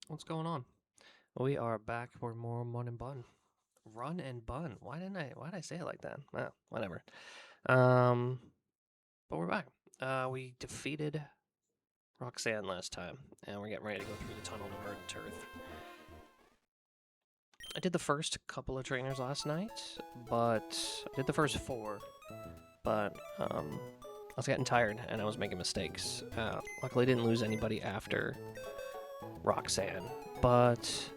What's going on? We are back for more RUN&BUN. Run and bun. Why did I say it like that? Well, whatever. Um, but we're back. We defeated Roxanne last time, and we're getting ready to go through the tunnel to Verdant Turf. I did the first couple of trainers last night, but I did the first 4, but I was getting tired and I was making mistakes. Luckily, I didn't lose anybody after Roxanne, but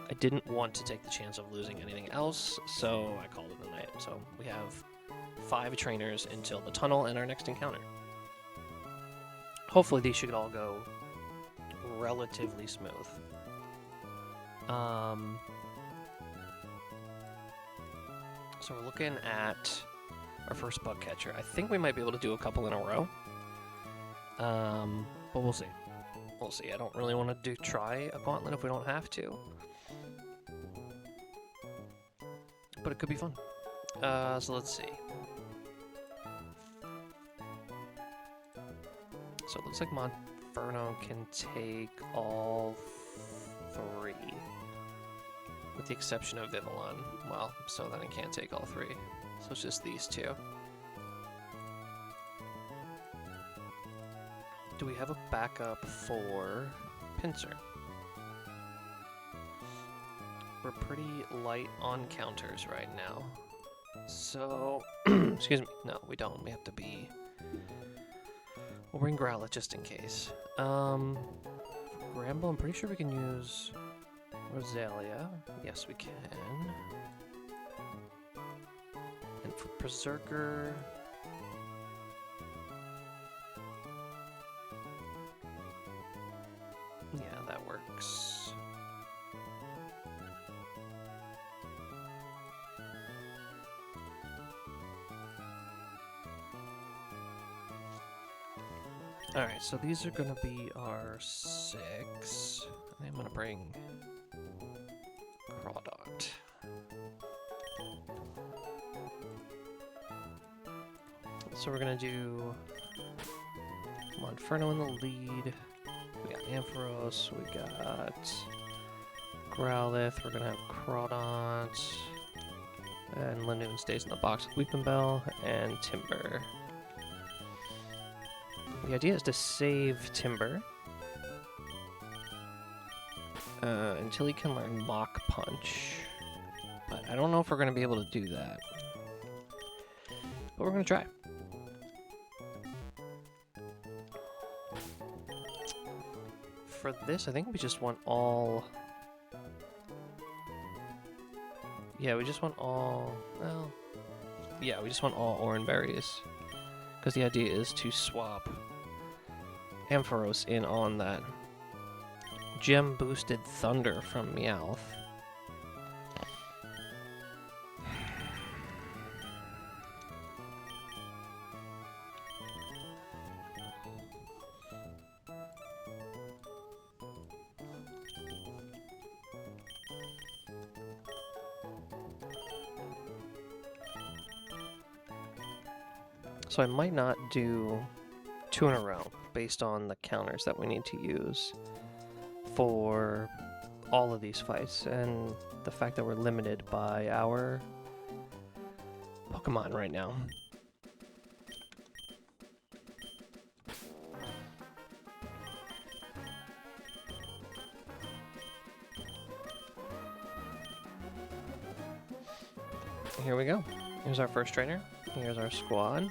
I didn't want to take the chance of losing anything else, so I called it a night. So we have 5 trainers until the tunnel and our next encounter. Hopefully these should all go relatively smooth. So we're looking at our first bug catcher. I think we might be able to do a couple in a row. But we'll see. We'll see. I don't really want to try a gauntlet if we don't have to. But it could be fun. So let's see. So it looks like Monferno can take all 3. With the exception of Vivillon. Well, so then it can't take all 3. So it's just these 2. Do we have a backup for Pinsir? We're pretty light on counters right now. So, excuse me. No, we don't. We have to be... We'll bring Growlithe just in case. Gramble, I'm pretty sure we can use Rosalia. Yes, we can. And for Berserker... Yeah, that works. Alright, so these are gonna be our 6. I'm gonna bring Crawdot. So we're gonna do Monferno in the lead. We got Ampharos, we got Growlithe, we're gonna have Crawdot, and Linoon stays in the box with Weepinbell, and Timber. The idea is to save Timber until he can learn Mach Punch, but I don't know if we're gonna be able to do that. But we're gonna try. For this, I think we just want all... Yeah, we just want all... Well... Yeah, we just want all Oran Berries. Because the idea is to swap Ampharos in on that gem-boosted Thunder from Meowth. So I might not do 2 in a row based on the counters that we need to use for all of these fights and the fact that we're limited by our Pokemon right now. Here we go. Here's our first trainer. Here's our squad.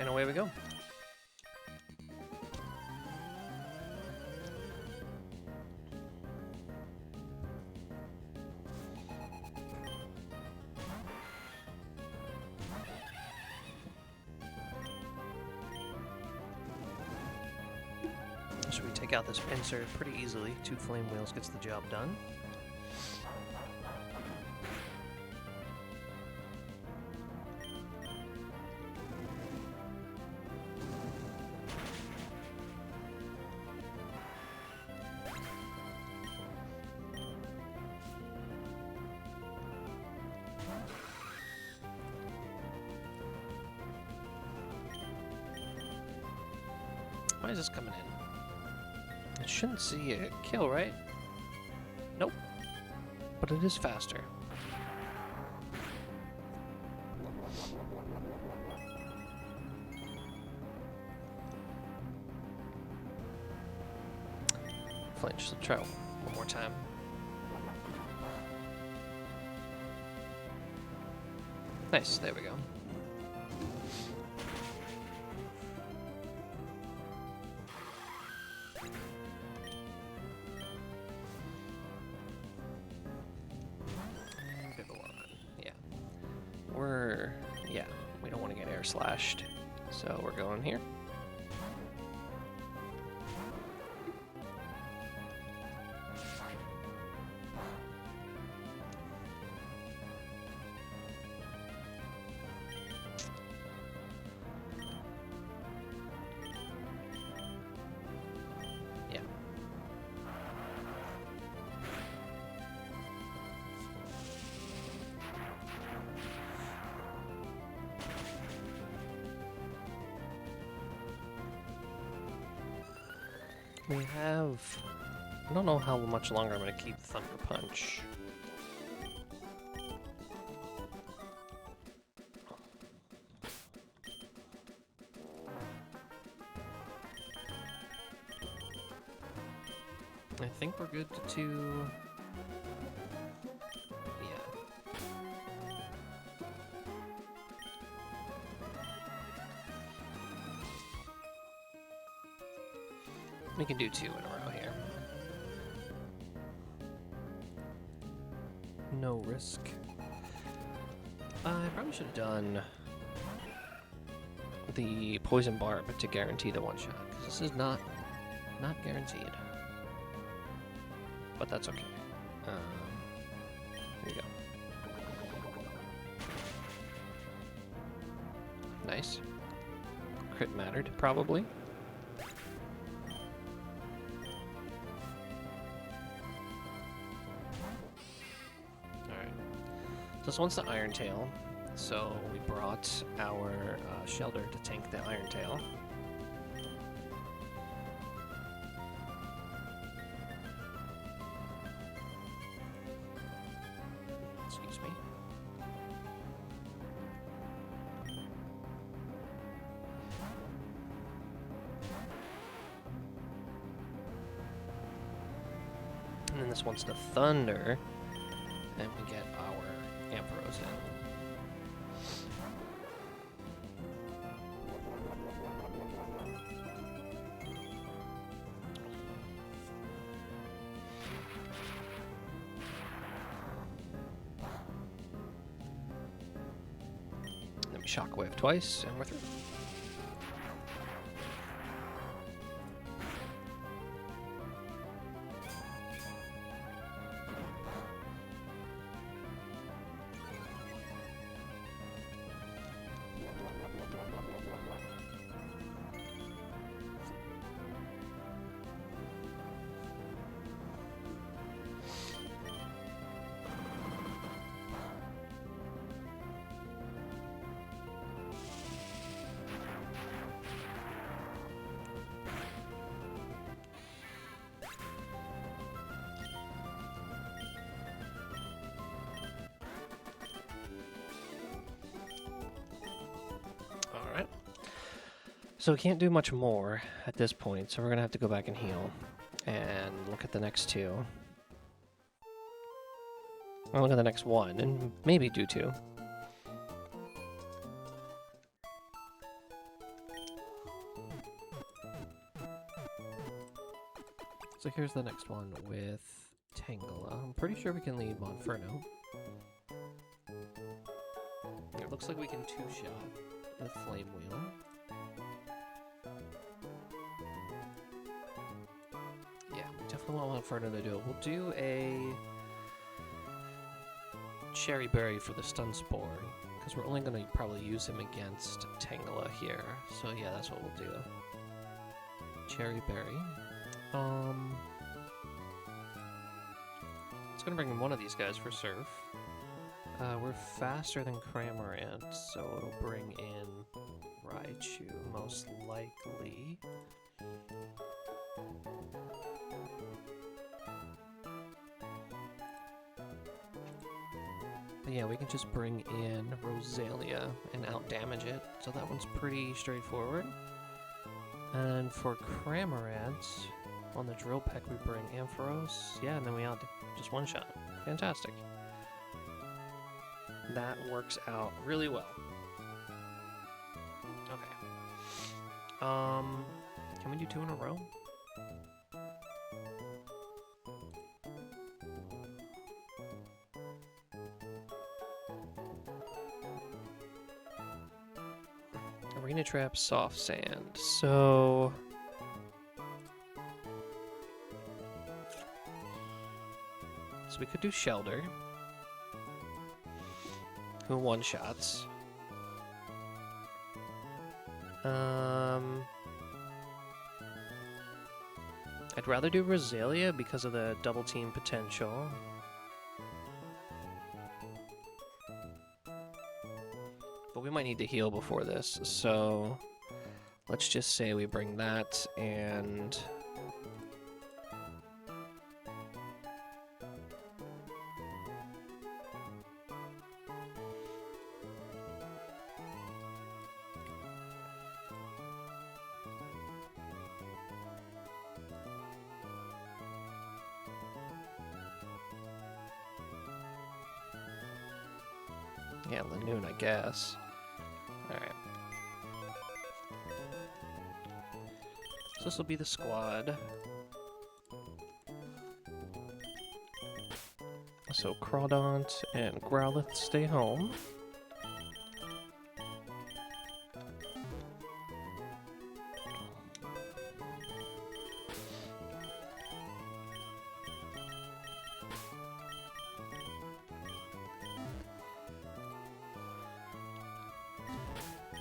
And away we go. So we take out this Pinsir pretty easily. 2 Flame Wheels gets the job done. Why is this coming in? shouldn't see a kill, right? Nope. But it is faster. Flinch, let's try one more time. Nice, there we go. Yeah. We don't want to get air slashed, so we're going here. Yeah. We have... I don't know how much longer I'm going to keep Thunder Punch. I think we're good to... Yeah. We can do 2 in a row here. No risk. I probably should have done the Poison Barb to guarantee the one-shot, because this is not guaranteed. But that's okay. Here you go. Nice. Crit mattered, probably. This one's the Iron Tail, so we brought our Shelter to tank the Iron Tail. Excuse me. And then this one's the Thunder, and we get our Ampharos in. Then we Shockwave twice, and we're through. Alright. So we can't do much more at this point, so we're gonna have to go back and heal. And look at the next 2. Or look at the next 1, and maybe do 2. So here's the next one with Tangela. I'm pretty sure we can lead Monferno. It looks like we can 2-shot with Flame Wheel. Yeah, we definitely want Monferno to do it. We'll do a Cherry Berry for the Stun Spore, because we're only going to probably use him against Tangela here. So yeah, that's what we'll do. Cherry Berry. It's going to bring in one of these guys for Surf. We're faster than Cramorant, so it'll bring in Raichu, most likely. But yeah, we can just bring in Rosalia and out-damage it, so that one's pretty straightforward. And for Cramorants, on the Drill Peck we bring Ampharos, yeah, and then we out just one shot. Fantastic. That works out really well. Okay. Can we do 2 in a row? Arena Trap, Soft Sand. So we could do Shelter. Who one-shots? I'd rather do Rosalia because of the double team potential. But we might need to heal before this, so let's just say we bring that and... yeah, Lanoon, I guess. Alright. So this will be the squad. So Crawdont and Growlithe stay home.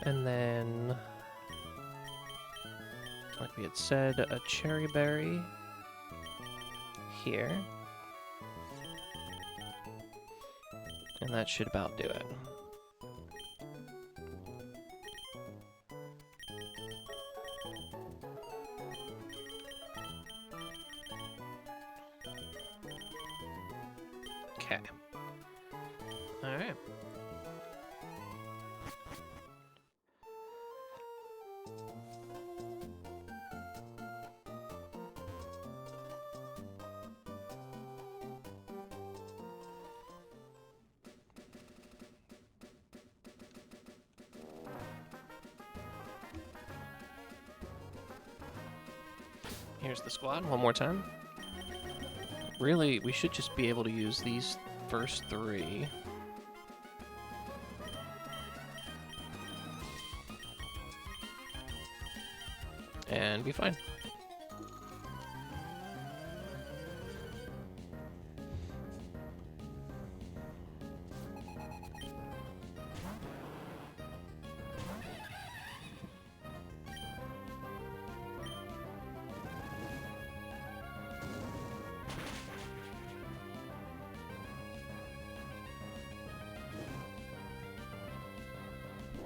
And then, like we had said, a Cherry Berry here. And that should about do it. Okay. Alright. Here's the squad one more time. Really, we should just be able to use these first 3. And be fine.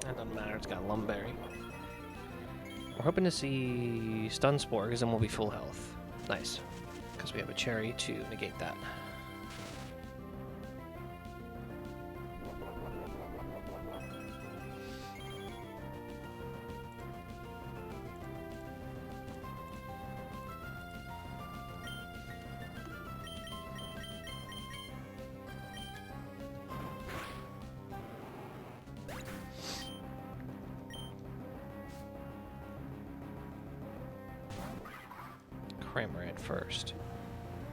That doesn't matter, it's got Lumberry. We're hoping to see Stun Spore, because then we'll be full health. Nice. Because we have a Cherry to negate that. Cramorant first.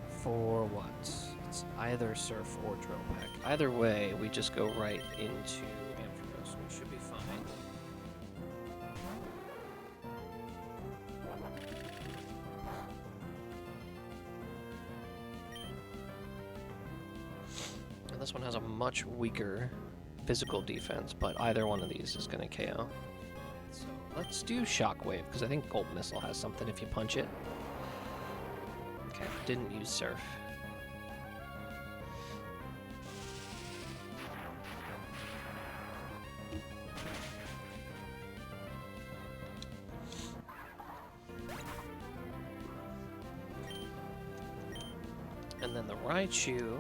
For what? It's either Surf or Drill Peck. Either way, we just go right into Ampharos, which should be fine. And this one has a much weaker physical defense, but either one of these is going to KO. So let's do Shockwave, because I think Gold Missile has something if you punch it. Okay, didn't use Surf. And then the Raichu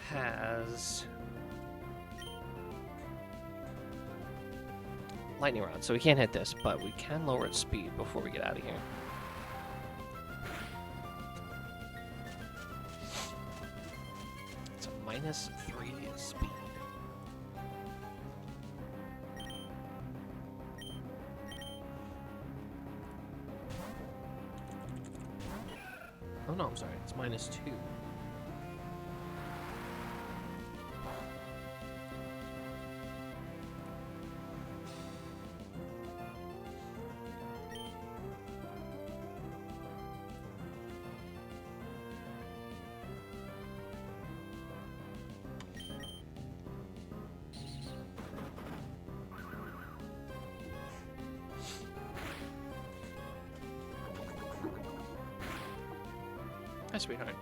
has Lightning Rod, so we can't hit this, but we can lower its speed before we get out of here. It's a -3 speed. Oh no, I'm sorry, it's -2. Hi, sweetheart.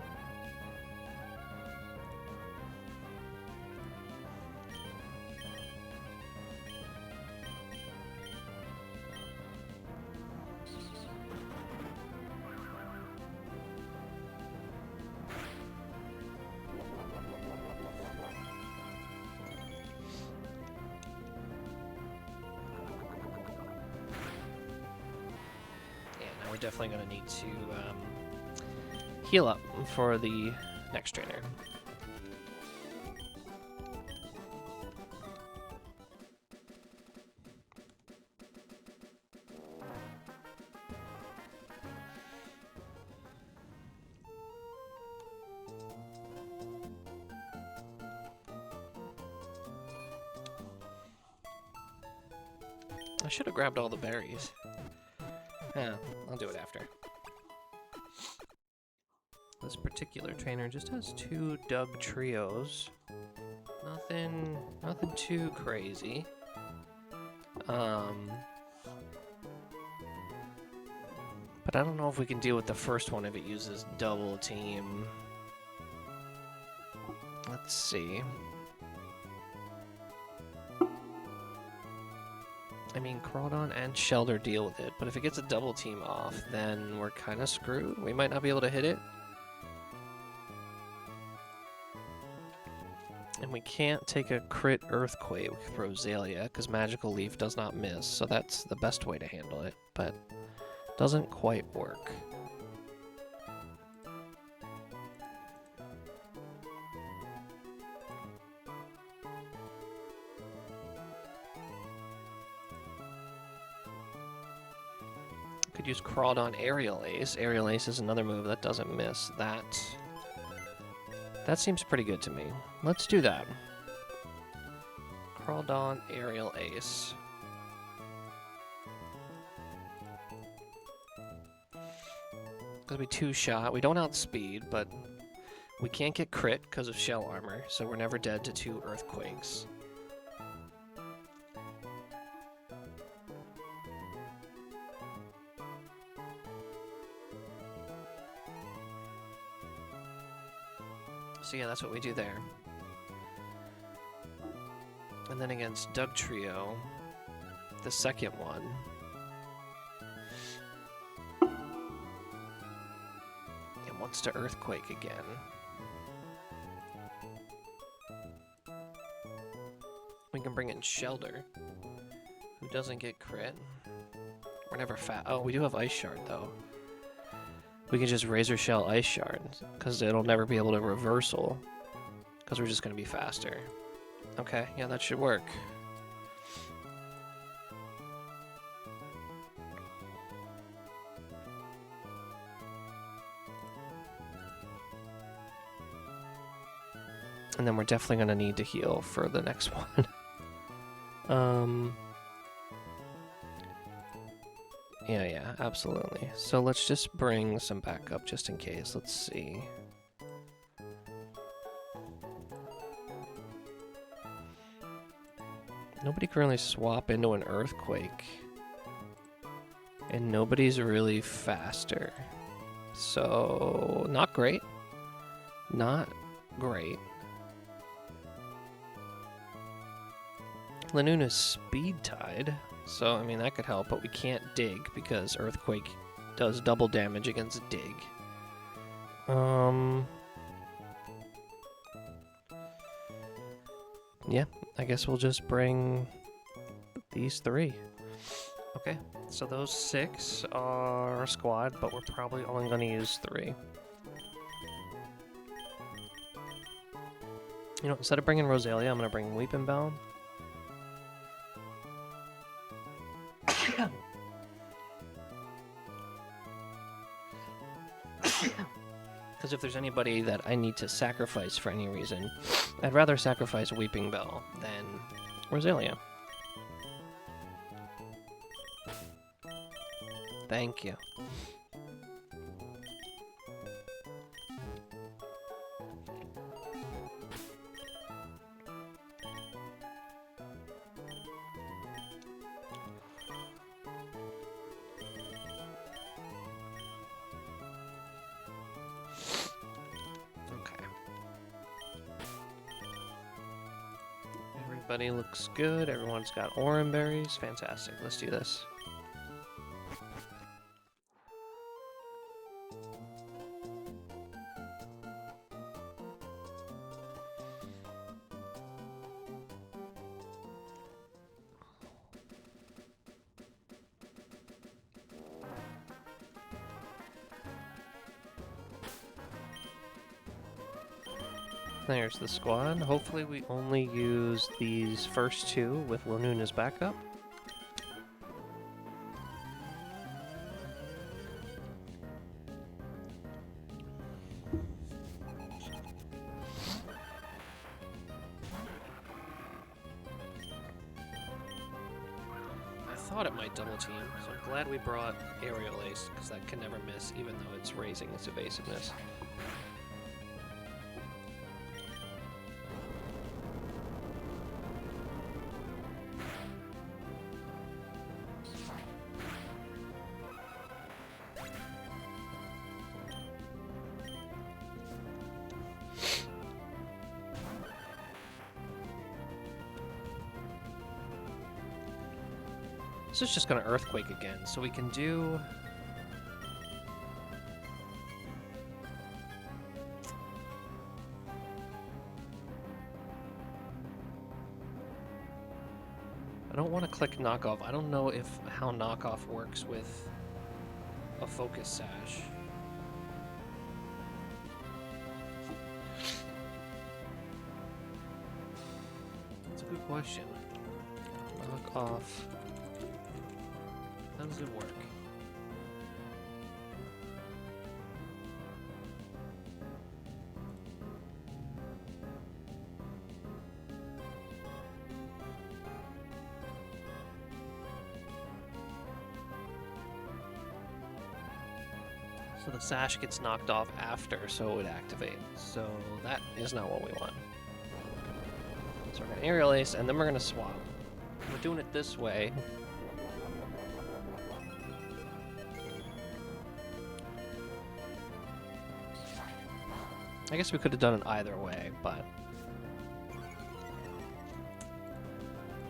Yeah, now we're definitely going to need to heal up for the next trainer. I should have grabbed all the berries. Yeah, I'll do it after. This particular trainer just has 2 Doug trios. Nothing too crazy. But I don't know if we can deal with the first one if it uses double team. Let's see. I mean, Crawdon and Shelter deal with it, but if it gets a double team off, then we're kind of screwed. We might not be able to hit it. And we can't take a crit Earthquake with Rosalia, because Magical Leaf does not miss, so that's the best way to handle it, but doesn't quite work. Could use Crawdon Aerial Ace. Aerial Ace is another move that doesn't miss. That seems pretty good to me. Let's do that. Crawdon Aerial Ace. Gonna be 2-shot. We don't outspeed, but we can't get crit because of Shell Armor, so we're never dead to 2 Earthquakes. So yeah, that's what we do there. And then against Doug Trio, the second one. It wants to Earthquake again. We can bring in Shelter, who doesn't get crit. We're never Oh, we do have Ice Shard, though. We can just Razor Shell Ice Shard, because it'll never be able to reversal, because we're just going to be faster. Okay, yeah, that should work. And then we're definitely going to need to heal for the next one. Yeah, absolutely. So let's just bring some backup just in case. Let's see. Nobody can really swap into an Earthquake. And nobody's really faster. So, not great. Not great. Lanuna's Speed Tide. So, I mean, that could help, but we can't dig because Earthquake does double damage against Dig. Yeah, I guess we'll just bring these 3. Okay, so those 6 are a squad, but we're probably only going to use 3. You know, instead of bringing Rosalia, I'm going to bring Weeping Bell. Because if there's anybody that I need to sacrifice for any reason, I'd rather sacrifice Weeping Bell than Rosalia. Thank you. Everybody looks good. Everyone's got orange berries. Fantastic. Let's do this. There's the squad. Hopefully we only use these first 2 with Lanoon as backup. I thought it might double team, so I'm glad we brought Aerial Ace, because that can never miss, even though it's raising its evasiveness. This is just going to Earthquake again, so we can do... I don't want to click Knockoff. I don't know how Knockoff works with a Focus Sash. That's a good question. Knockoff... How does it work? So the sash gets knocked off after, so it would activate. So that is not what we want. So we're going to Aerial Ace, and then we're going to swap. We're doing it this way. I guess we could have done it either way, but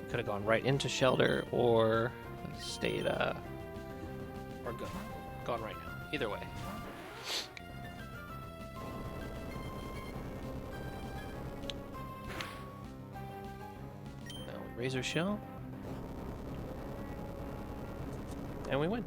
could have gone right into Shelter or stayed or gone right now. Either way. Now we Razor Shell. And we win.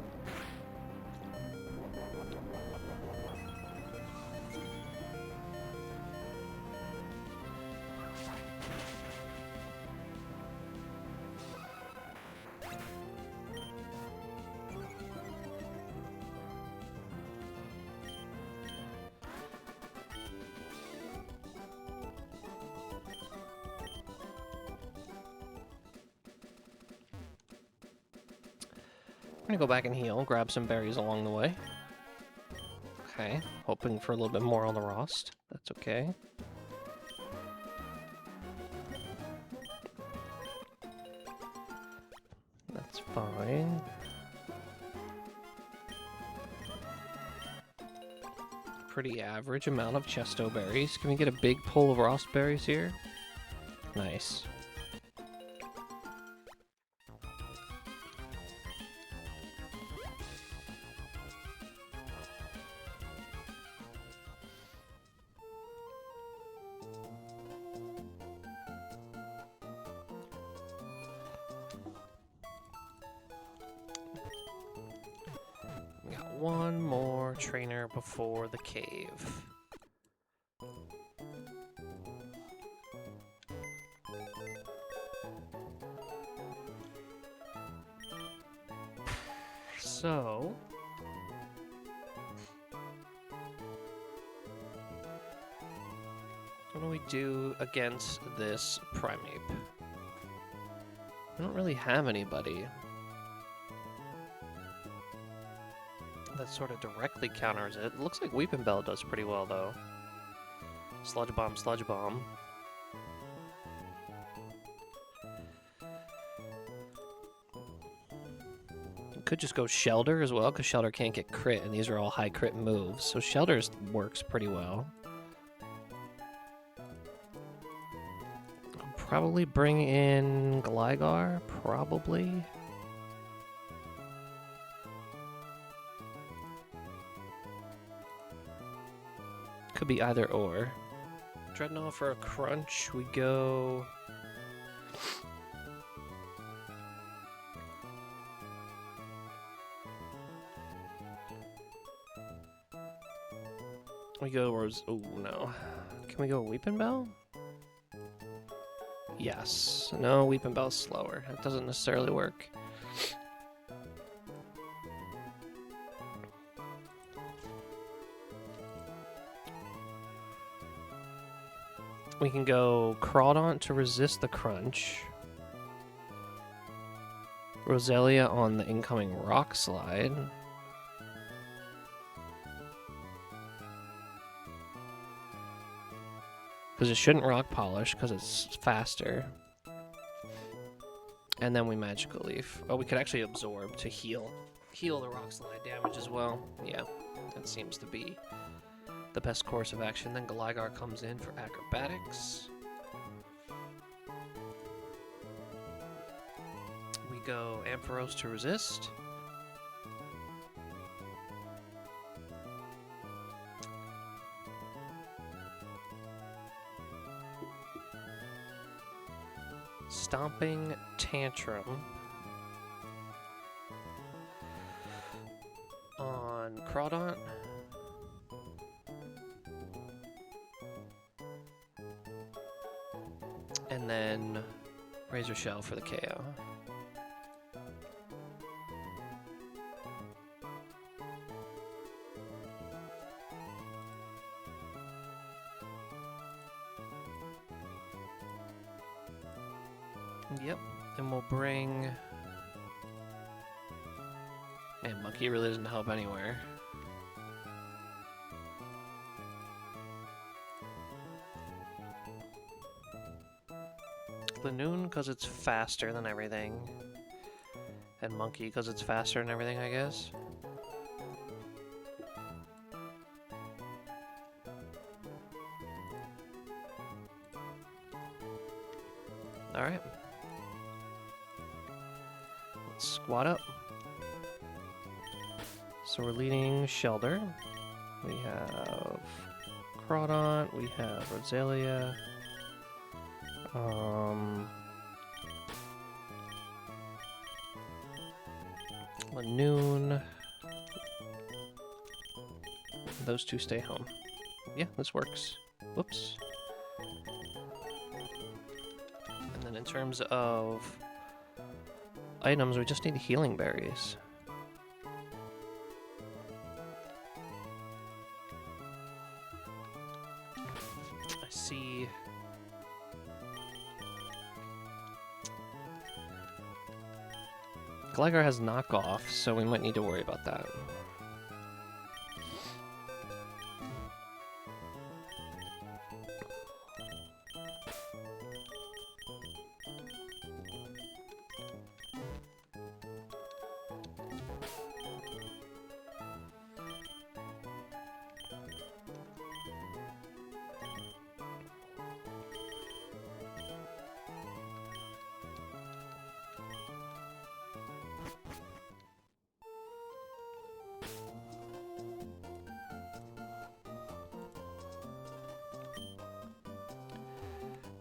I'm gonna go back and heal, grab some berries along the way. Okay, hoping for a little bit more on the Rost. That's okay. That's fine. Pretty average amount of Chesto berries. Can we get a big pull of Rost berries here? Nice. Got one more trainer before the cave. So... what do we do against this Primeape? I don't really have anybody that sort of directly counters it. It looks like Weeping Bell does pretty well, though. Sludge Bomb, Sludge Bomb. Could just go Shelter as well, because Shelter can't get crit, and these are all high crit moves. So Shelter works pretty well. I'll probably bring in Gligar, probably. Could be either or. Dreadnought for a crunch, we go... we go Rose. Oh no. Can we go Weeping Bell? Yes. No, Weeping Bell's slower. It doesn't necessarily work. We can go Crawdaunt to resist the crunch. Roselia on the incoming Rock Slide. Because it shouldn't Rock Polish, because it's faster. And then we Magical Leaf. Oh, we could actually Absorb to heal the Rock Slide damage as well. Yeah, that seems to be the best course of action. Then Gligar comes in for Acrobatics. We go Ampharos to resist. Stomping Tantrum on Crawdaunt. And then Razor Shell for the KO. Yep, and we'll bring... man, Monkey really doesn't help anywhere. Lanoon, because it's faster than everything. And Monkey, because it's faster than everything, I guess. Alright. Let's squat up. So we're leading Shelter. We have Crawdaunt, we have Roselia. Lanoon. Those two stay home. Yeah, this works. Whoops. And then in terms of items, we just need healing berries. I see. Gligar has knockoff, so we might need to worry about that.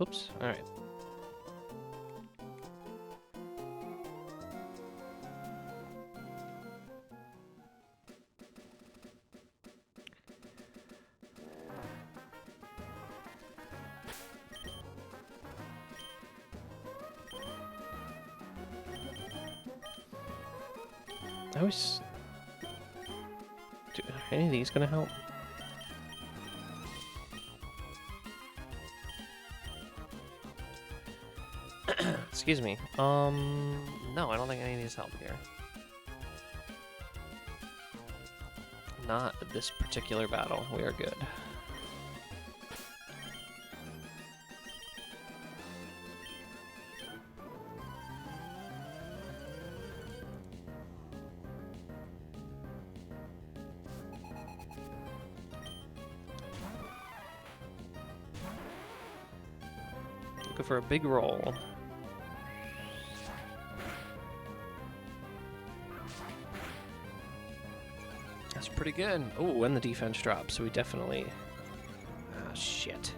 Oops, alright. I always... Are any of these gonna help? Excuse me. No, I don't think any of these help here. Not this particular battle. We are good. Looking for a big roll. That's pretty good. Oh, and the defense drops, so we definitely... Ah, shit.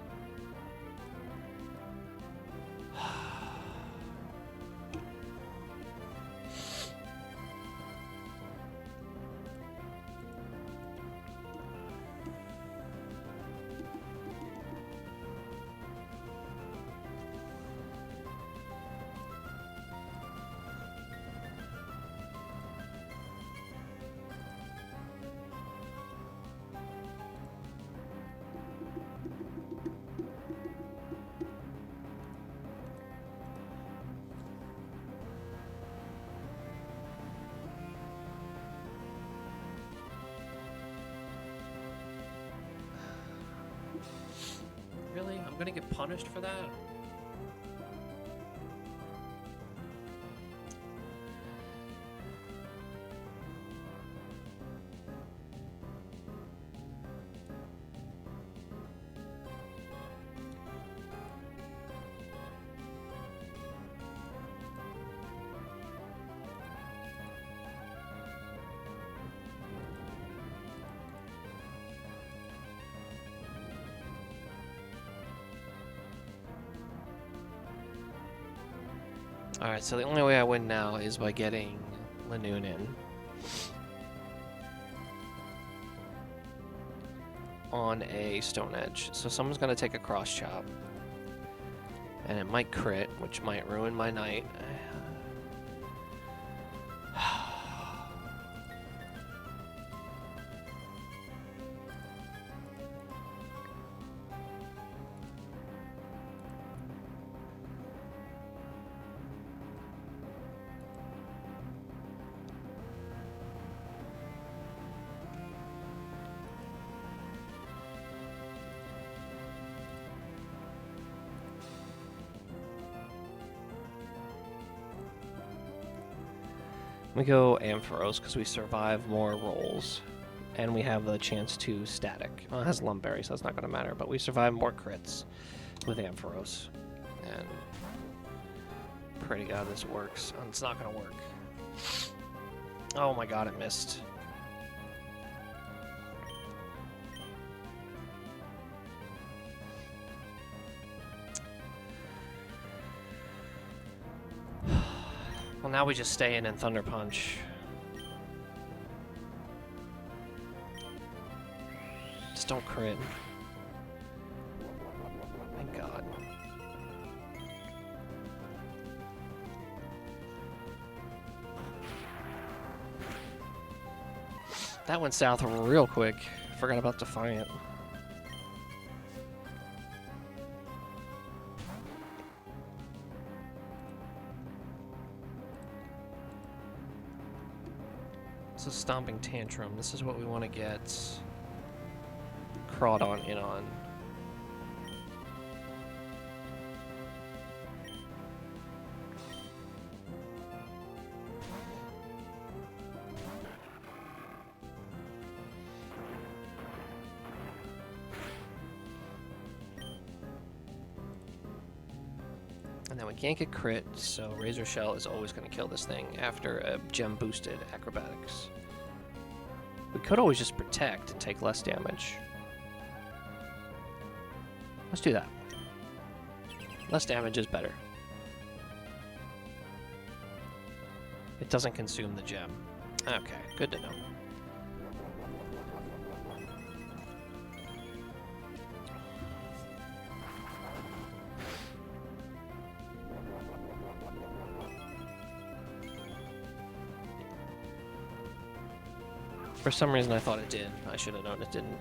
Really? I'm gonna get punished for that? Alright, so the only way I win now is by getting Lanoon in. On a stone edge. So someone's gonna take a cross chop. And it might crit, which might ruin my night. We go Ampharos because we survive more rolls, and we have the chance to static. Well, it has Lumberry, so that's not going to matter, but we survive more crits with Ampharos. And pray to God this works. Oh, it's not going to work. Oh my God, it missed. Well, now we just stay in and Thunder Punch. Just don't crit. Thank God. That went south real quick. Forgot about Defiant. This is Stomping Tantrum. This is what we want to get Crawdon in on. And then we can't get crit, so Razor Shell is always going to kill this thing after a gem boosted acrobatics. We could always just protect and take less damage. Let's do that. Less damage is better. It doesn't consume the gem. Okay, good to know. For some reason I thought it did. I should have known it didn't.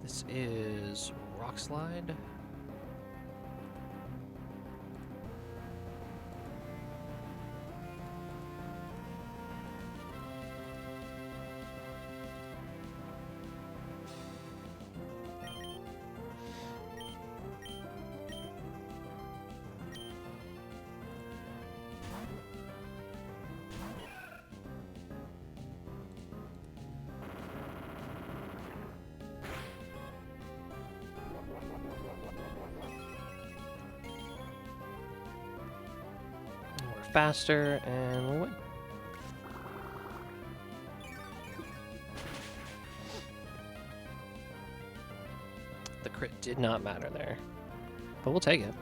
This is Rock Slide. Faster, and we'll win. The crit did not matter there, but we'll take it.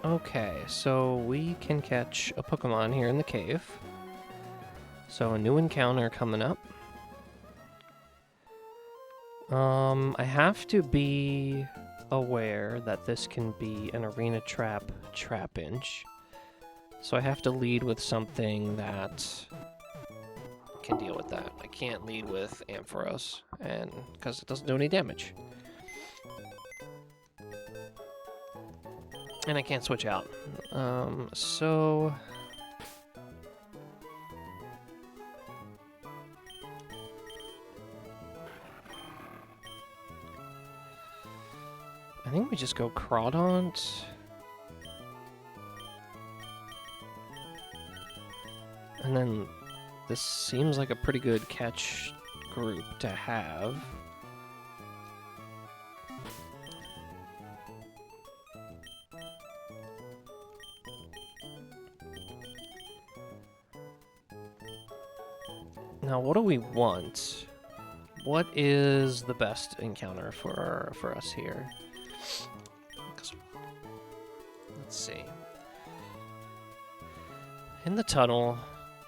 Okay, so we can catch a Pokemon here in the cave. So a new encounter coming up. I have to be aware that this can be an arena trap-inch. So I have to lead with something that can deal with that. I can't lead with Ampharos, and because it doesn't do any damage. And I can't switch out. So... I think we just go Crawdaunt. And then this seems like a pretty good catch group to have. Now, what do we want? What is the best encounter for us here? Let's see. In the tunnel,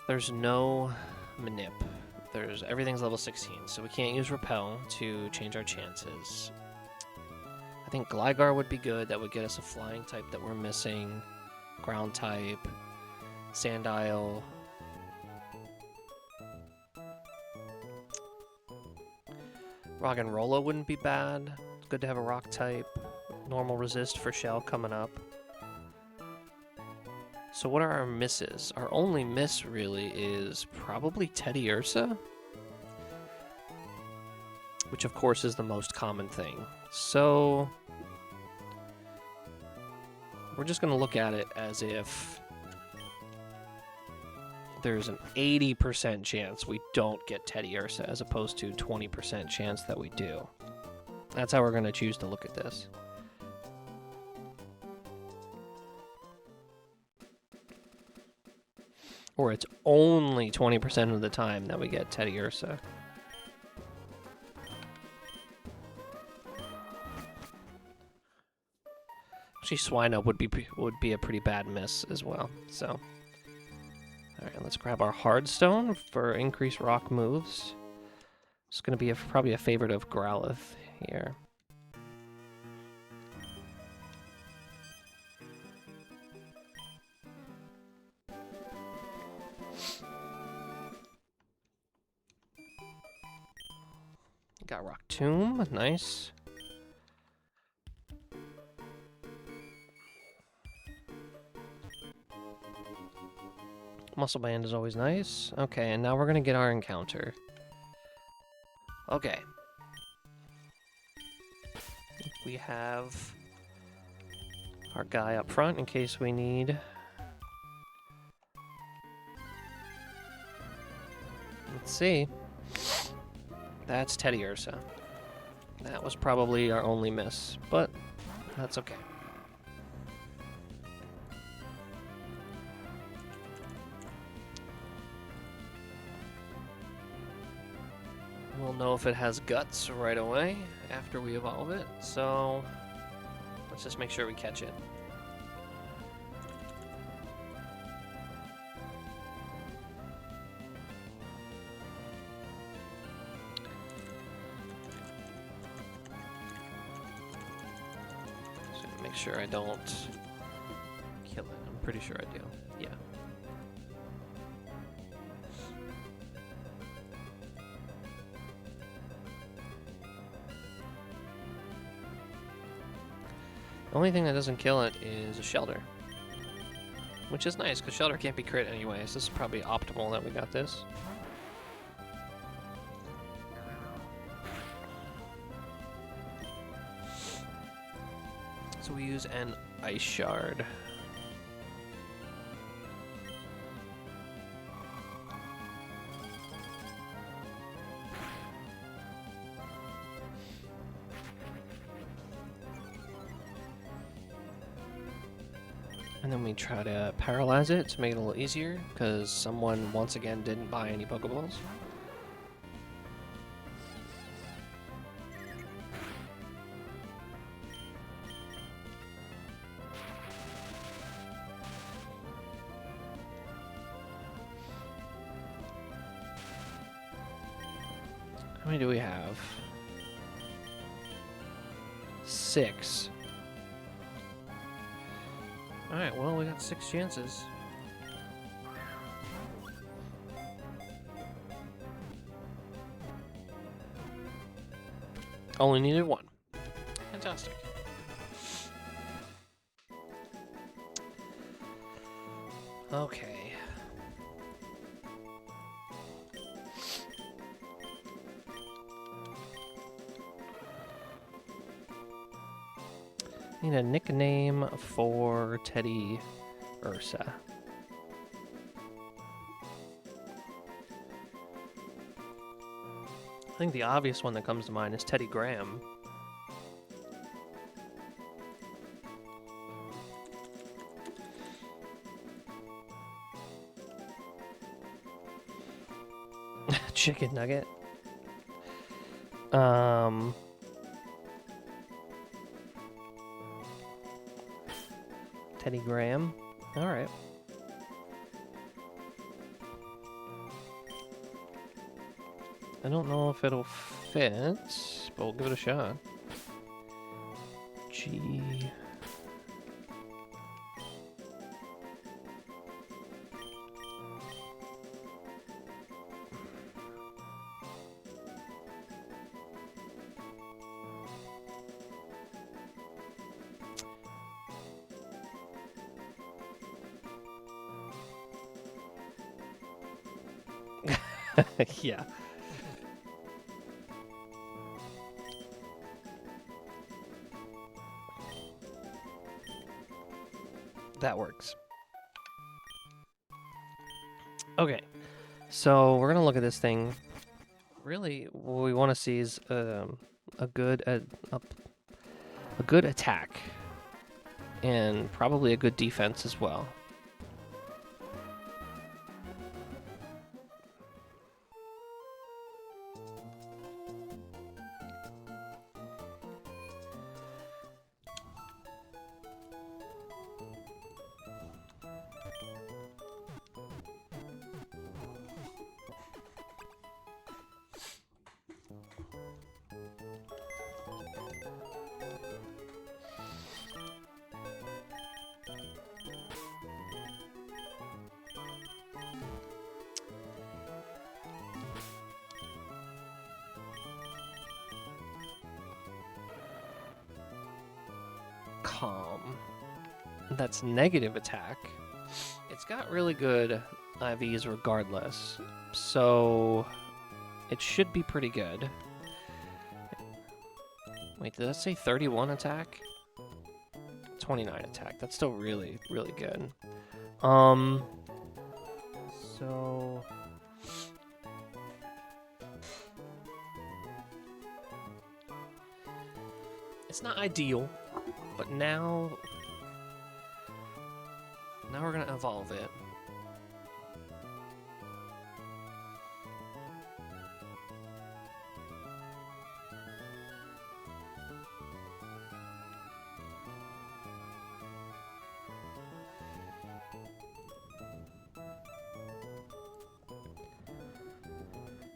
there's no manip. Everything's level 16, so we can't use repel to change our chances. I think Gligar would be good. That would get us a flying type that we're missing. Ground type. Sandile. Roggenrola wouldn't be bad. It's good to have a rock type. Normal resist for Shell coming up. So what are our misses? Our only miss really is probably Teddiursa, which of course is the most common thing. So we're just going to look at it as if there's an 80% chance we don't get Teddiursa as opposed to 20% chance that we do. That's how we're going to choose to look at this. Or it's only 20% of the time that we get Teddiursa. Actually, Swinub would be a pretty bad miss as well. So, all right, let's grab our Hardstone for increased rock moves. It's going to be probably a favorite of Growlithe here. Got Rock Tomb, nice. Muscle Band is always nice. Okay, and now we're gonna get our encounter. Okay. We have our guy up front in case we need. Let's see. That's Teddiursa. That was probably our only miss, but that's okay. we'll know if it has guts right away after we evolve it. So let's just make sure we catch it. So make sure I don't kill it. I'm pretty sure I do. Yeah. The only thing that doesn't kill it is a shelter, which is nice because shelter can't be crit anyways. This is probably optimal that we got this. So we use an ice shard. And then we try to paralyze it to make it a little easier, because someone, once again, didn't buy any Pokeballs. How many do we have? 6. Alright, well, we got 6 chances. Only needed 1. Fantastic. Okay. Need a nickname for Teddy Ursa. I think the obvious one that comes to mind is Teddy Graham. Chicken nugget. Teddy Graham. All right. I don't know if it'll fit, but we'll give it a shot. G. Yeah. That works. Okay. So we're going to look at this thing. Really, what we want to see is a good attack and probably a good defense as well. Calm. That's negative attack. It's got really good IVs regardless, so it should be pretty good. Wait, did that say 31 attack? 29 attack. That's still really, really good. So it's not ideal, but now we're gonna evolve it.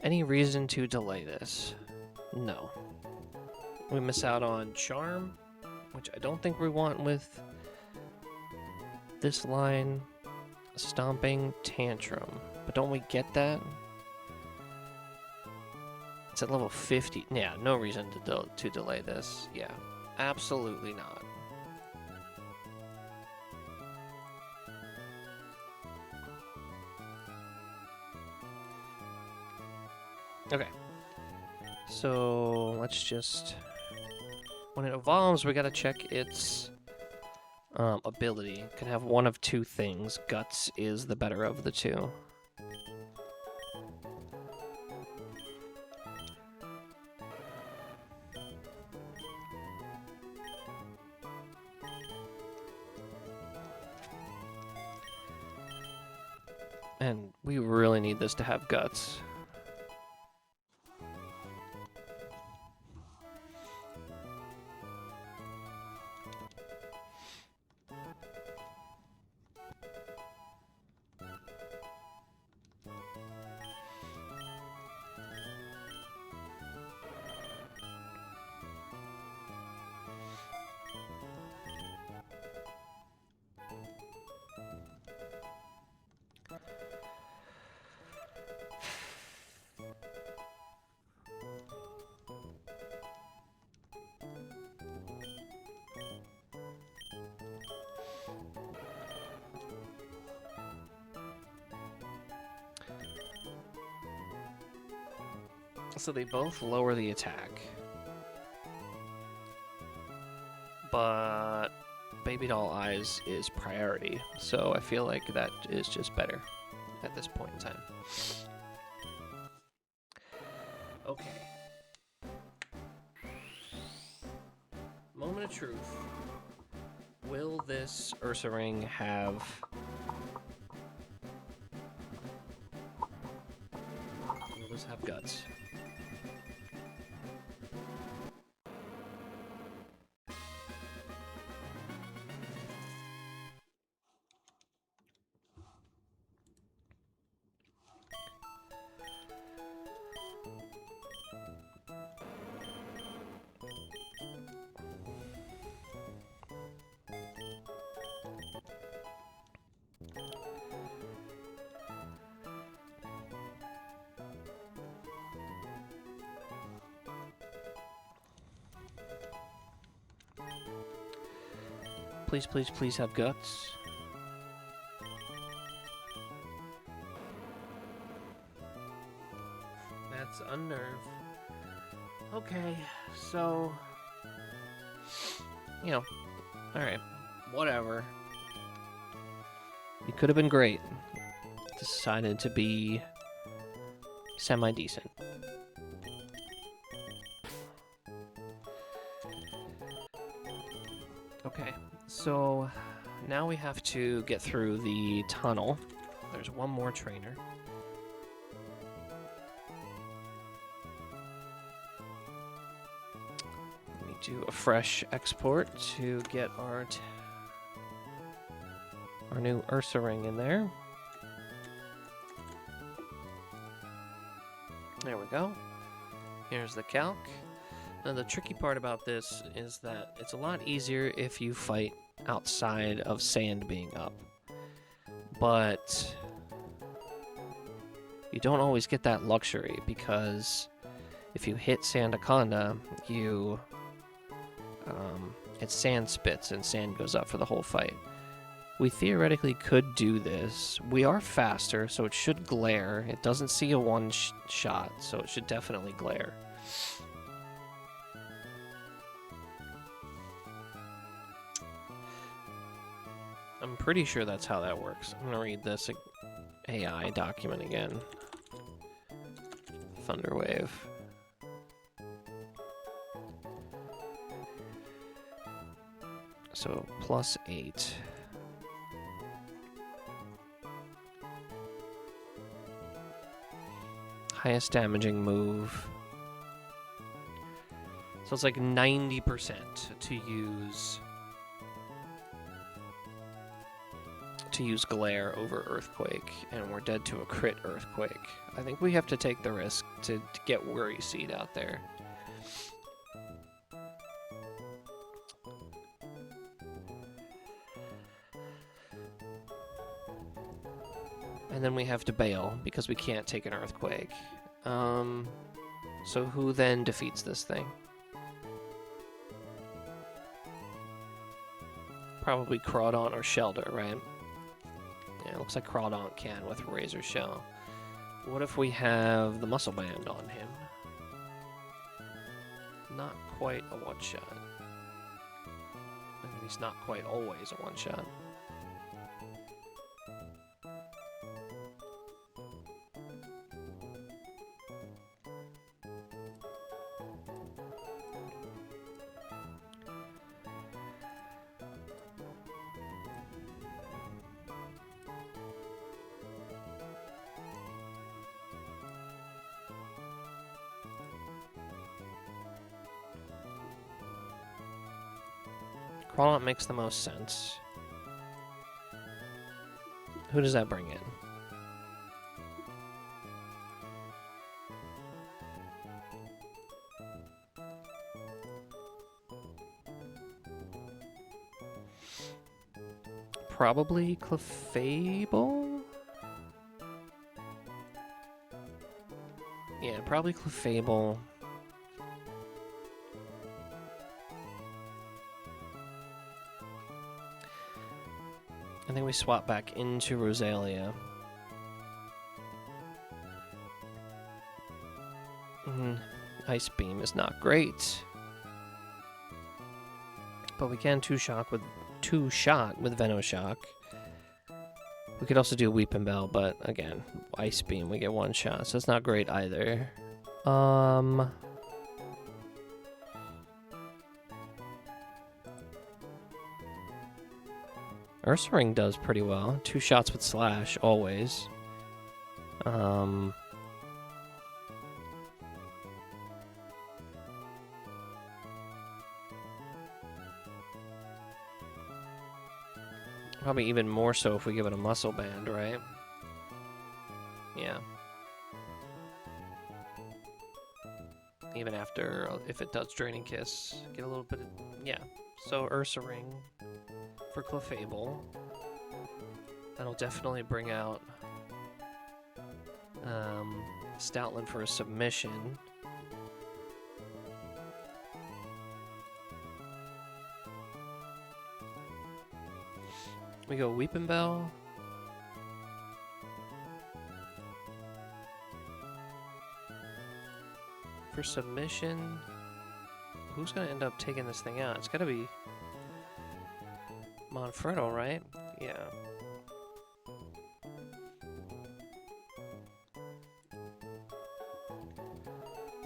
Any reason to delay this? No. We miss out on Charm, which I don't think we want with this line. Stomping Tantrum. But don't we get that? It's at level 50. Yeah, no reason to delay this. Yeah, absolutely not. Okay. So, let's just... When it evolves, we gotta check its ability. It can have one of two things. Guts is the better of the two. And we really need this to have Guts. So they both lower the attack. But Baby Doll Eyes is priority, so I feel like that is just better at this point in time. Okay. Moment of truth. Will this Ursa Ring have... Will this have Guts? Please, please, please have Guts. That's Unnerve. Okay, so... You know, alright, whatever. It could have been great. Decided to be semi-decent. Okay, so now we have to get through the tunnel. There's one more trainer. Let me do a fresh export to get our new Ursa Ring in there. There we go. Here's the calc. Now the tricky part about this is that it's a lot easier if you fight outside of sand being up. But you don't always get that luxury, because if you hit Sandaconda, it's sand spits and sand goes up for the whole fight. We theoretically could do this. We are faster, so it should glare. It doesn't see a one-shot, so it should definitely glare. I'm pretty sure that's how that works. I'm gonna read this AI document again. Thunderwave. So, +8. Highest damaging move. So it's like 90% to to use Glare over Earthquake, and we're dead to a crit Earthquake. I think we have to take the risk to get Worry Seed out there. And then we have to bail, because we can't take an Earthquake. So who then defeats this thing? Probably Crawdaunt or Shelter, right? Yeah, it looks like Crawdaunt can with Razor Shell. What if we have the Muscle Band on him? Not quite a one-shot. At least not quite always a one-shot. Crawdaunt makes the most sense. Who does that bring in? Probably Clefable? Yeah, probably Clefable. I think we swap back into Rosalia. Ice Beam is not great. But we can two-shot with Venoshock. We could also do Weeping Bell, but again, Ice Beam, we get one shot, so it's not great either. Ursaring does pretty well. 2 shots with Slash, always. Probably even more so if we give it a Muscle Band, right? Yeah. Even after, if it does Draining Kiss, get a little bit of, yeah. So Ursaring for Clefable. That'll definitely bring out Stoutland for a submission. We go Weeping Bell. For submission, who's going to end up taking this thing out? It's got to be Monferno, right? Yeah.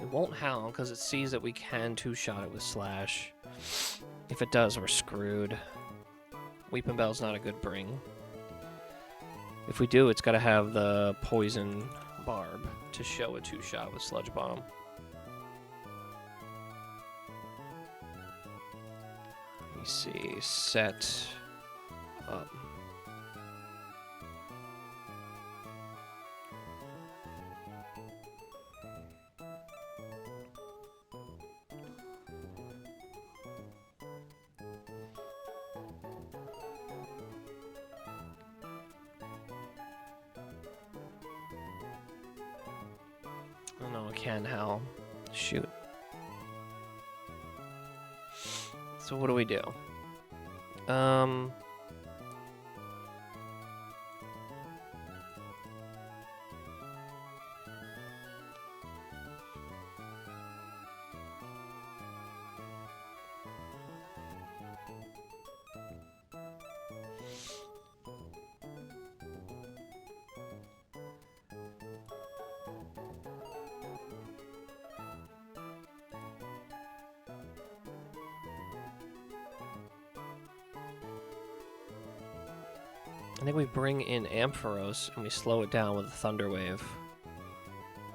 It won't Howl because it sees that we can two-shot it with Slash. If it does, we're screwed. Weeping Bell's not a good bring. If we do, it's got to have the Poison Barb to show a two-shot with Sludge Bomb. Let me see. Set up. Oh no, it can Howl. Shoot. So what do we do? I think we bring in Ampharos and we slow it down with a Thunder Wave.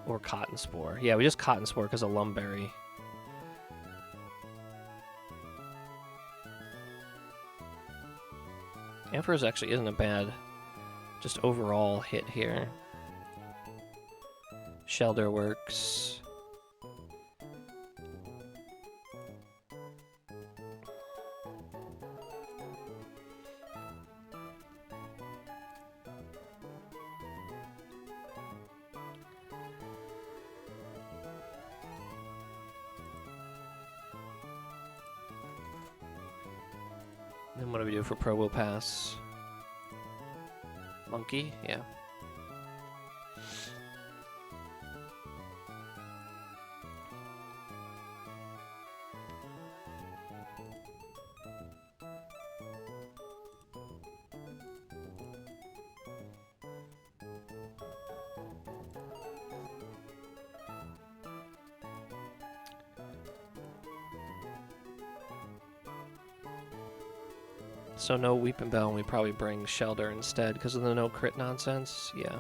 Or Cotton Spore. Yeah, we just Cotton Spore because of Lumberry. Ampharos actually isn't a bad just overall hit here. Shelter works. Then what do we do for Pro Will Pass? Monkey? Yeah. So no Weeping Bell, and we probably bring Shelter instead because of the no crit nonsense. Yeah.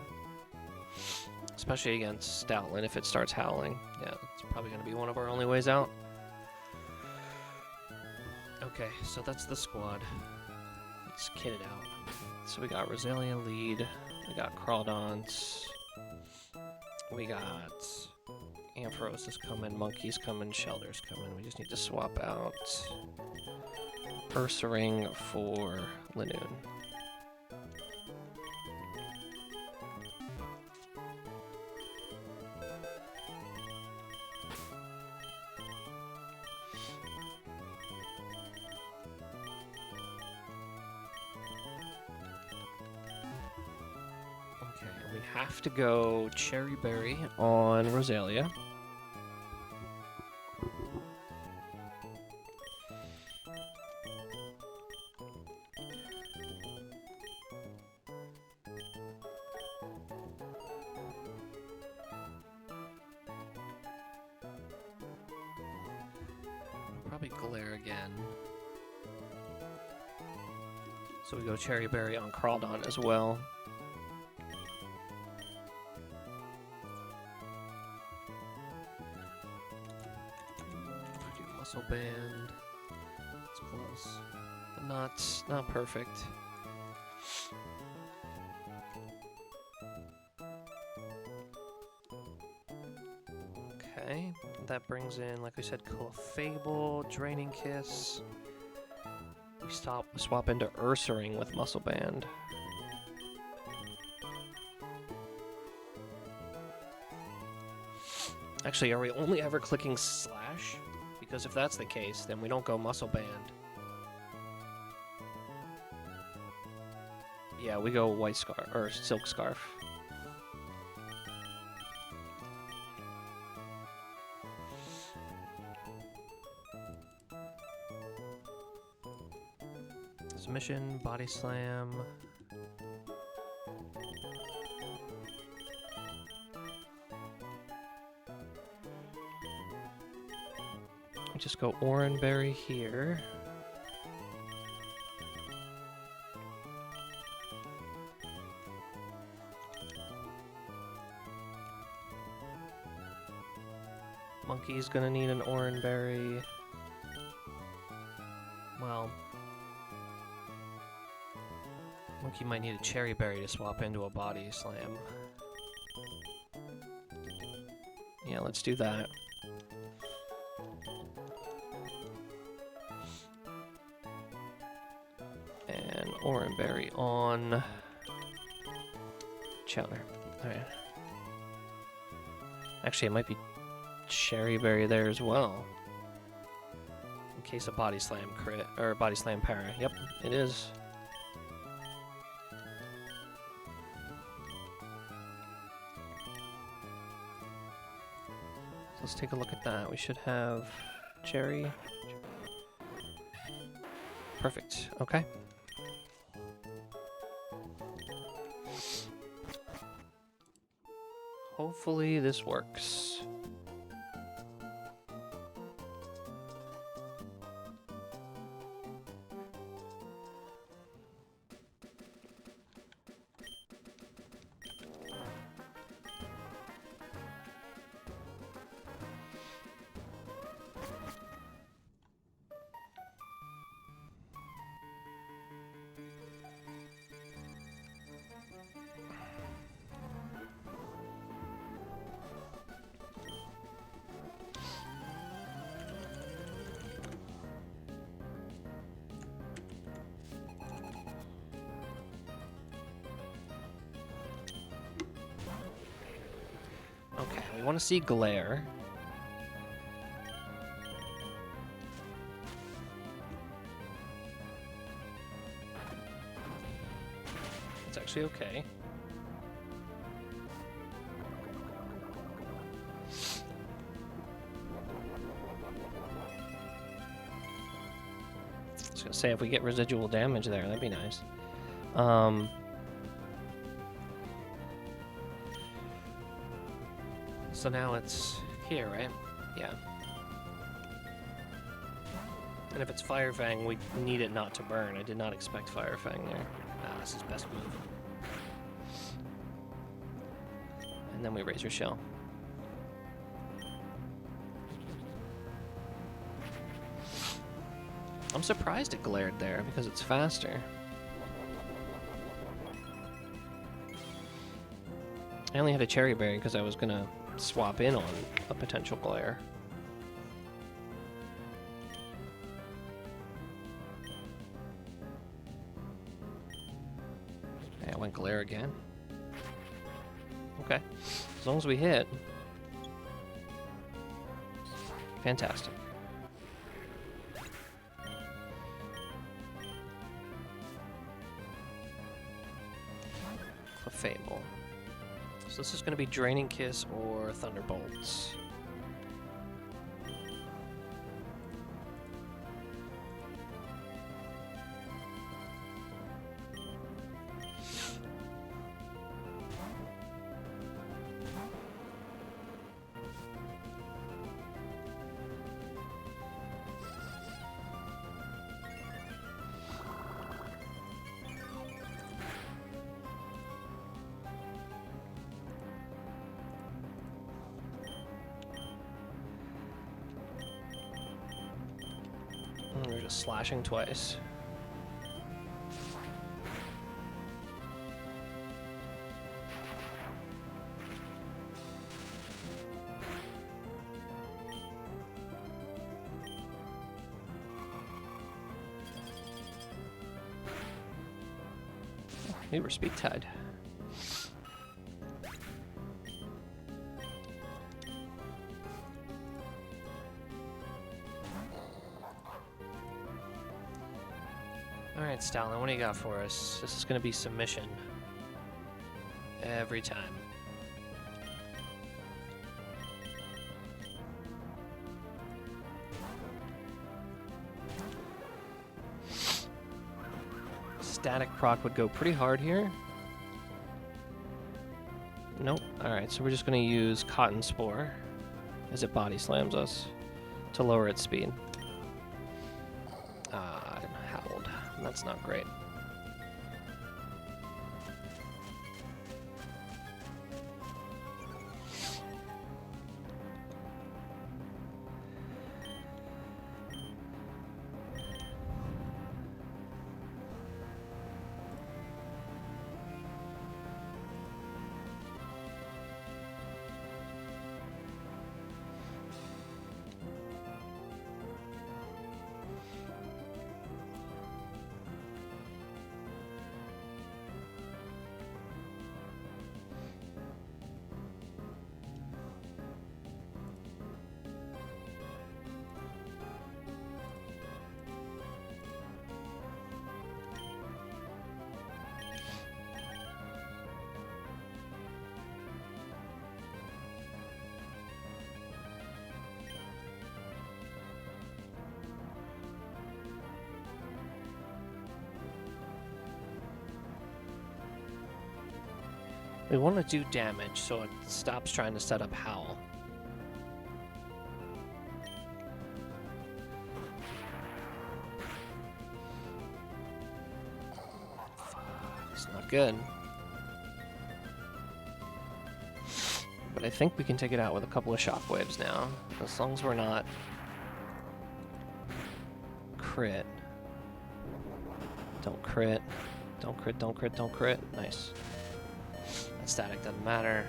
Especially against Stoutland if it starts howling. Yeah, it's probably going to be one of our only ways out. Okay, so that's the squad. Let's kit it out. So we got Rosalia lead. We got Crawdons. We got Ampharos is coming, Monkey's coming, Shelter's coming. We just need to swap out Ursaring for Linoon. Okay, and we have to go Cherry Berry on Rosalia. Probably Glare again. So we go Cherry Berry on Crawdon as well. Do Muscle Band. It's close. But not perfect. Okay, that brings in, like we said, Clefable, Draining Kiss. We swap into Ursaring with Muscle Band. Actually, are we only ever clicking Slash? Because if that's the case, then we don't go Muscle Band. Yeah, we go White Scarf, or Silk Scarf. Submission, Body Slam. We just go Oranberry here. Monkey's gonna need an Oranberry. Well, Monkey might need a Cherry Berry to swap into a Body Slam. Yeah, let's do that. And Oranberry on Chowder. Alright. Actually, it might be Cherry Berry there as well. In case of Body Slam crit, or Body Slam para. Yep, it is. Let's take a look at that. We should have Cherry. Perfect. Okay. Hopefully this works. We want to see glare. It's actually okay. I was gonna say, if we get residual damage there, that'd be nice. So now it's here, right? Yeah. And if it's Fire Fang, we need it not to burn. I did not expect Fire Fang there. Ah, this is best move. And then we Razor Shell. I'm surprised it glared there because it's faster. I only had a Cherry Berry because I was gonna swap in on a potential glare. Okay, I went glare again. Okay, as long as we hit. Fantastic. Fable. So this is going to be Draining Kiss or Thunderbolts. We're just slashing twice. We were speed tied. Alright, Stalin, what do you got for us? This is going to be submission. Every time. Static proc would go pretty hard here. Nope. Alright, so we're just going to use Cotton Spore as it body slams us to lower its speed. Howled. That's not great. We want to do damage so it stops trying to set up Howl. It's not good. But I think we can take it out with a couple of shockwaves now. As long as we're not crit. Don't crit. Don't crit, don't crit, don't crit. Nice. That static doesn't matter.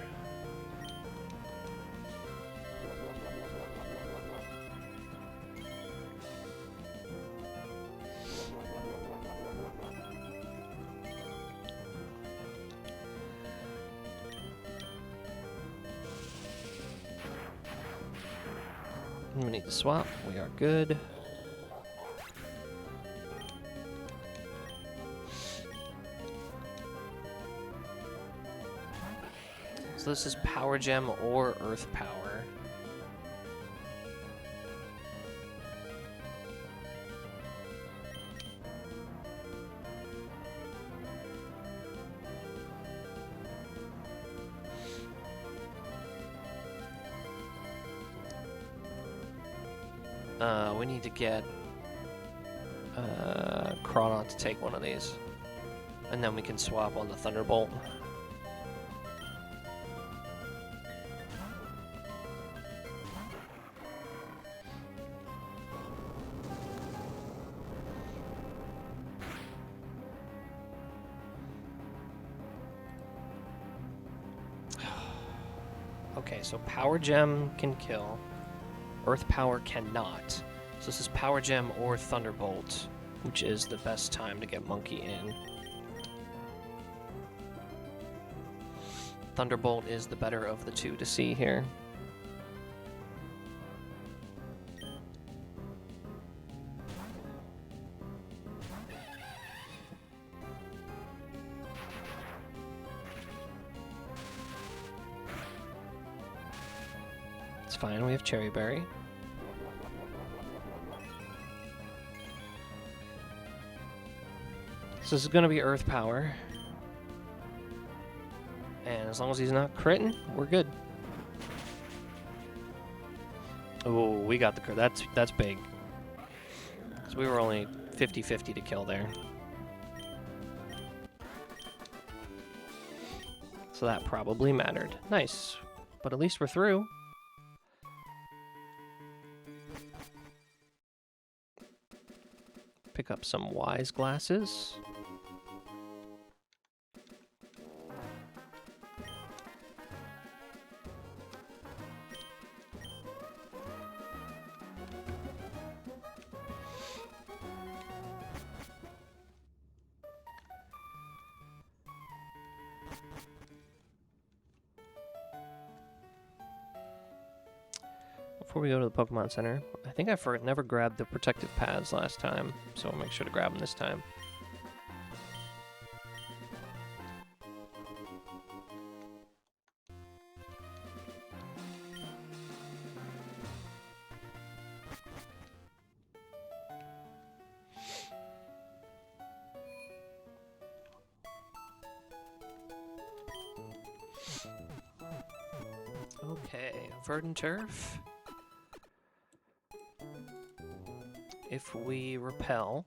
We need to swap. We are good. So this is Power Gem or Earth Power. We need to get Chronon to take one of these. And then we can swap on the Thunderbolt. Okay, so Power Gem can kill. Earth Power cannot. So this is Power Gem or Thunderbolt, which is the best time to get Monkey in. Thunderbolt is the better of the two to see here. It's fine, we have Cherry Berry. So this is going to be Earth Power. And as long as he's not critting, we're good. Oh, we got the crit. That's big. So we were only 50-50 to kill there. So that probably mattered. Nice. But at least we're through. Pick up some Wise Glasses. Before we go to the Pokemon Center, I think I never grabbed the protective pads last time, so I'll make sure to grab them this time. Okay, Verdant Turf. If we repel,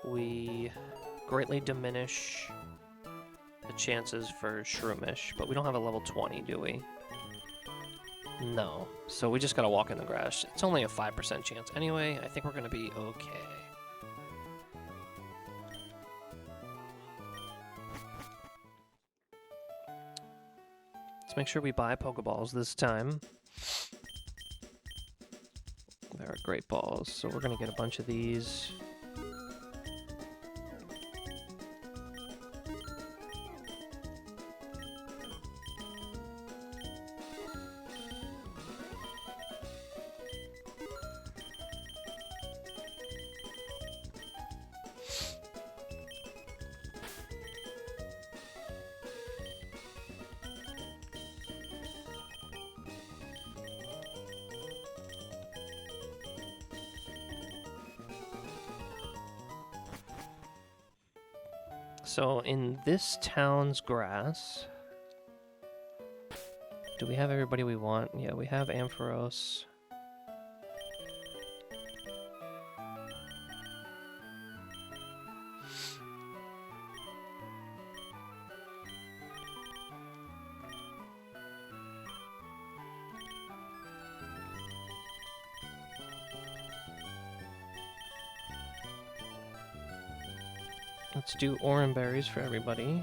we greatly diminish the chances for Shroomish, but we don't have a level 20, do we? No. So we just gotta walk in the grass. It's only a 5% chance anyway. I think we're gonna be okay. Let's make sure we buy Pokeballs this time. There are great balls, so we're gonna get a bunch of these. So in this town's grass, do we have everybody we want? Yeah, we have Ampharos. Let's do Oran Berries for everybody.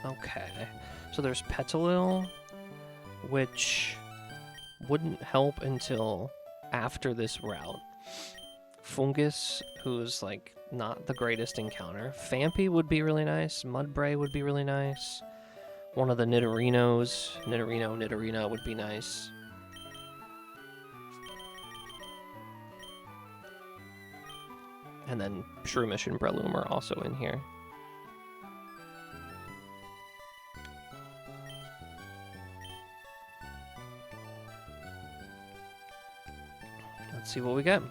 Okay, so there's Petalil, which wouldn't help until after this route. Fungus, who's like not the greatest encounter. Fampy would be really nice. Mudbray would be really nice. One of the Nidorinos. Nidorina would be nice. And then Shroomish and Breloom are also in here. Let's see what we get.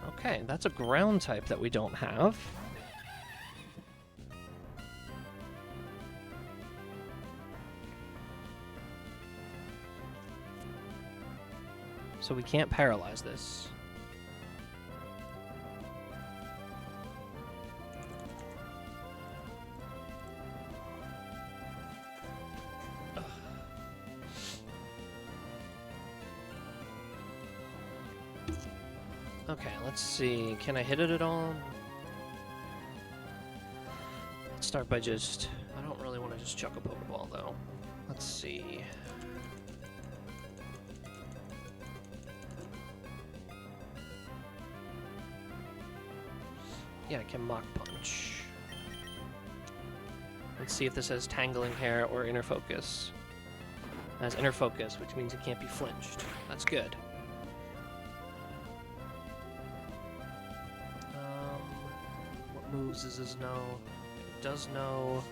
Okay, that's a ground type that we don't have. So we can't paralyze this. Ugh. Okay, let's see. Can I hit it at all? Let's start by just... I don't really want to just chuck a Pokeball, though. Let's see. Yeah, I can Mach Punch. Let's see if this has Tangling Hair or Inner Focus. It has Inner Focus, which means it can't be flinched. That's good. What moves does this know? It does know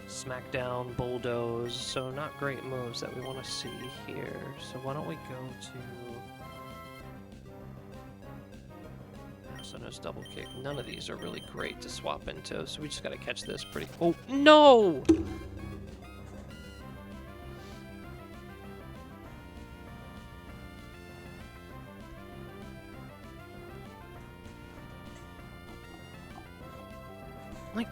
Smackdown, Bulldoze, so not great moves that we want to see here. So why don't we go to... Sonos Double Kick. None of these are really great to swap into, so we just gotta catch this pretty... Oh, no! Like...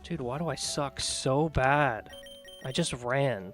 Dude, why do I suck so bad? I just ran.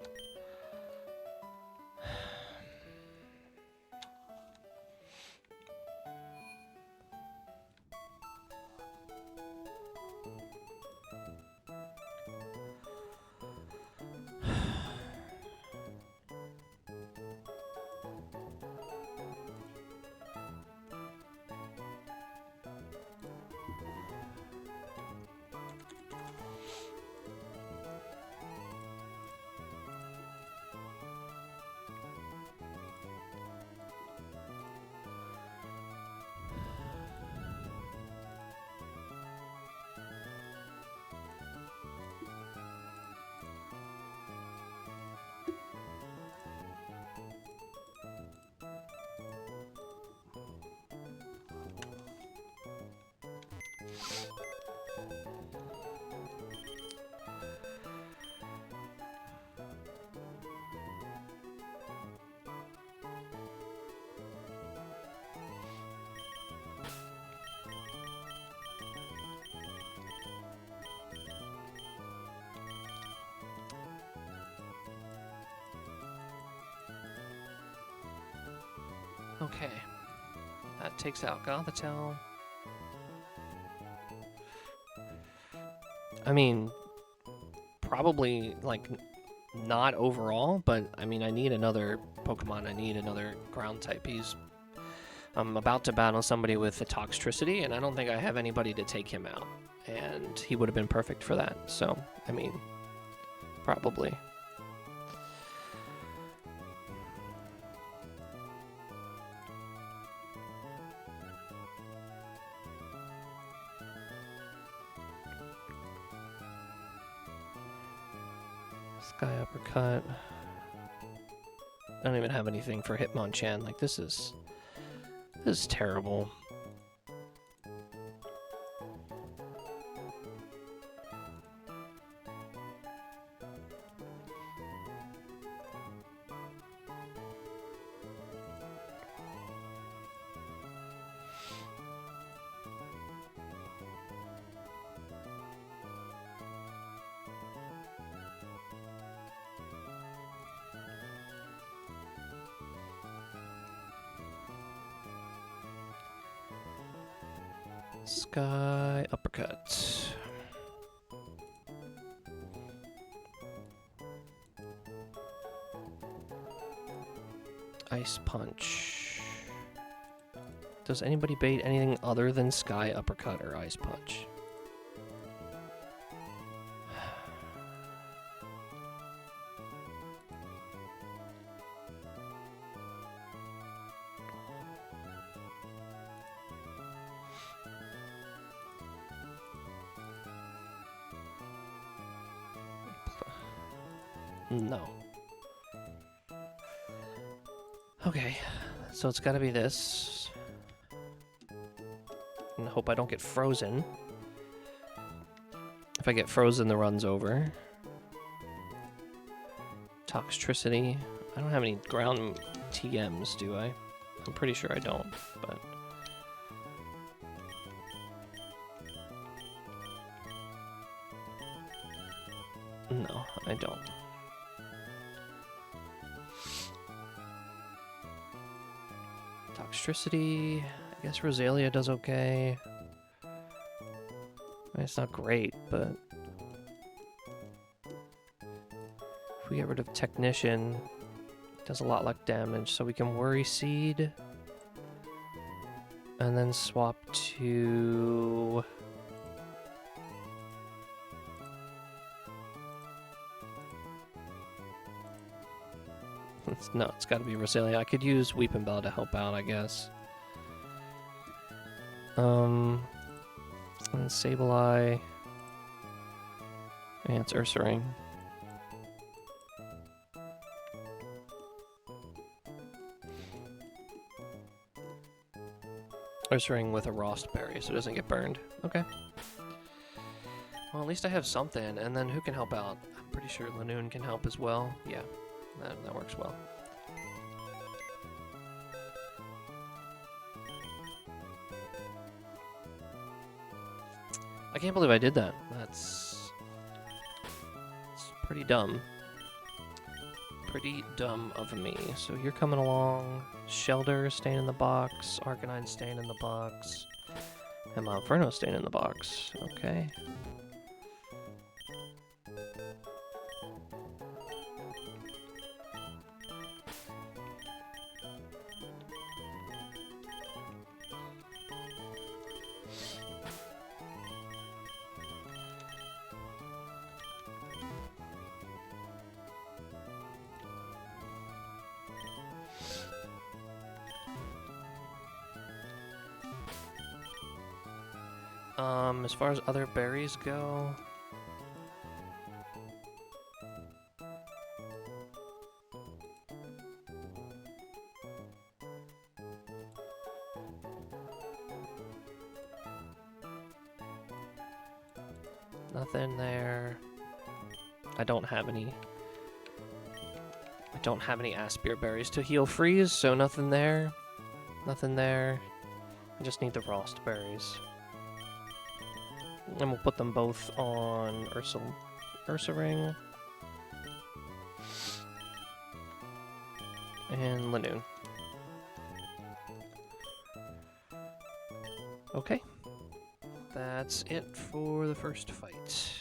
Okay. That takes out Gothitelle. I mean, probably, like, not overall, but, I mean, I need another Pokemon. I need another ground type. I'm about to battle somebody with a Toxtricity, and I don't think I have anybody to take him out. And he would have been perfect for that. So, I mean, probably. Sky Uppercut. I don't even have anything for Hitmonchan. Like, this is terrible. Sky Uppercut. Ice Punch. Does anybody bait anything other than Sky Uppercut or Ice Punch? No. Okay, so it's gotta be this. And hope I don't get frozen. If I get frozen, the run's over. Toxtricity. I don't have any ground TMs, do I? I'm pretty sure I don't, but... No, I don't. Toxtricity. I guess Rosalia does okay. I mean, it's not great, but... If we get rid of Technician, it does a lot less damage, so we can Worry Seed. And then swap to... No, it's gotta be Rosalia. I could use Weeping Bell to help out, I guess. And Sableye. And it's Ursaring. Ursaring with a Rost Berry, so it doesn't get burned. Okay. Well, at least I have something, and then who can help out? I'm pretty sure Lanoon can help as well. Yeah, that works well. I can't believe I did that. It's pretty dumb. Pretty dumb of me. So you're coming along. Shelder staying in the box. Arcanine staying in the box. And Monferno staying in the box. Okay. As far as other berries go... Nothing there. I don't have any Aspire berries to heal Freeze, so nothing there. Nothing there. I just need the Rost berries. And we'll put them both on Ursaring and Lanoon. Okay. That's it for the first fight.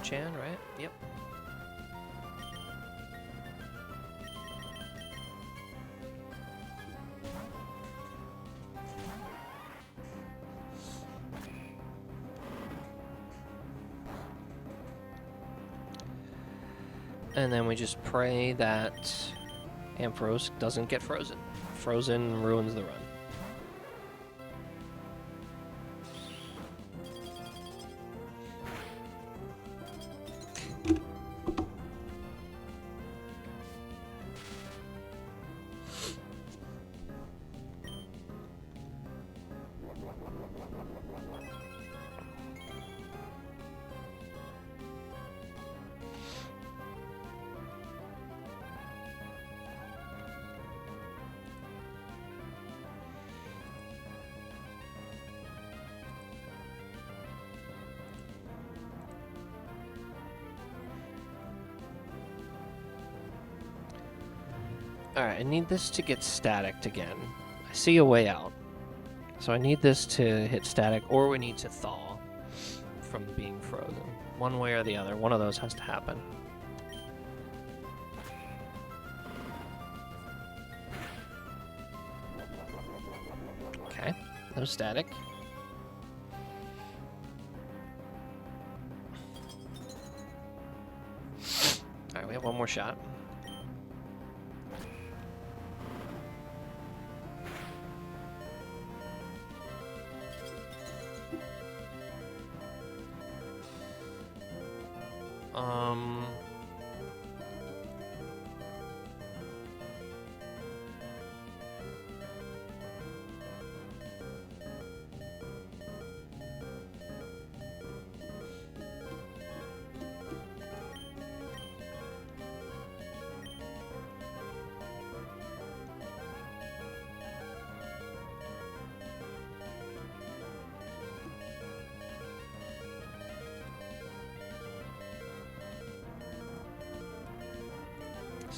Chan, right? Yep. And then we just pray that Ampharos doesn't get frozen. Frozen ruins the run. Alright, I need this to get static again. I see a way out. So I need this to hit static, or we need to thaw from being frozen. One way or the other. One of those has to happen. Okay, no static. Alright, we have one more shot.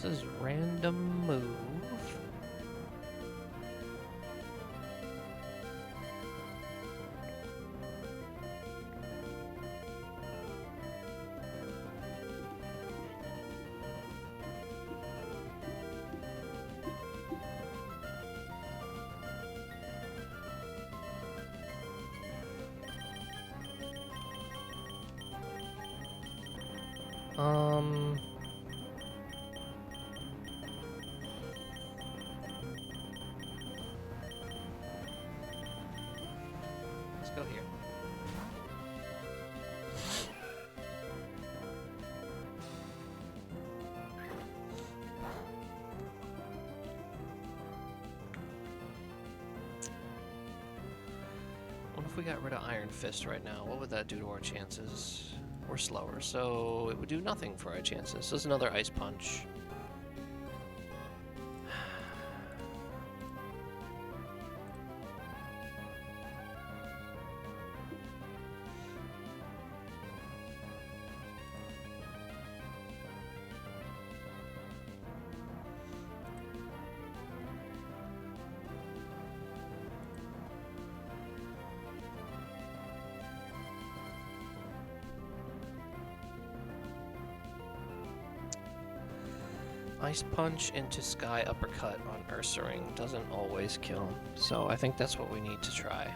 This is random move. Let's go here. What if we got rid of Iron Fist right now? What would that do to our chances? We're slower, so it would do nothing for our chances. This is another Ice Punch. Ice Punch into Sky Uppercut on Ursaring doesn't always kill, so I think that's what we need to try.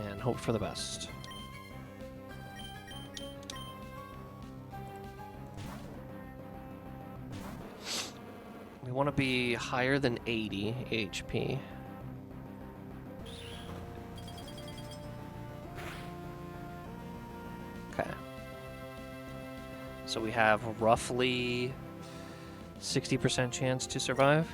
And hope for the best. We want to be higher than 80 HP. Okay. So we have roughly 60% chance to survive.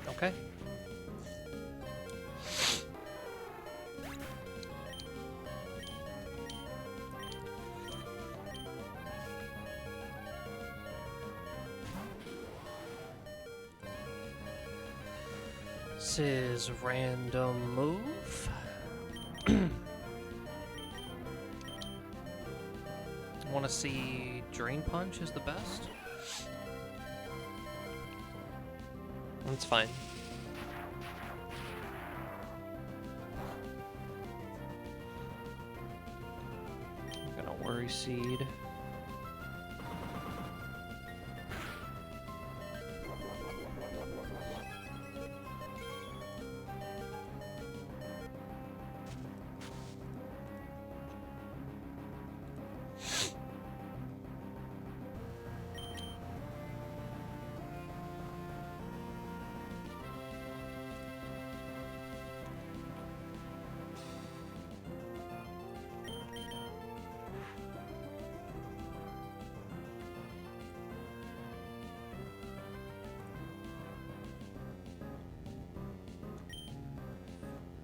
Okay. This is random move. I want to see Drain Punch is the best. That's fine. I'm gonna Worry Seed.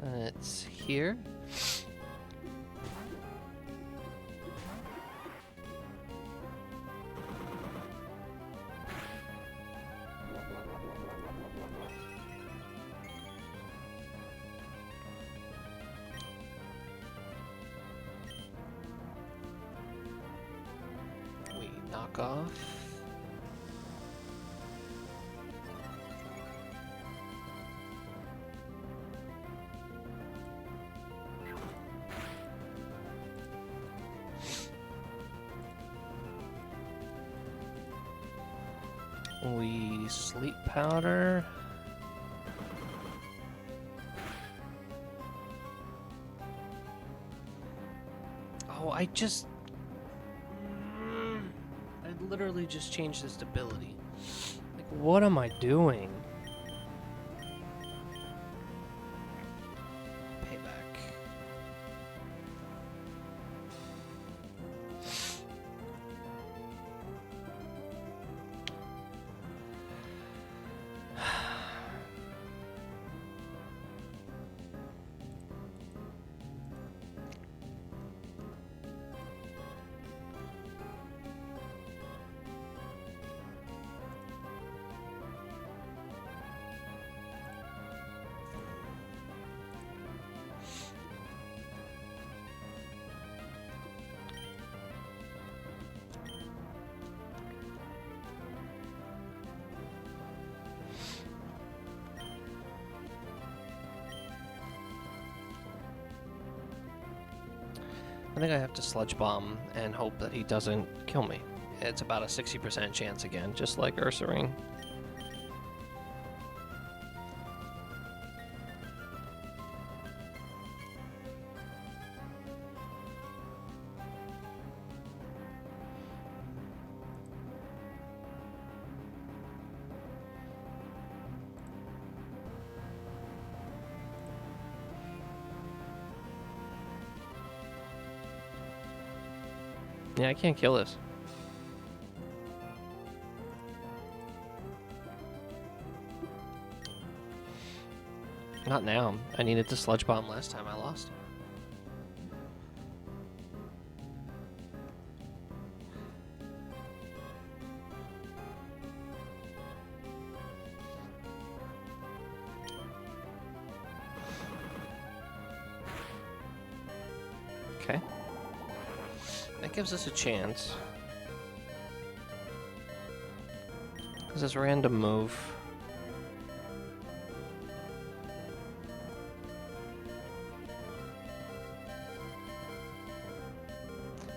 It's here. block off. We sleep powder. Oh, I literally just changed this ability. Like, what am I doing? Payback. I think I have to sludge bomb and hope that he doesn't kill me. It's about a 60% chance again, just like Ursaring. Yeah, I can't kill this. Not now. I needed to sludge bomb last time I lost. Okay. That gives us a chance. This is random move.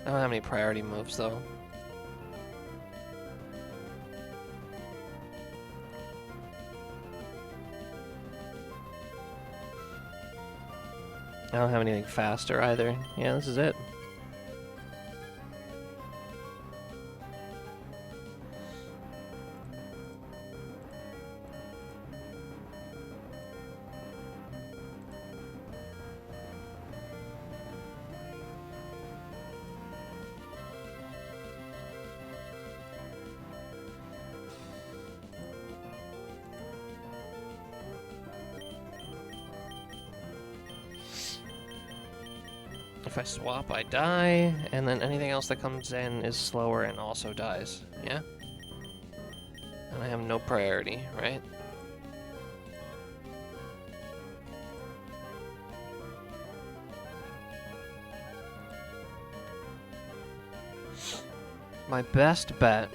I don't have any priority moves though. I don't have anything faster either. Yeah, this is it. If I swap, I die, and then anything else that comes in is slower and also dies. Yeah? And I have no priority, right? My best bet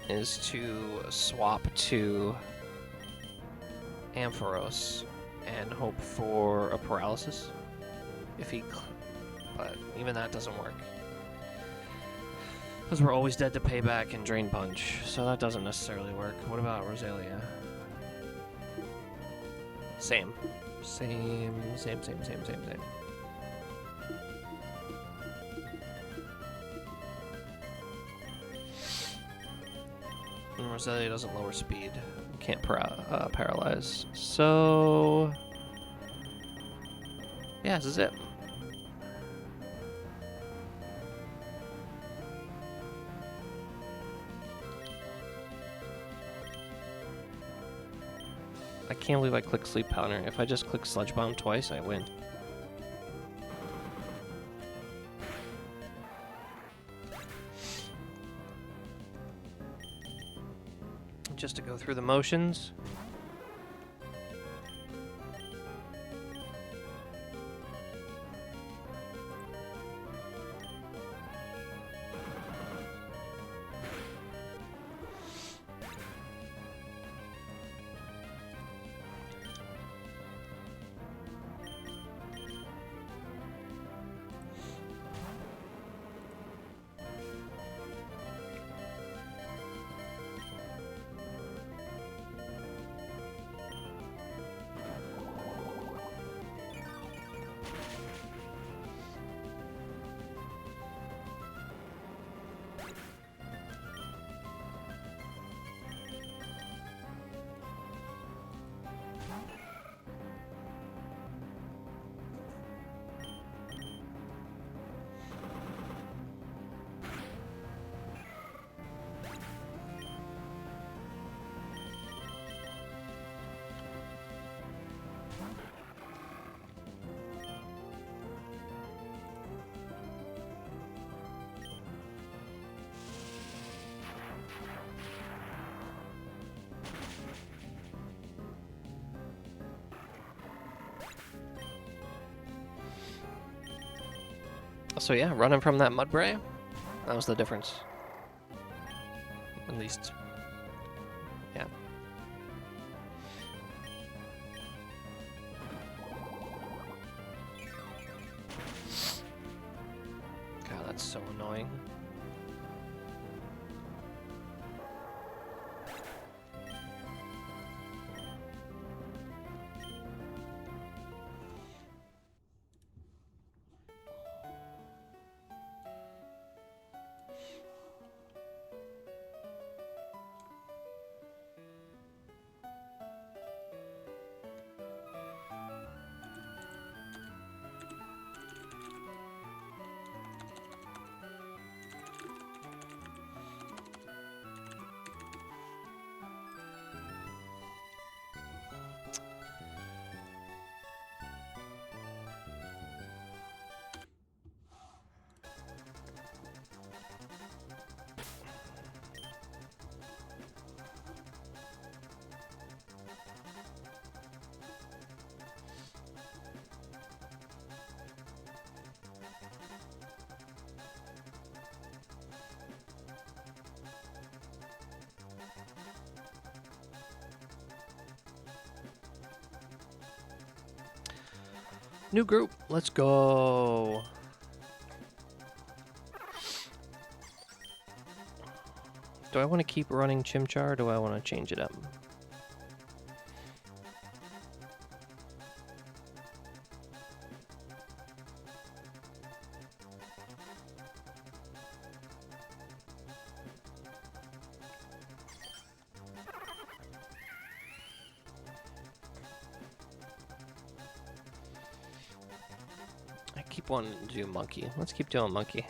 is to swap to Ampharos and hope for a paralysis. If he... But even that doesn't work. Because we're always dead to payback and drain punch, so that doesn't necessarily work. What about Rosalia? Same. Same. And Rosalia doesn't lower speed. Can't paralyze. So... yeah, this is it. I can't believe I clicked Sleep Powder. If I just click Sludge Bomb twice, I win. Just to go through the motions. So yeah, running from that Mudbray, that was the difference. At least, yeah. God, that's so annoying. New group, let's go. Do I want to keep running Chimchar or do I want to change it up? I keep wanting to do Monkey. Let's keep doing Monkey.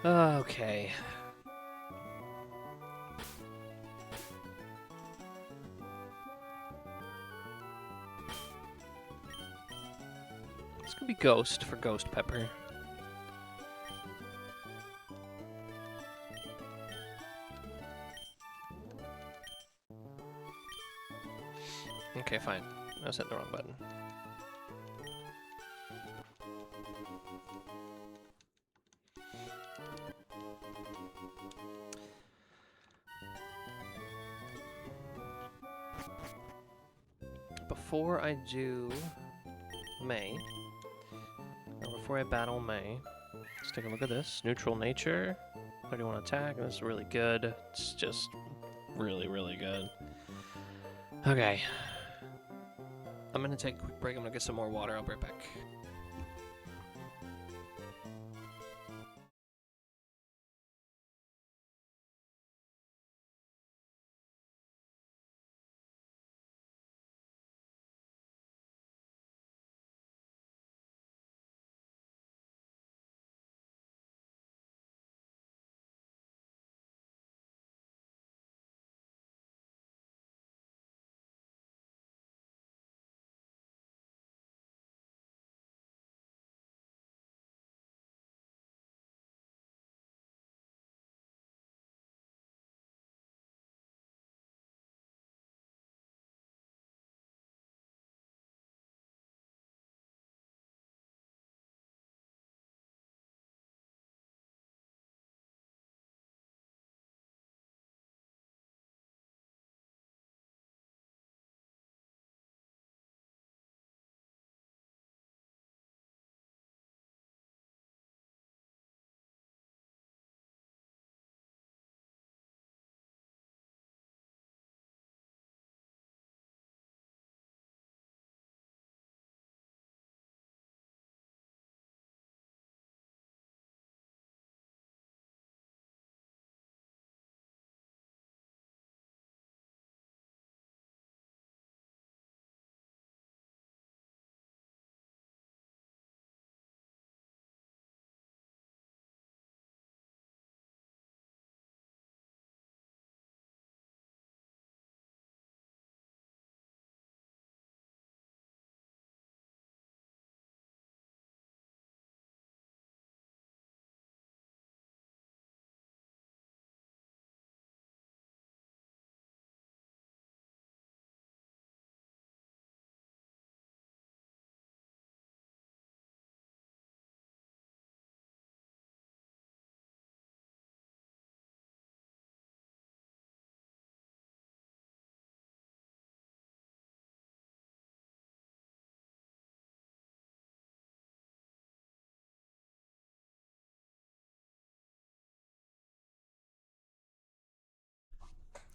Okay. It's gonna be Ghost for Ghost Pepper. Okay, fine. I was hitting the wrong button. Before I do May, or before I battle May, let's take a look at this. Neutral nature, 31 attack, this is really good. It's just really, really good. Okay. I'm gonna take a quick break, I'm gonna get some more water, I'll be right back.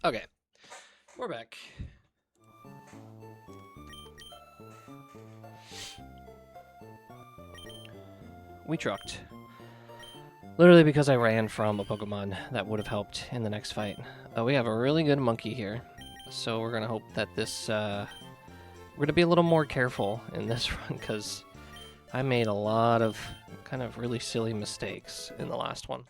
Okay, we're back. We trucked. Literally because I ran from a Pokemon that would have helped in the next fight. We have a really good monkey here, so we're going to hope that this... we're going to be a little more careful in this run, because I made a lot of kind of really silly mistakes in the last one.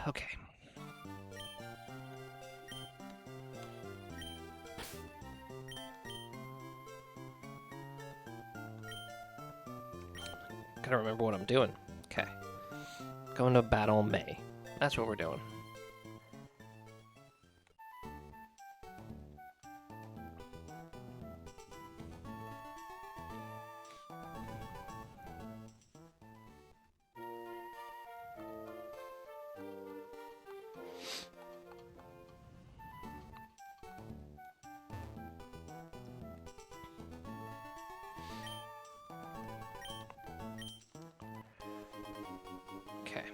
Okay. Gotta remember what I'm doing. Okay. Going to battle May. That's what we're doing. Okay.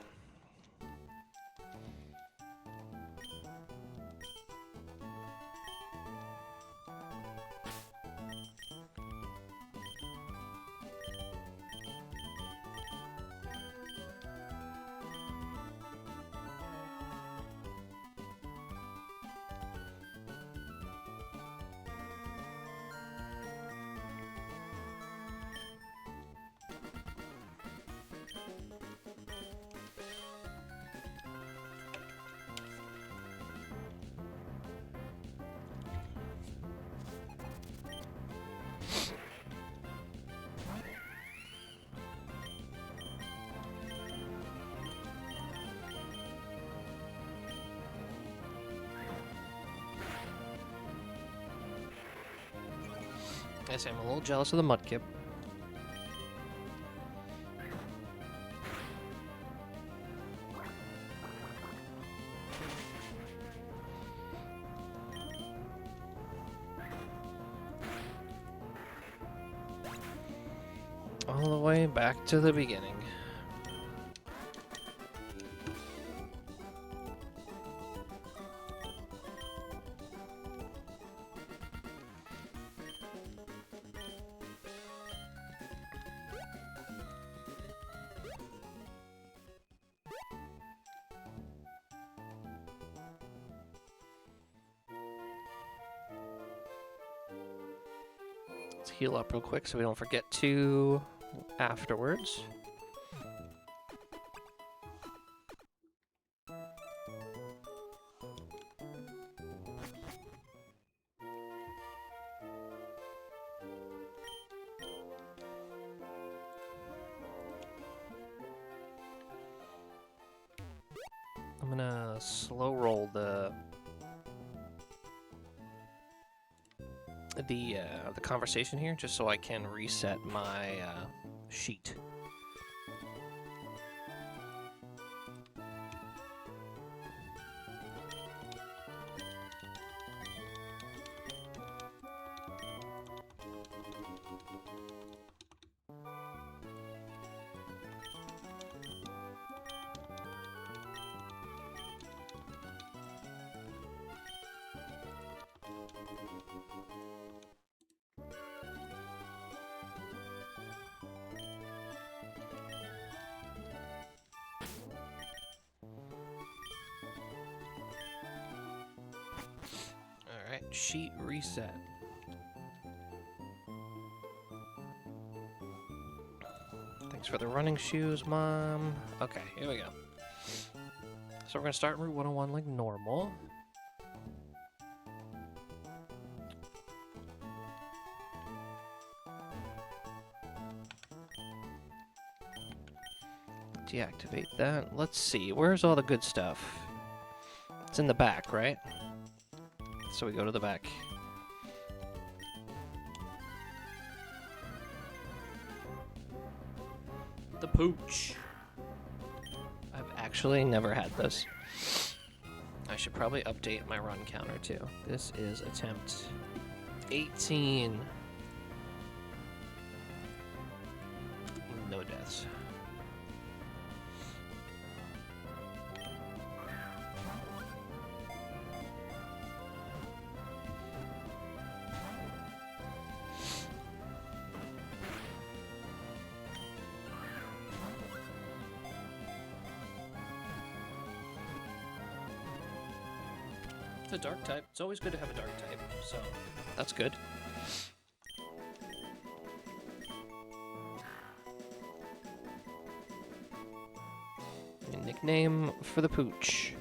I say I'm a little jealous of the Mudkip. All the way back to the beginning. Let's heal up real quick so we don't forget to afterwards. I'm gonna slow roll the conversation here, just so I can reset my sheet. Alright, sheet reset. Thanks for the running shoes, Mom. Okay, here we go. So we're gonna start Route 101 like normal. Deactivate that. Let's see, where's all the good stuff? It's in the back, right? So we go to the back. The pooch. I've actually never had this. I should probably update my run counter too. This is attempt 18. No deaths. It's a dark type. It's always good to have a dark type, so that's good. A nickname for the pooch.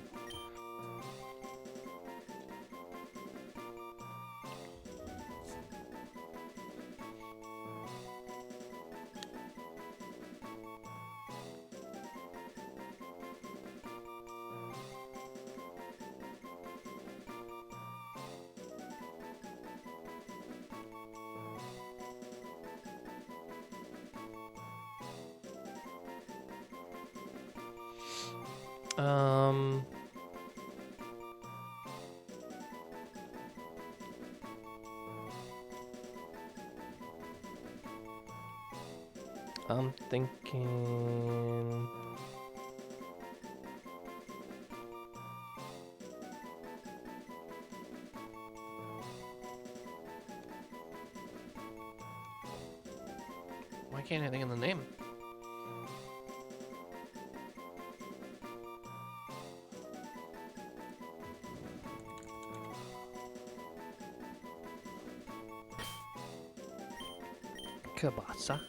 I'm thinking... Why can't I think of the name? Kabasa.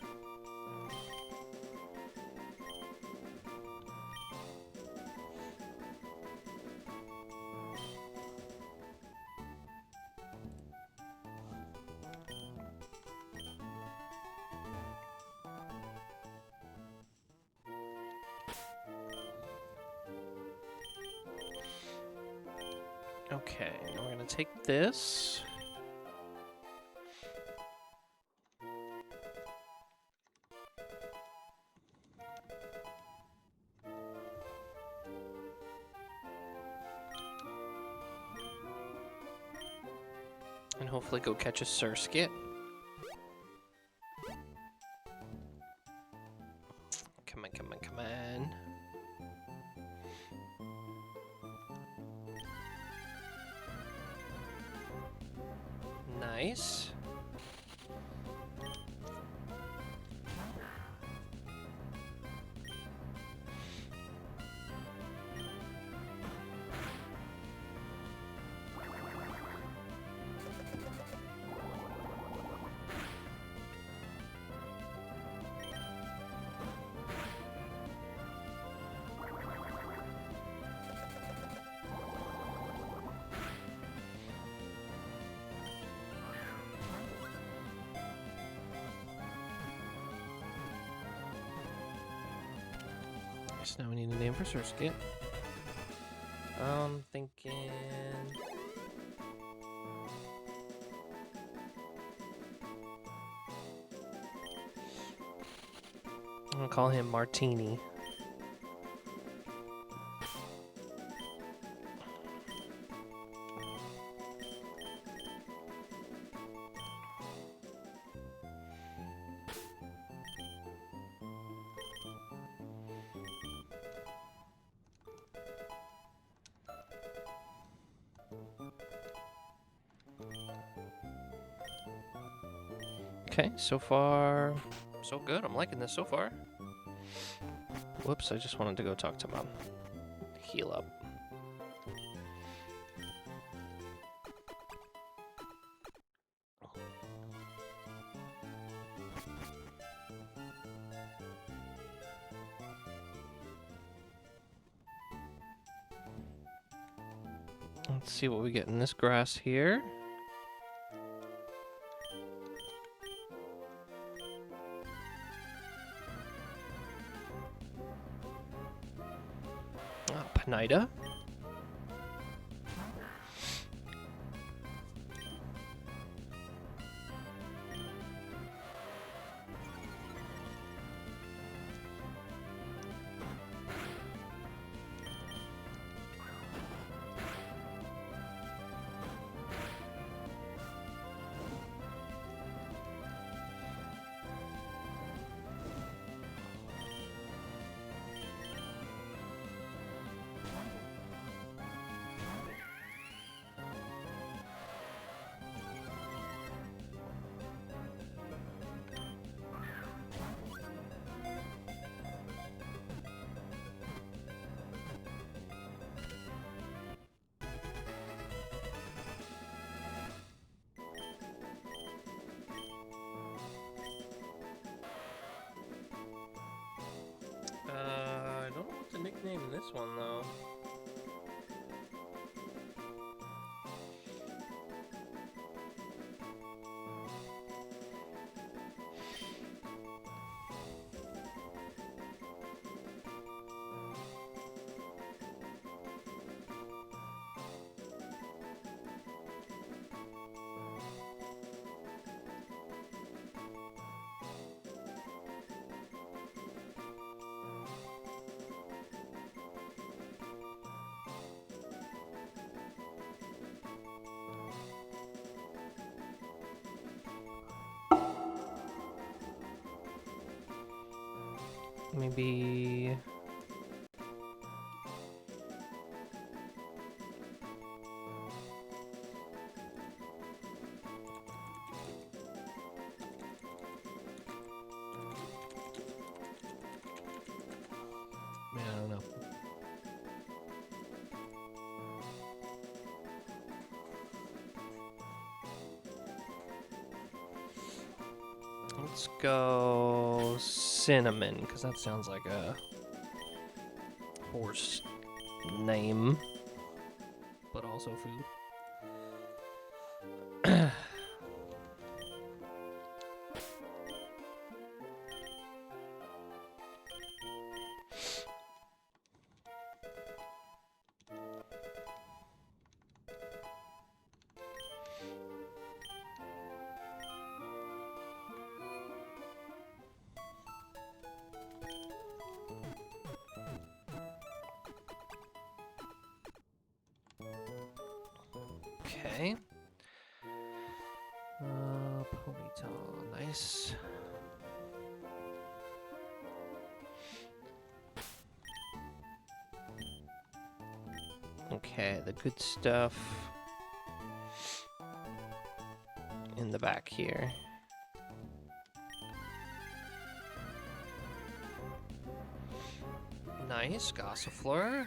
Okay, now we're gonna take this. And hopefully go catch a Surskit. Come on, come on, come on. Nice. So now we need a name for Surskit. I'm thinking... I'm gonna call him Martini. Okay, so far, so good. I'm liking this so far. Whoops, I just wanted to go talk to Mom. Heal up. Let's see what we get in this grass here. Panida. name this one, though? Maybe... Man, I don't know. Let's go cinnamon, because that sounds like a horse name, but also food. Okay. Ponytail, nice. Okay, the good stuff in the back here. Nice, Gossifleur.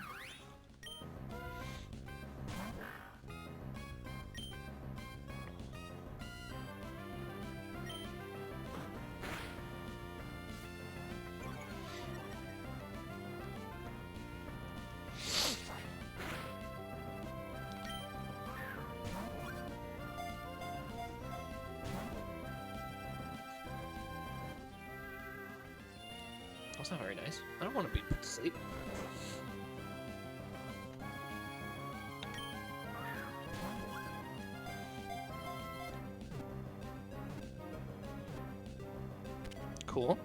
That's not very nice. I don't want to be put to sleep. Cool.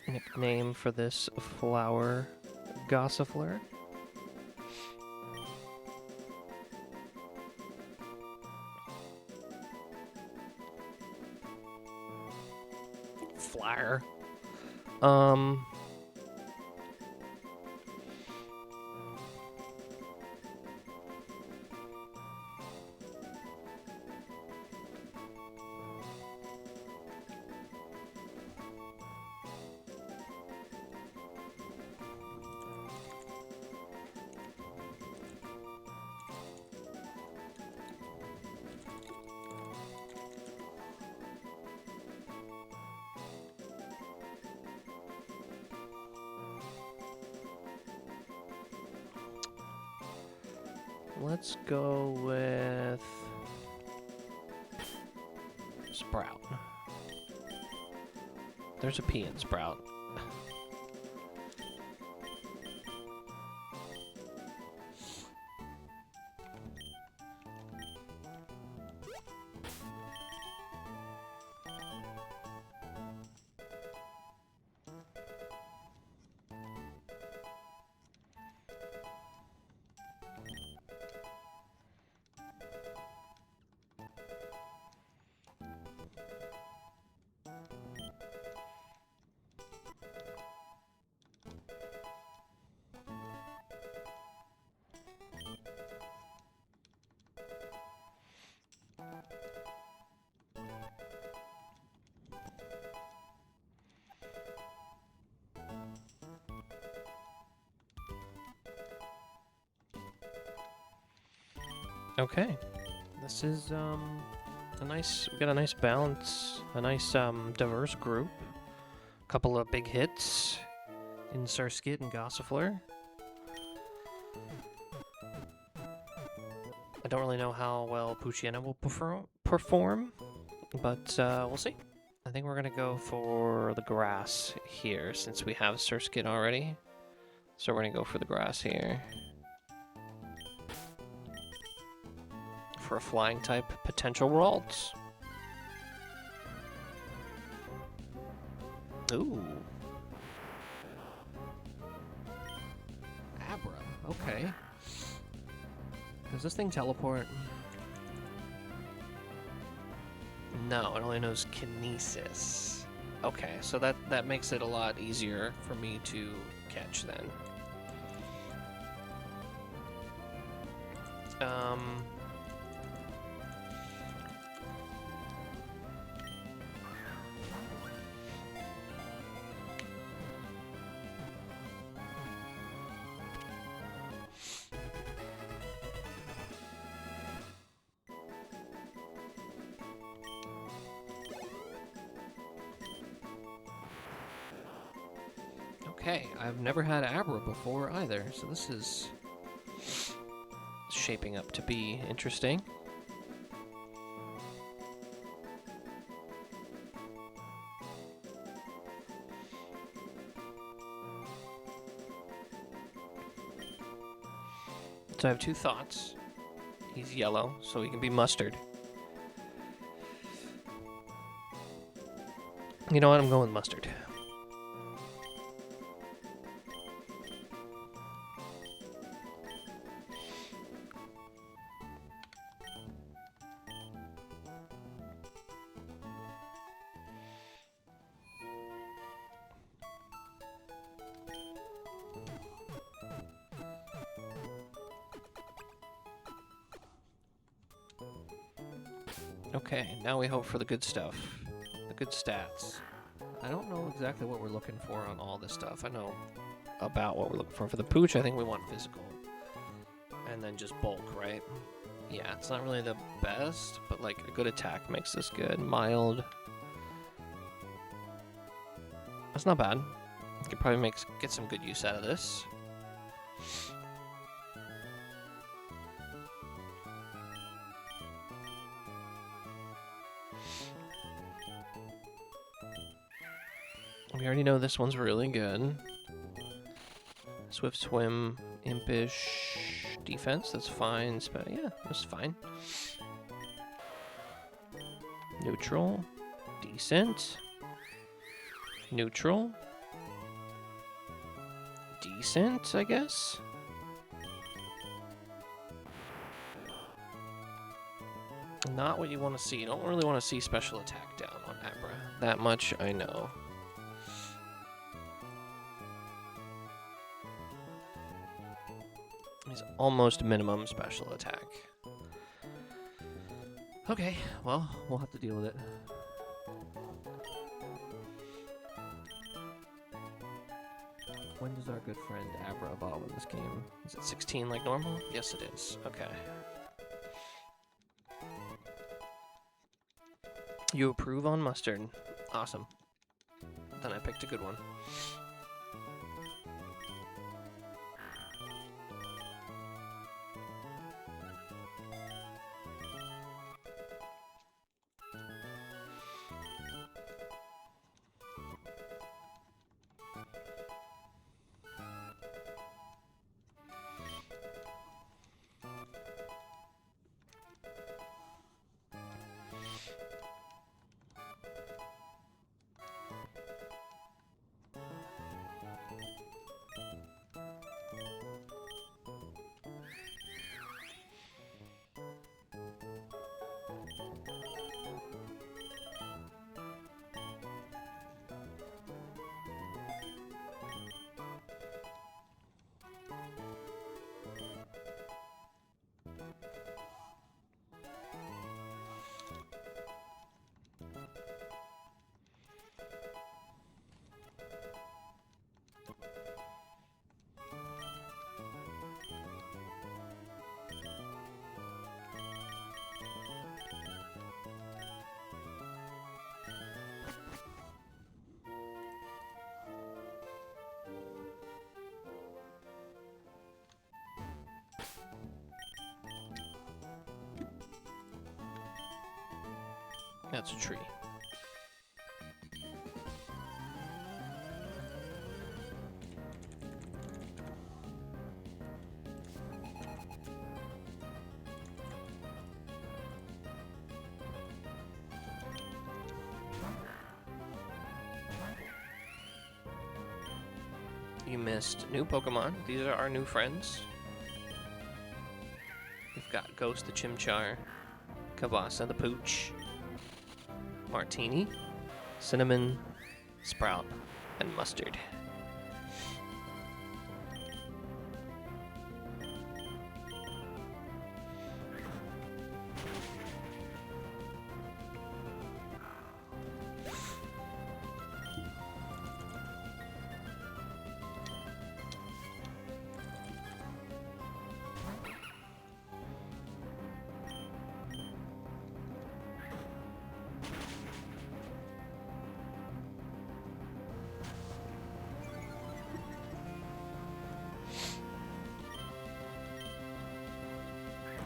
Nickname for this flower, Gossifleur. Flyer. Let's go with Sprout. There's a P in Sprout. Okay. This is We got a nice balance, a nice diverse group. A couple of big hits in Surskit and Gossifleur. I don't really know how well Poochyena will perform, but we'll see. I think we're gonna go for the grass here since we have Surskit already. So we're gonna go for the grass here. For a flying type potential Ralts. Ooh. Abra, okay. Does this thing teleport? No, it only knows Kinesis. Okay, so that makes it a lot easier for me to catch then. Okay, I've never had Abra before either, so this is shaping up to be interesting. So I have two thoughts. He's yellow, so he can be mustard. You know what? I'm going with mustard. Okay, now we hope for the good stuff. The good stats. I don't know exactly what we're looking for on all this stuff. I know about what we're looking for. For the Pooch, I think we want physical. And then just bulk, right? Yeah, it's not really the best, but like a good attack makes this good. Mild. That's not bad. Could probably get some good use out of this. We already know this one's really good. Swift Swim, Impish, Defense, that's fine. Yeah, that's fine. Neutral, decent. Neutral. Decent, I guess. Not what you want to see. You don't really want to see special attack down on Abra. That much I know. He's almost minimum special attack. Okay, well, we'll have to deal with it. When does our good friend Abra evolve in this game? Is it 16 like normal? Yes, it is. Okay. You approve on mustard. Awesome. Then I picked a good one. That's a tree. You missed new Pokemon. These are our new friends. We've got Ghost the Chimchar, Kabasa the Pooch, Martini, Cinnamon, Sprout, and Mustard.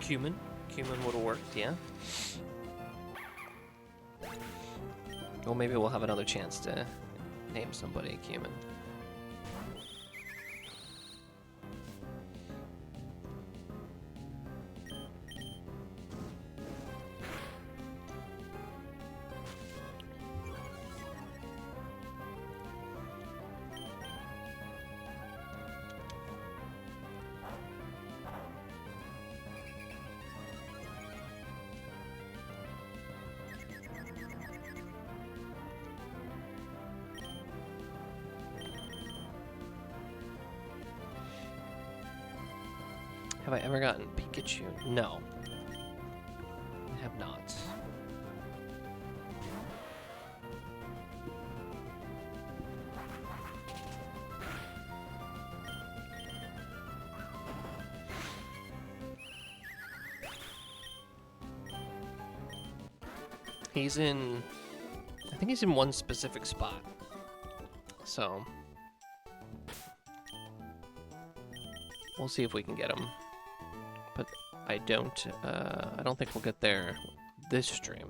Cumin. Cumin would have worked, yeah. Well, maybe we'll have another chance to name somebody Cumin. Have I ever gotten Pikachu? No. I have not. He's in... I think he's in one specific spot. So... we'll see if we can get him. But I don't think we'll get there this stream.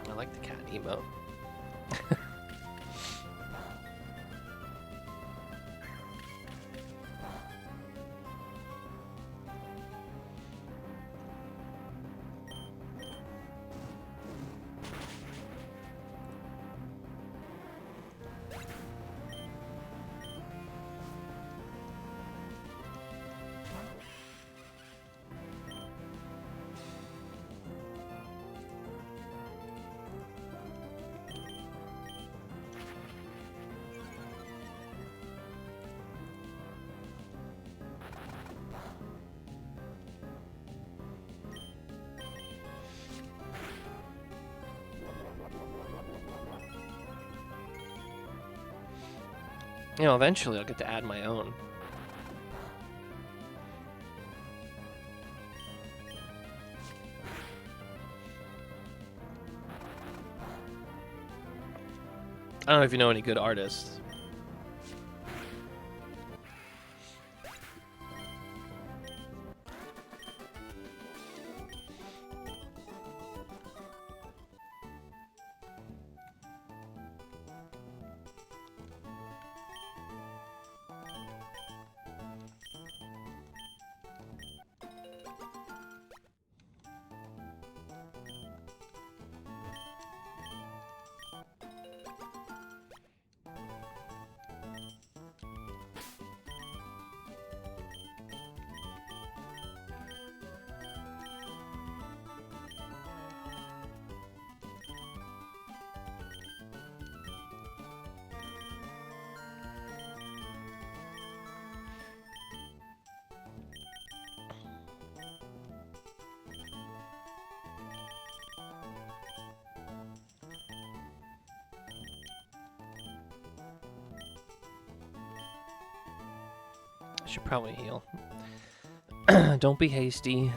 I like the cat emote. You know, eventually I'll get to add my own. I don't know if you know any good artists. Should probably heal. Don't be hasty.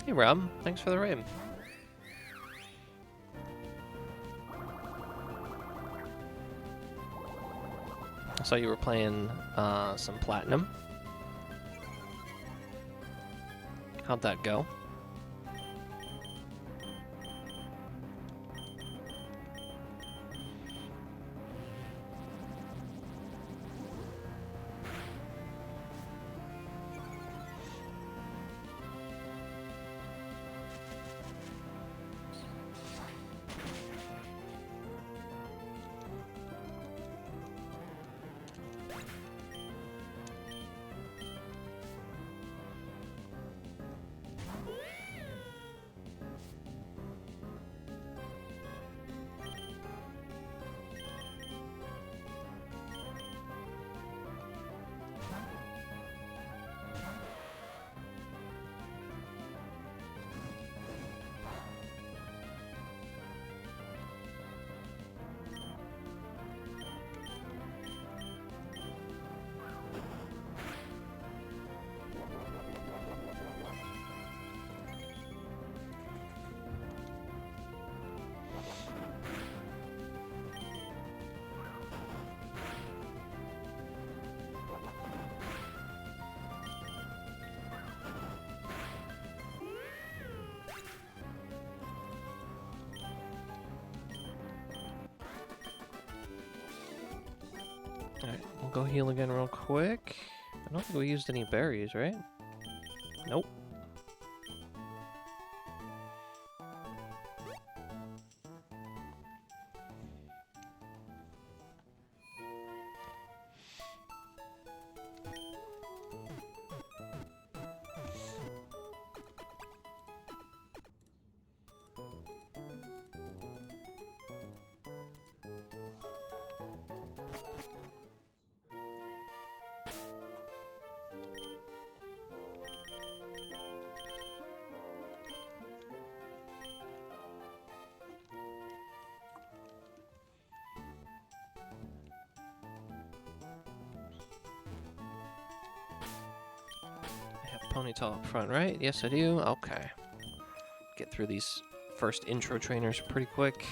Hey Rob, thanks for the raid. I saw you were playing some Platinum. How'd that go? Alright, we'll go heal again real quick. I don't think we used any berries, right? Nope. Ponytail up front, right? Yes, I do. Okay. Get through these first intro trainers pretty quick.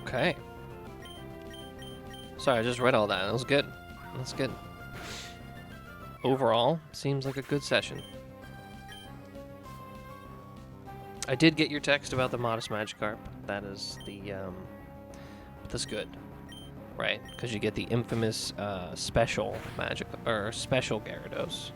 Okay. Sorry, I just read all that. That was good. That's good. Overall, seems like a good session. I did get your text about the Modest Magikarp. That is the, that's good. Right, because you get the infamous, special magic, or special Gyarados.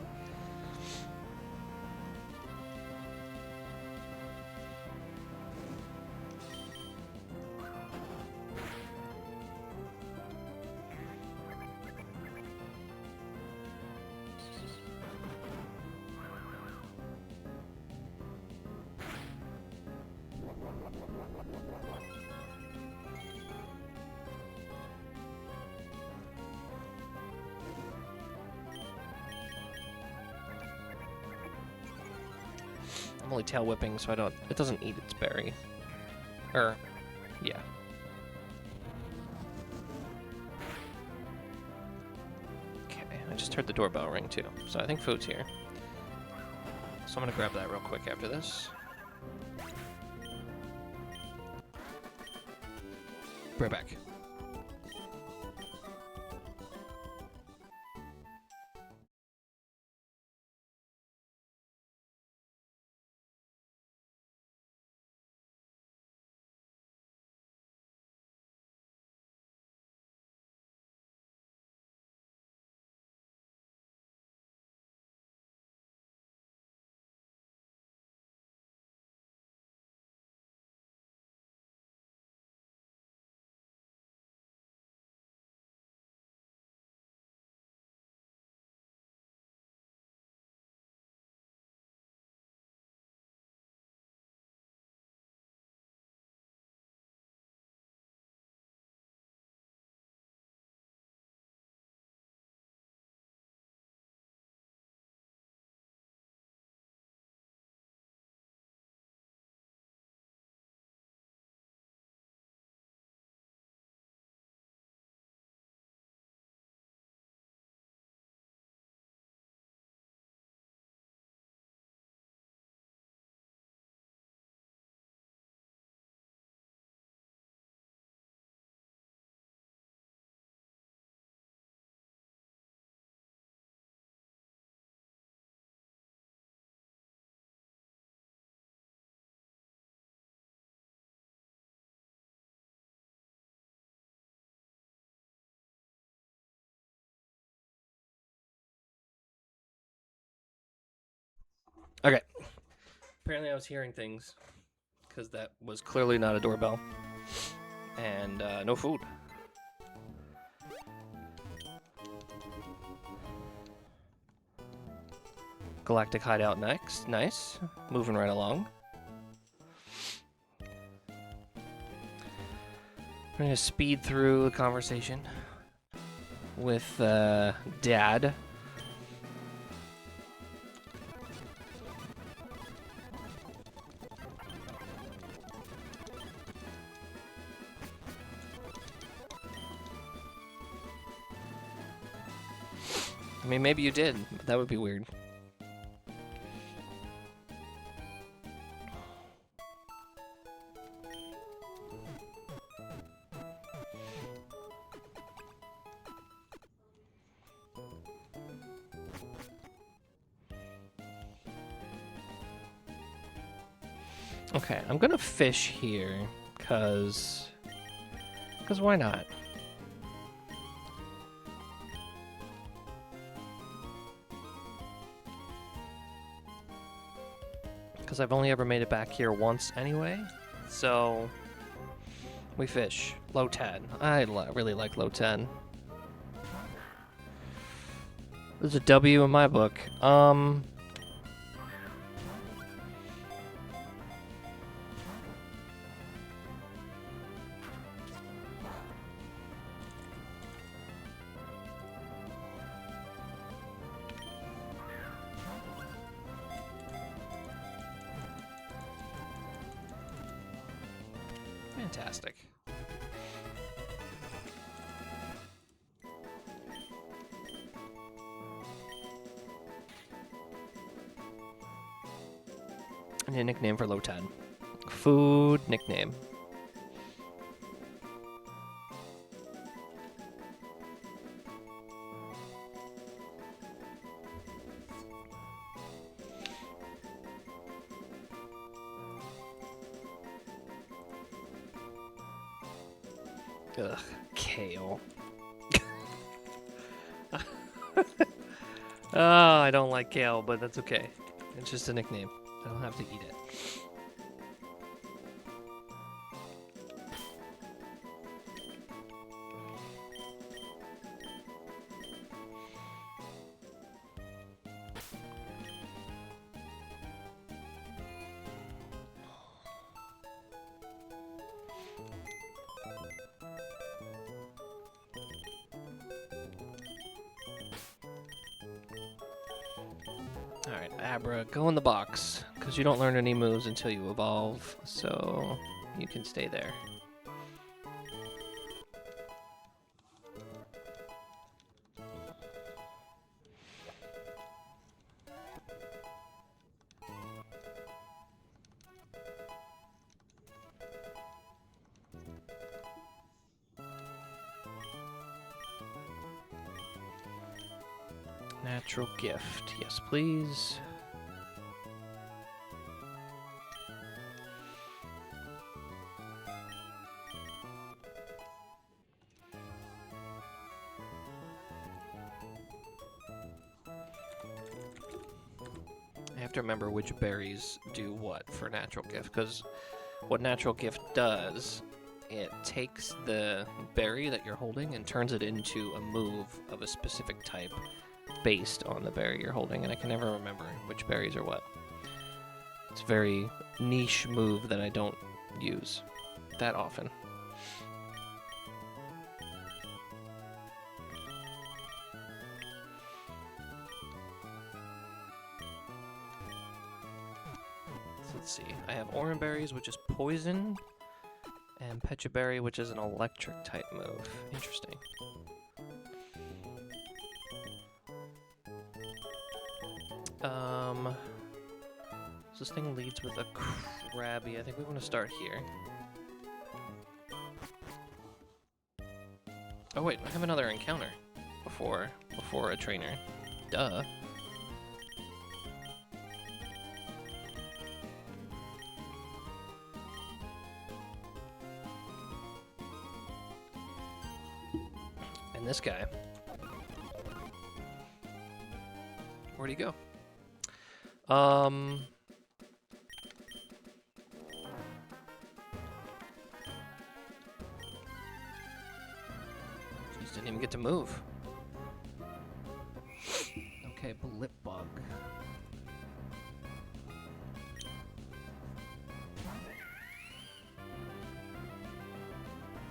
I'm only tail whipping, so it doesn't eat its berry. Yeah. Okay, I just heard the doorbell ring too, so I think food's here. So I'm gonna grab that real quick after this. Be right back. Okay. Apparently I was hearing things, because that was clearly not a doorbell. And no food. Galactic hideout next. Nice. Moving right along. I'm going to speed through the conversation with Dad. I mean, maybe you did. But that would be weird. Okay, I'm gonna fish here, cause why not? Because I've only ever made it back here once anyway, so we fish. Low 10. I really like low 10. There's a W in my book. Fantastic. I need a nickname for low 10. Food nickname. Ugh, kale. Oh, I don't like kale, but that's okay. It's just a nickname. I don't have to eat it. Alright, Abra, go in the box, because you don't learn any moves until you evolve, so you can stay there. Natural gift, yes please. I have to remember which berries do what for natural gift, because what natural gift does, it takes the berry that you're holding and turns it into a move of a specific type based on the berry you're holding, and I can never remember which berries are what. It's a very niche move that I don't use that often. So let's see. I have orange berries, which is poison, and Pecha Berry, which is an electric type move. Interesting. So this thing leads with a Krabby. I think we want to start here. Oh wait, I have another encounter before a trainer. Duh. And this guy. Where'd he go? Jeez, didn't even get to move. Okay, Blip Bug.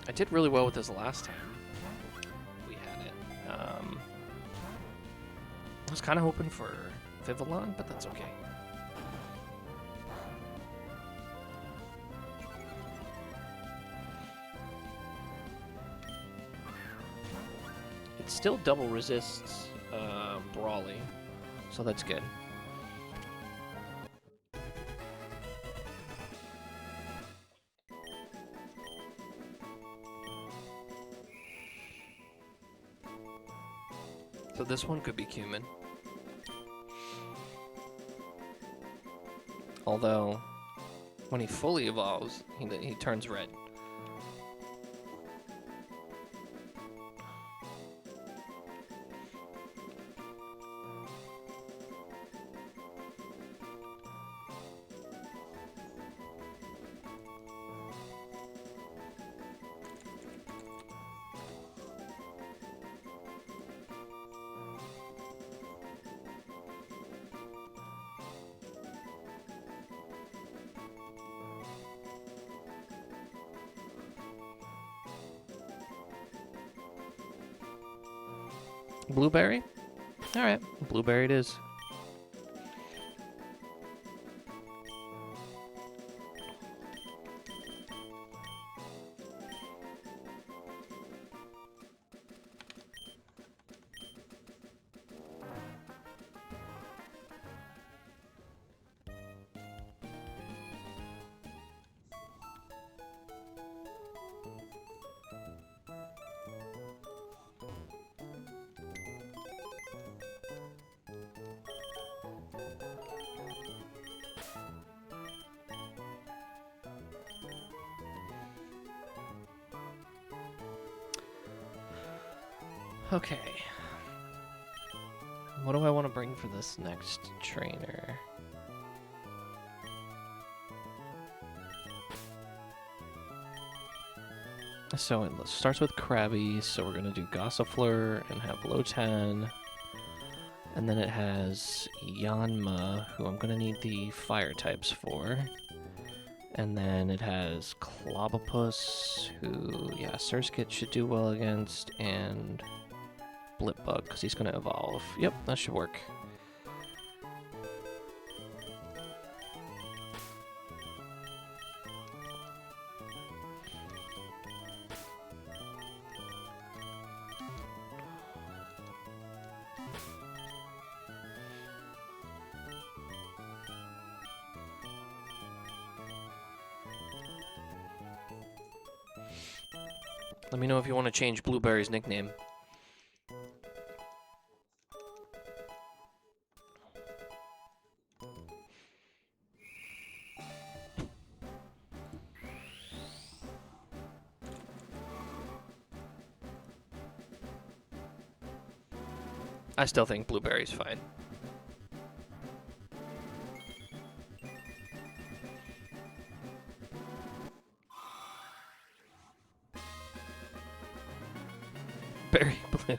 I did really well with this last time we had it. I was kind of hoping for Vivillon, but that's okay. It still double resists Brawly, so that's good. So this one could be Cumin. Although, when he fully evolves, he turns red. Blueberry? Alright, blueberry it is. Okay. What do I want to bring for this next trainer? So it starts with Krabby, so we're going to do Gossifleur and have Lotan. And then it has Yanma, who I'm going to need the fire types for. And then it has Clobopus, who, yeah, Surskit should do well against, and Blipbug, because he's going to evolve. Yep, that should work. Let me know if you want to change Blueberry's nickname. I still think Blueberry's fine. Berry Blue.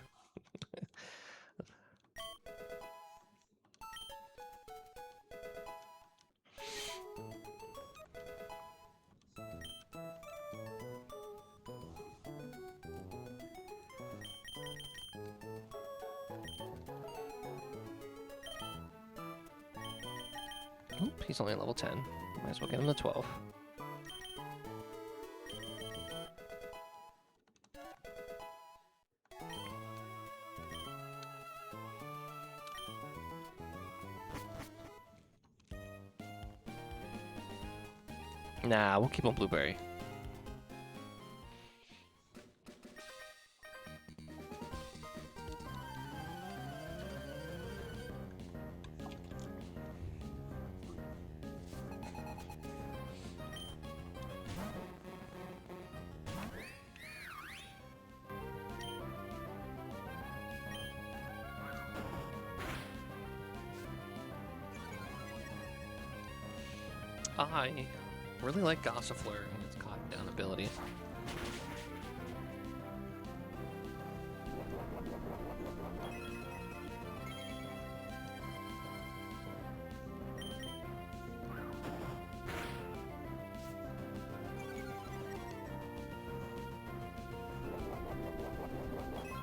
Oop, he's only level 10. Might as well get him to 12. Nah, we'll keep on Blueberry. I really like Gossifleur and its cotton down ability.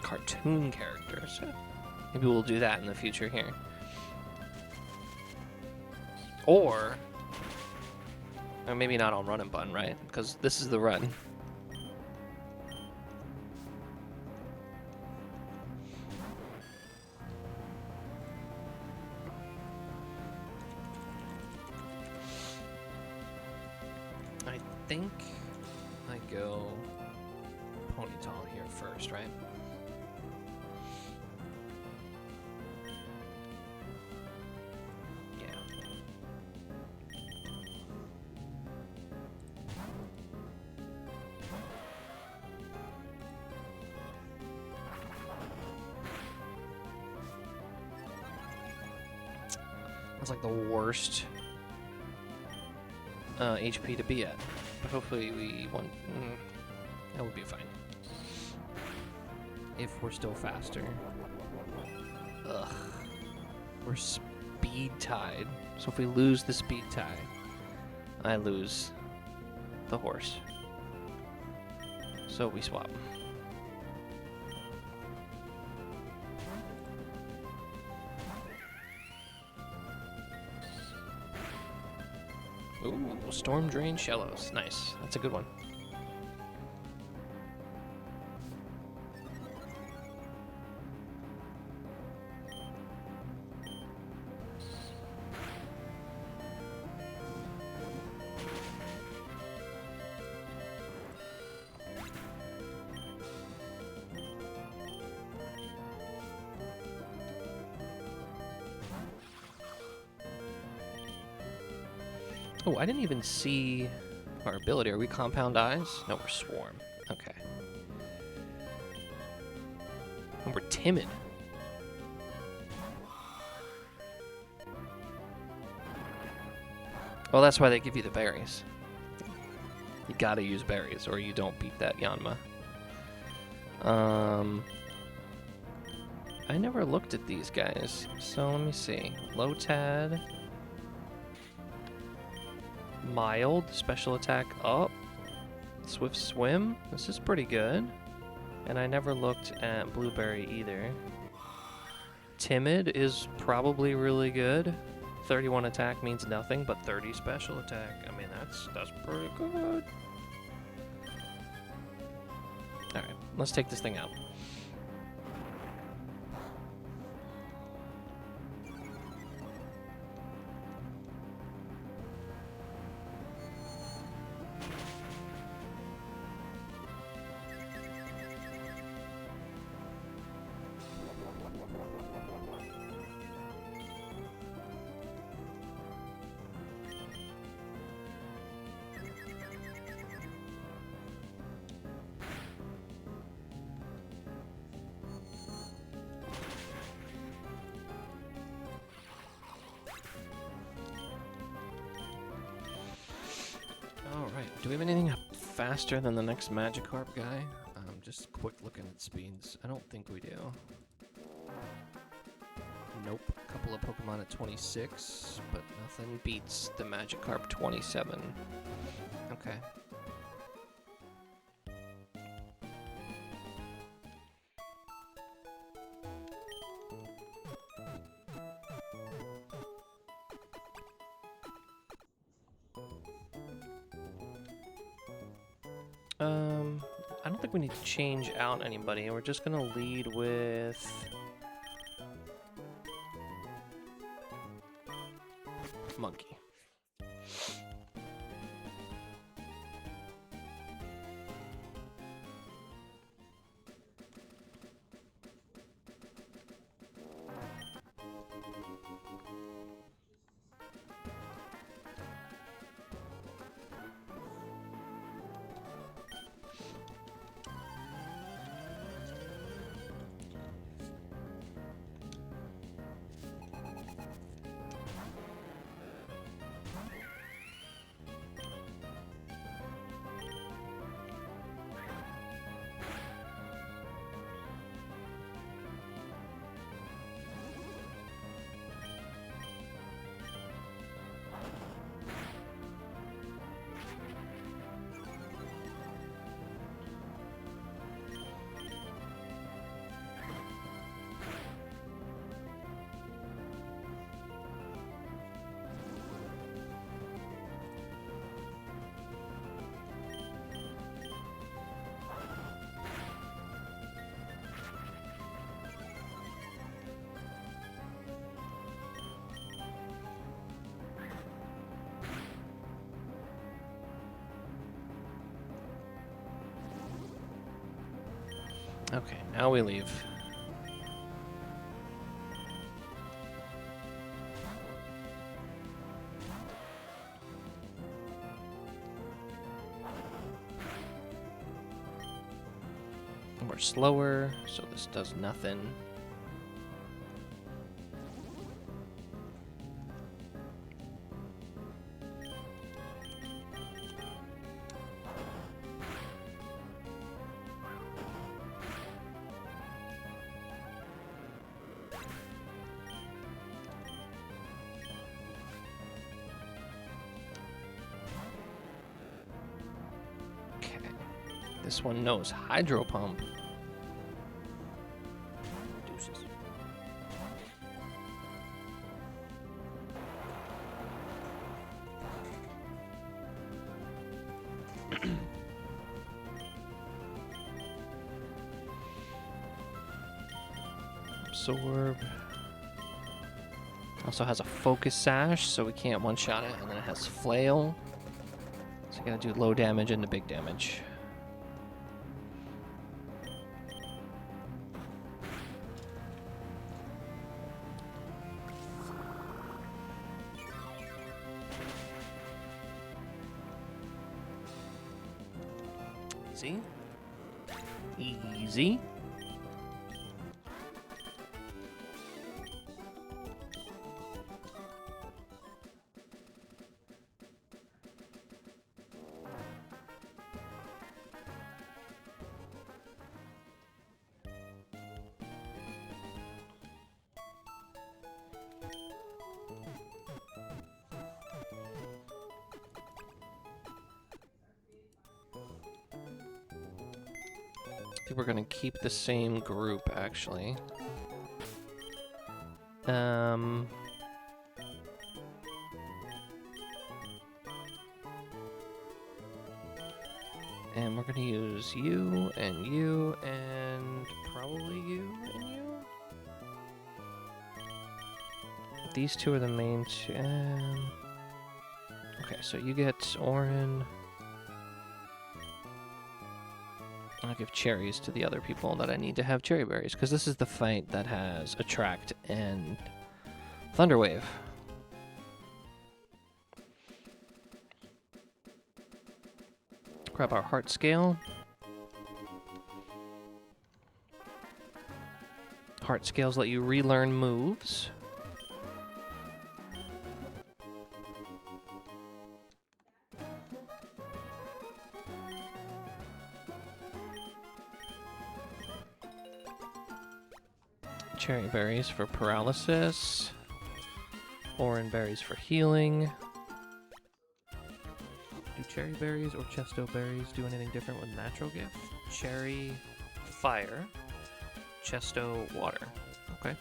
Cartoon characters. Maybe we'll do that in the future here. Or maybe not on Run and Bun, right? Because this is the run. I think I go Ponytail here first, right? That's like the worst HP to be at. But hopefully we want... that would be fine. If we're still faster. Ugh. We're speed tied. So if we lose the speed tie, I lose the horse. So we swap. Ooh, Storm Drain Shellos. Nice. That's a good one. Oh, I didn't even see our ability. Are we Compound Eyes? No, we're Swarm. Okay. And we're Timid. Well, that's why they give you the berries. You gotta use berries, or you don't beat that Yanma. I never looked at these guys, so let me see. Lotad. Mild, special attack up. Swift Swim, this is pretty good. And I never looked at Blueberry either. Timid is probably really good. 31 attack means nothing, but 30 special attack. I mean, that's pretty good. Alright, let's take this thing out. Alright, do we have anything faster than the next Magikarp guy? Just quick looking at speeds. I don't think we do. Nope. A couple of Pokemon at 26, but nothing beats the Magikarp 27. Okay. I don't think we need to change out anybody. We're just gonna lead with Monkey. Okay, now we leave. We're slower, so this does nothing. This one knows Hydro Pump. Deuces. Absorb. Also has a Focus Sash, so we can't one-shot it, and then it has Flail. So you gotta do low damage into big damage. Easy. Easy. I think we're gonna keep the same group, actually. And we're gonna use you, and probably you, and you. These two are the main two. Okay, so you get Orin. I'll give cherries to the other people that I need to have cherry berries, because this is the fight that has Attract and Thunder Wave. Grab our Heart Scale. Heart Scales let you relearn moves. Cherry berries for paralysis. Oran berries for healing. Do cherry berries or chesto berries do anything different with natural gift? Cherry, fire. Chesto, water. Okay.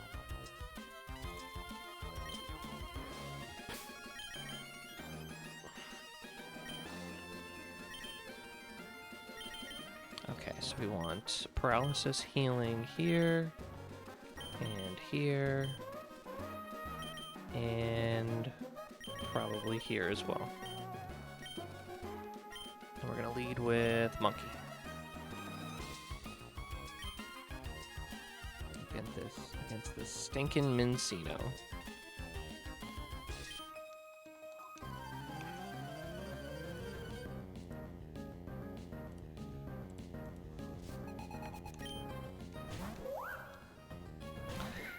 Okay, so we want paralysis healing here, and here, and probably here as well. And we're gonna lead with monkey. Against this stinking Mincino.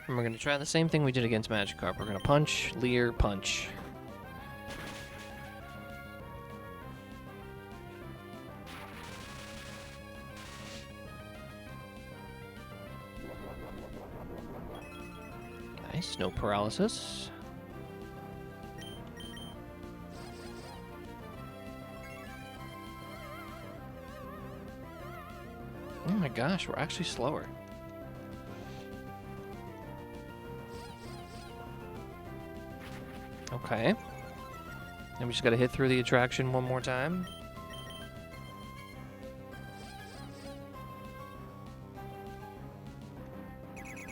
And we're going to try the same thing we did against Magikarp. We're going to punch, Leer, punch. Nice, no paralysis. Oh my gosh, we're actually slower. Okay. And we just gotta hit through the attraction one more time.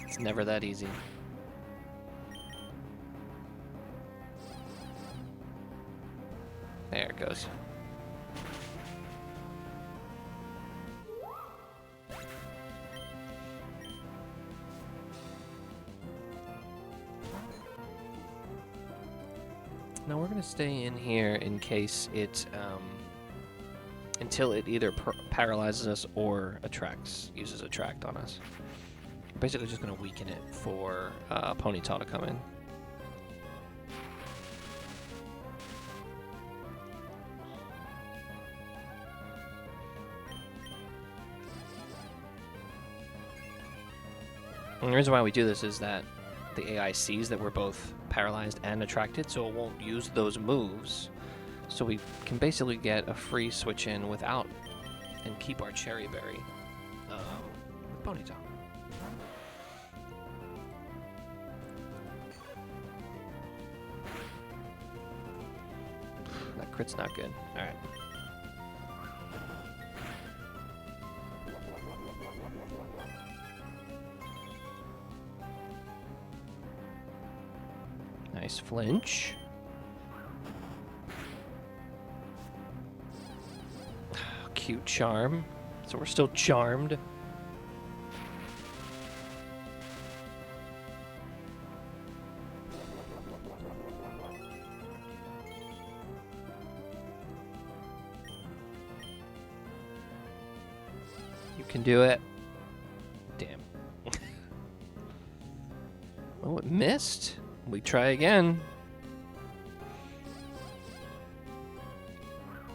It's never that easy. There it goes. Now we're gonna stay in here in case it, until it either paralyzes us or uses attract on us. Basically just gonna weaken it for Ponyta to come in. And the reason why we do this is that the AI sees that we're both paralyzed and attracted, so it won't use those moves. So we can basically get a free switch in without and keep our Cherry Berry with Ponyta. That crit's not good. Alright. Nice flinch. Cute charm. So we're still charmed. You can do it. Damn. Oh, it missed. We try again.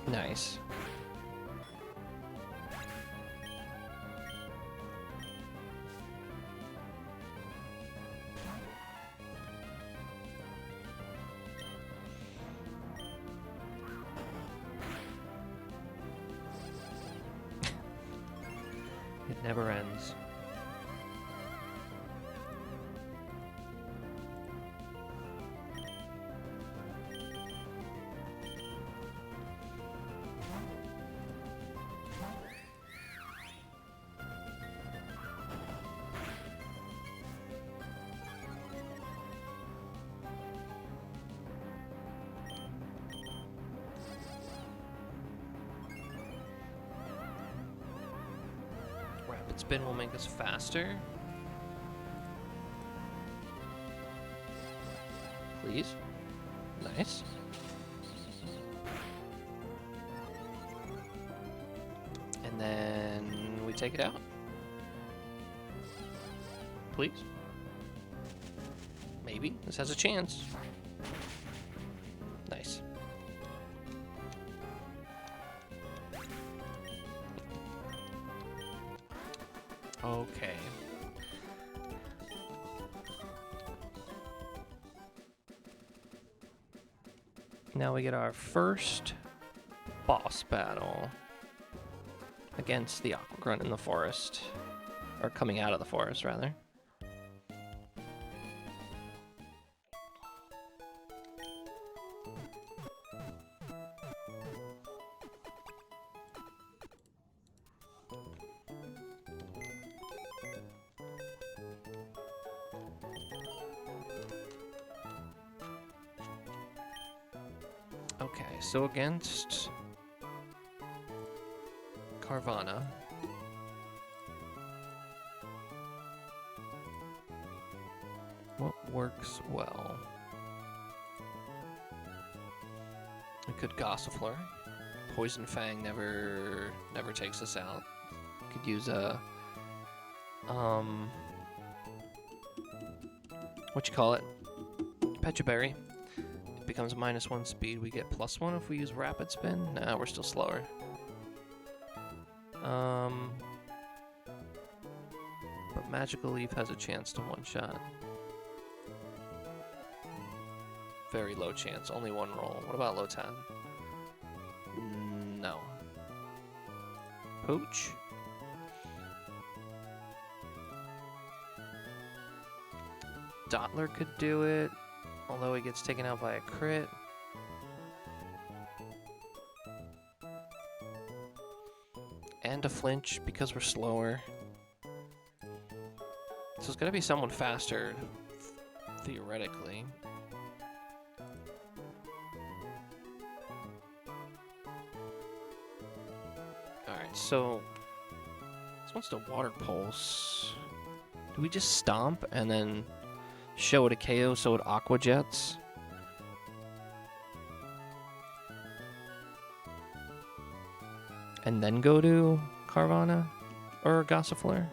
Nice. It never ends. Rapid spin will make us faster. Please. Nice. And then we take it out. Please. Maybe. This has a chance. Nice. Okay. Now we get our first boss battle against the Aqua Grunt in the forest. Or coming out of the forest, rather. Okay, so against Carvana, what works well? We could Gossifleur. Poison Fang never takes us out. Could use a what you call it? Pecha Berry. It becomes -1 speed. We get +1 if we use Rapid Spin. Nah, we're still slower. But Magical Leaf has a chance to one-shot. Very low chance. Only one roll. What about Lotan? No. Pooch? Dottler could do it, although he gets taken out by a crit. And a flinch because we're slower. So it's gotta be someone faster, theoretically. Alright, so this one's the Water Pulse. Do we just stomp and then show it a KO so it Aqua Jets? And then go to Carvana or Gossifleur?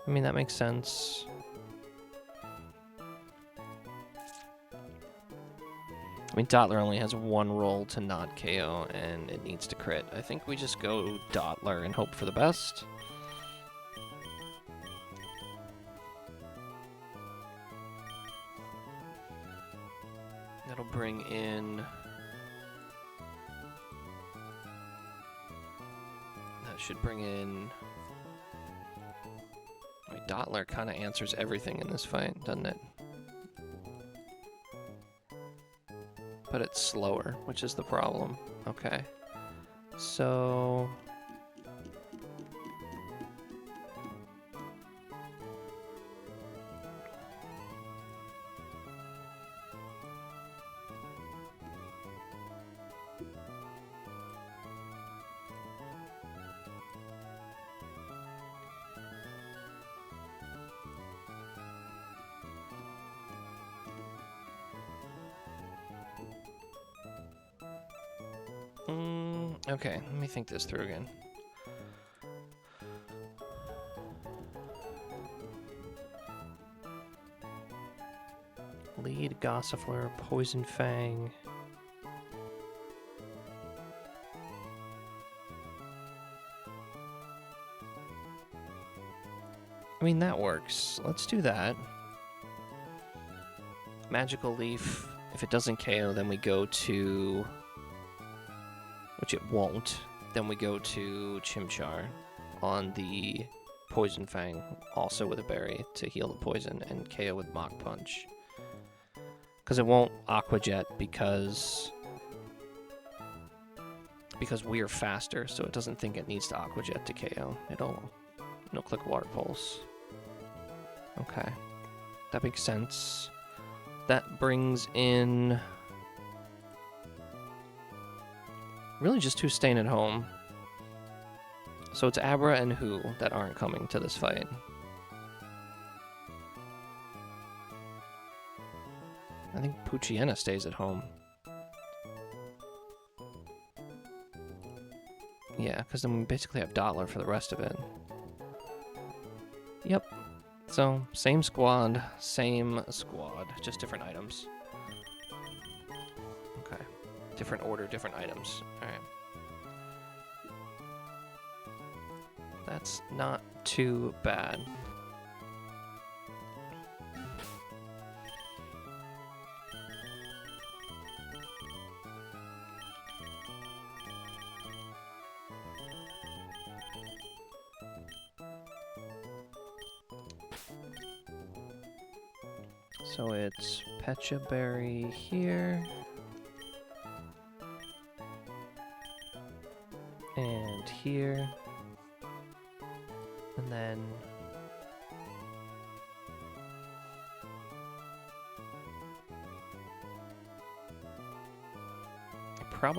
I mean, that makes sense. I mean, Dottler only has one roll to not KO, and it needs to crit. I think we just go Dottler and hope for the best. That'll bring in... That should bring in... I mean, Dottler kind of answers everything in this fight, doesn't it? But it's slower, which is the problem. Okay. So... Okay, let me think this through again. Lead, Gossifleur, Poison Fang. I mean, that works. Let's do that. Magical Leaf. If it doesn't KO, then we go to... Which it won't. Then we go to Chimchar on the Poison Fang, also with a berry to heal the poison, and KO with Mach Punch. Because it won't Aqua Jet because we're faster, so it doesn't think it needs to Aqua Jet to KO. It'll click Water Pulse. Okay, that makes sense. That brings in... Really just who's staying at home. So it's Abra and Who that aren't coming to this fight. I think Poochyena stays at home. Yeah, because then we basically have Dottler for the rest of it. Yep. So, same squad, just different items. Okay. Different order, different items. Alright. That's not too bad. So it's Pecha Berry here. And here. And then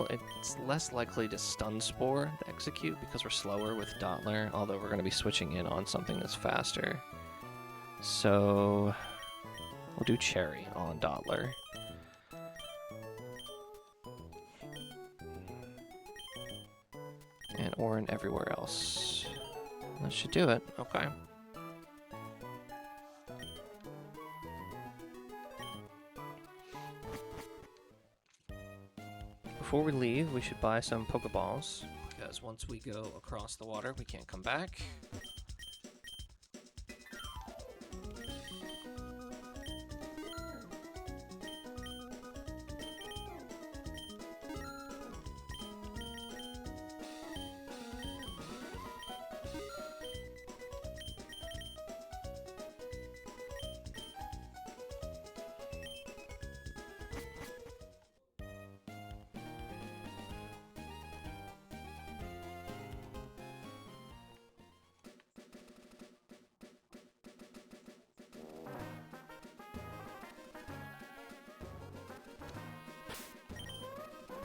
it's less likely to stun spore the execute because we're slower with Dottler, although we're going to be switching in on something that's faster. So we'll do Cherry on Dottler. And Orin everywhere else. That should do it. Okay. Before we leave, we should buy some Pokeballs, because once we go across the water, we can't come back.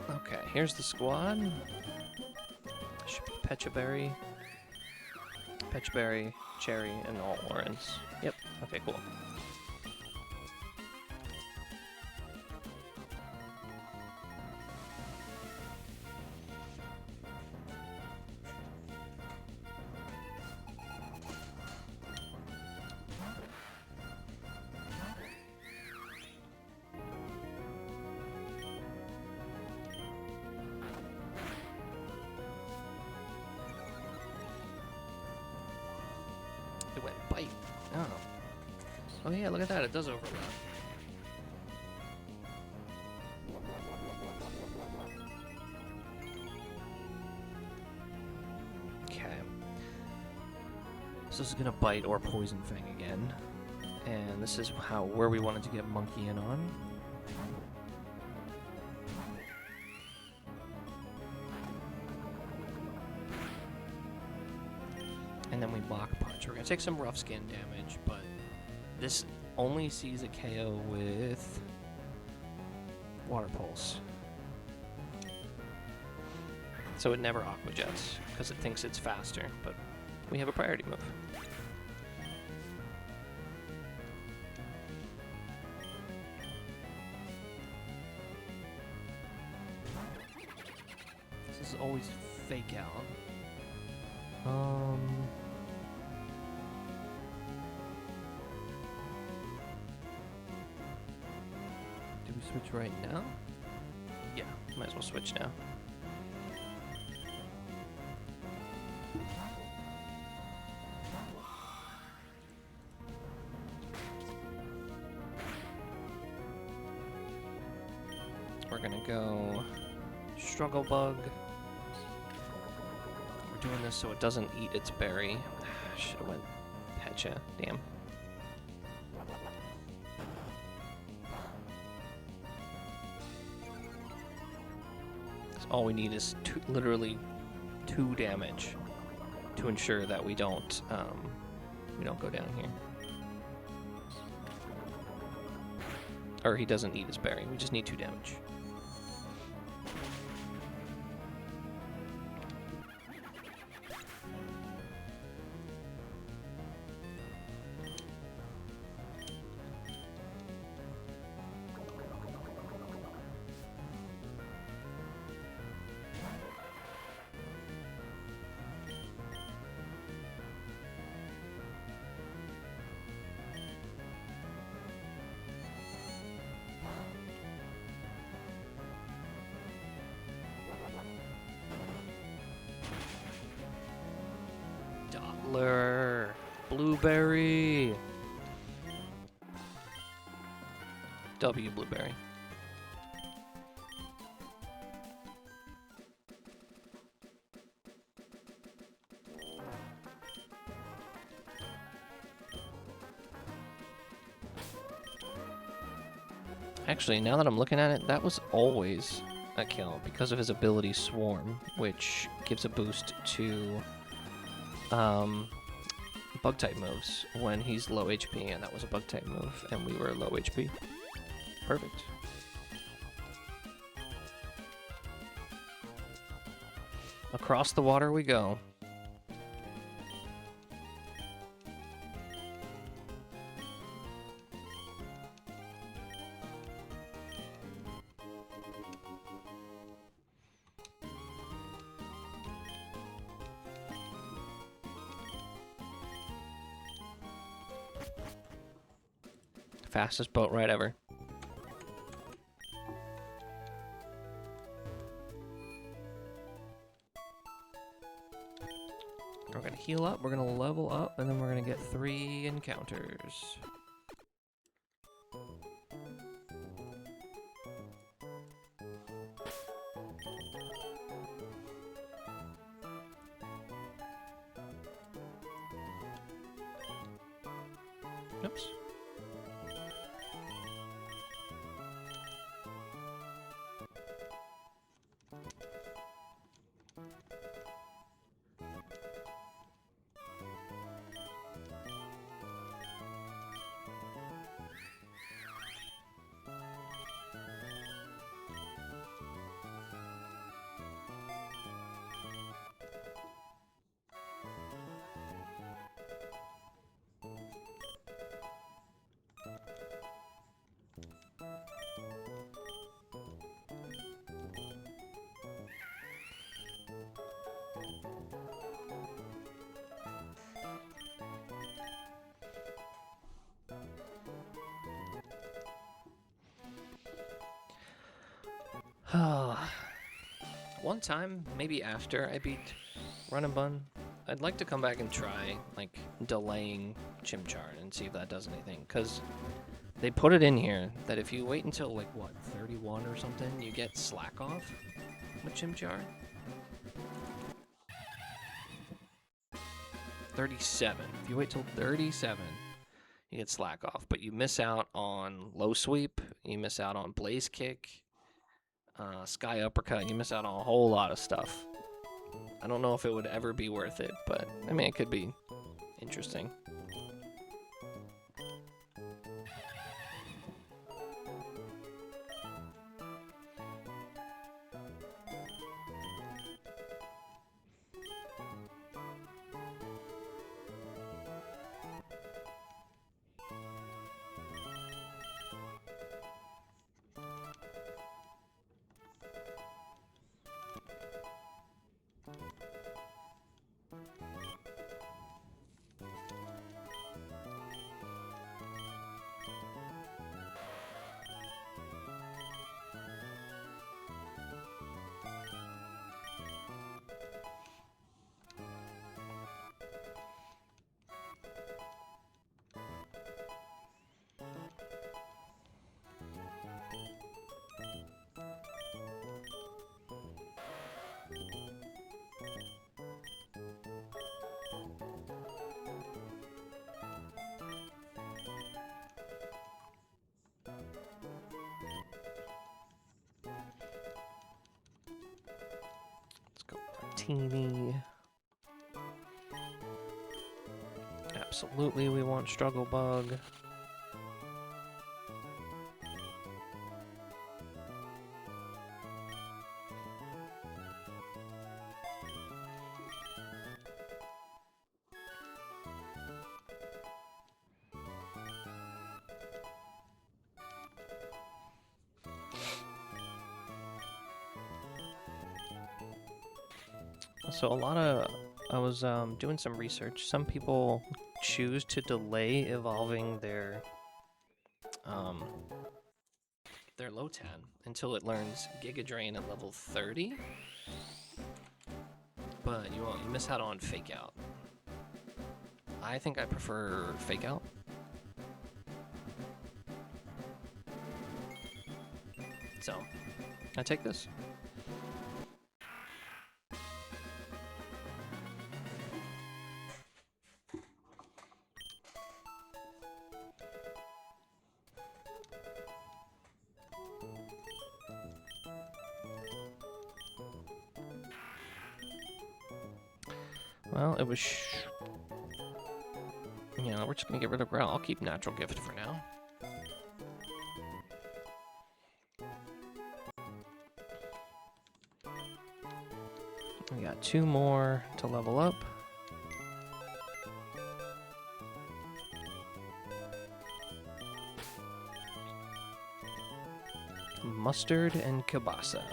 Okay, here's the squad. Should be Pecha Berry, Cherry, and all Orins. Yep, okay, cool. It went bite. Oh. Oh yeah, look at that, it does overlap. Okay. So this is gonna bite or poison Fang again. And this is where we wanted to get Monkey in on. And then we Mach Punch. We're going to take some rough skin damage, but this only sees a KO with Water Pulse. So it never Aqua Jets, because it thinks it's faster, but we have a priority move. This is always Fake Out. Do we switch right now? Yeah, might as well switch now. We're gonna go Struggle Bug. We're doing this so it doesn't eat its berry. Should have went Pecha. Damn. All we need is literally 2 damage to ensure that we don't go down here. Or he doesn't eat his berry. We just need 2 damage. blueberry. W blueberry. Actually, now that I'm looking at it, that was always a kill because of his ability Swarm, which gives a boost to bug type moves when he's low HP, and that was a bug type move, and we were low HP. Perfect. Across the water we go. Fastest boat ride ever. We're gonna heal up, we're gonna level up, and then we're gonna get 3 encounters. Oops. One time, maybe after I beat Run&BUN, I'd like to come back and try, like, delaying Chimchar and see if that does anything. Because they put it in here that if you wait until, like, what, 31 or something, you get slack off with Chimchar. 37. If you wait till 37, you get slack off. But you miss out on low sweep, you miss out on blaze kick, sky uppercut, you miss out on a whole lot of stuff. I don't know if it would ever be worth it, but I mean, it could be interesting. Teeny. Absolutely, we want Struggle Bug. So I was doing some research. Some people choose to delay evolving their Lotan until it learns Giga Drain at level 30. But you miss out on Fake Out. I think I prefer Fake Out. So, I take this. Well, it was... Yeah, we're just gonna get rid of Growl. I'll keep Natural Gift for now. We got 2 more to level up. Mustard and Kielbasa.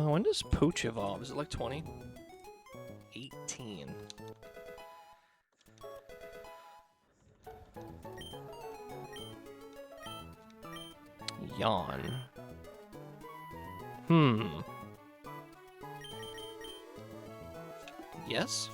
When does Pooch evolve? Is it like 20? 18. Yawn. Yes?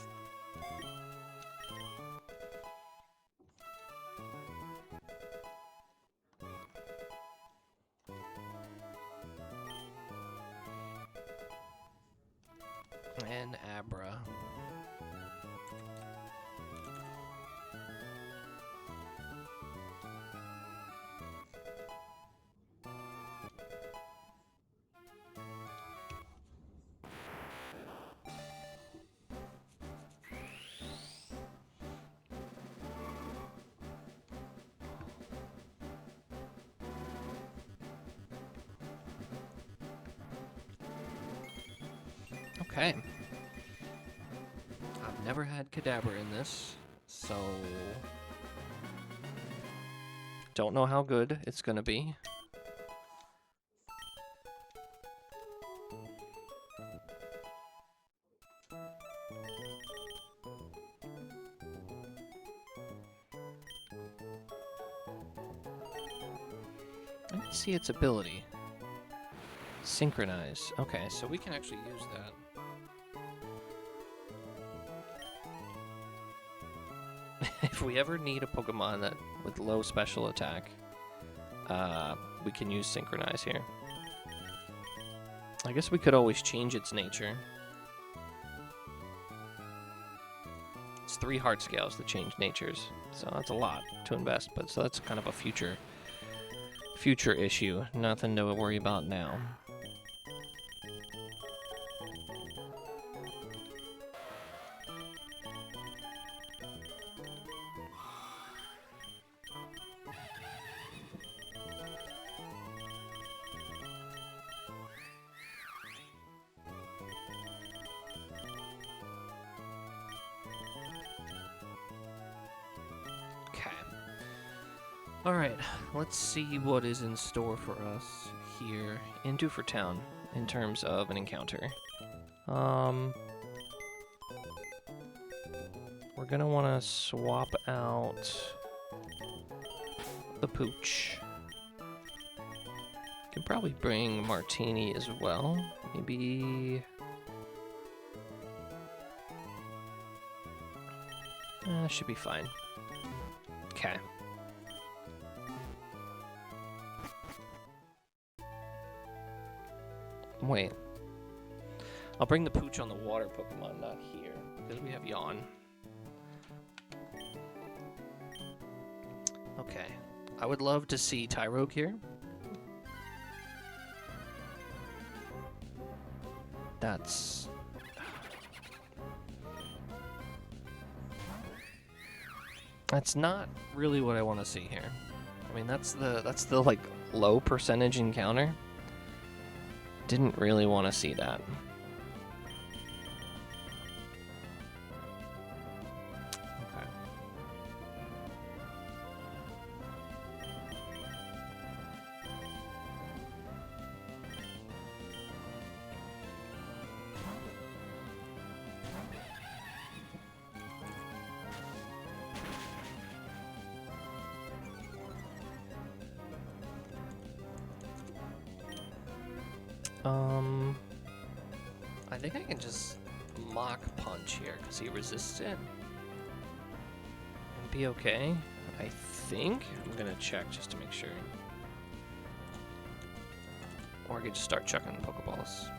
And Abra. Okay. I've never had Kadabra in this, so... Don't know how good it's gonna be. Let me see its ability. Synchronize. Okay, so we can actually use that. If we ever need a Pokemon that with low special attack, we can use Synchronize here. I guess we could always change its nature. It's 3 heart scales to change natures, so that's a lot to invest, but so that's kind of a future issue. Nothing to worry about now. Alright, let's see what is in store for us here in Dewford Town in terms of an encounter. We're gonna want to swap out the Pooch. Can probably bring Martini as well. Maybe... should be fine. Okay. Wait. I'll bring the Pooch on the water Pokemon, not here, because we have Yawn. Okay. I would love to see Tyrogue here. That's... That's not really what I want to see here. I mean, that's the like low percentage encounter. Didn't really want to see that. Okay. I think I can just mock punch here because he resists it. And be okay. I think. I'm gonna check just to make sure. Or I could just start chucking Pokeballs.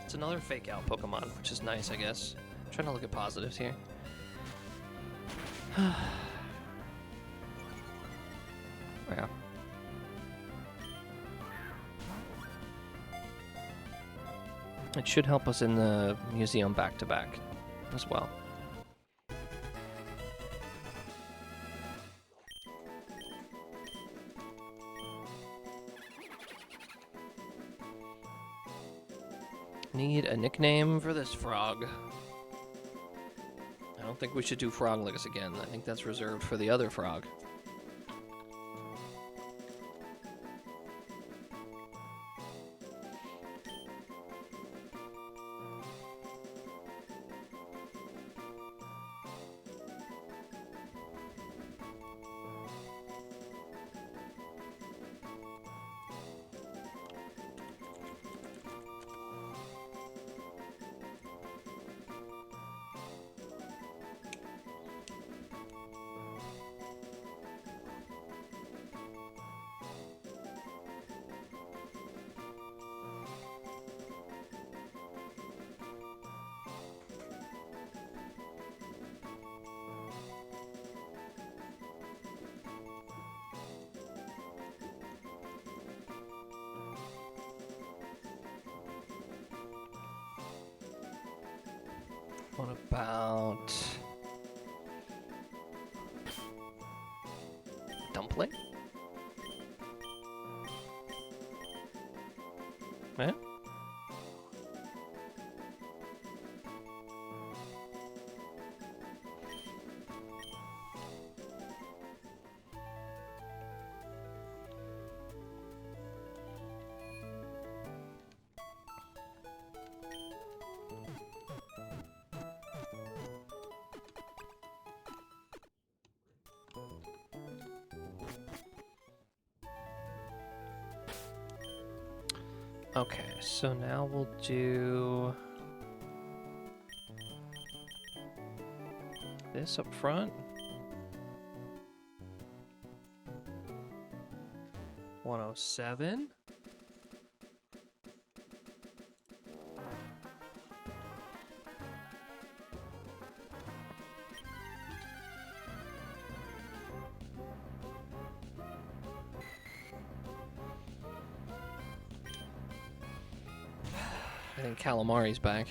It's another fake out Pokemon, which is nice, I guess. I'm trying to look at positives here. Yeah. It should help us in the museum back-to-back as well. Need a nickname for this frog. I don't think we should do frog legs again. I think that's reserved for the other frog. What about dumpling? Eh? Okay, so now we'll do this up front. 107. I think Calamari's back.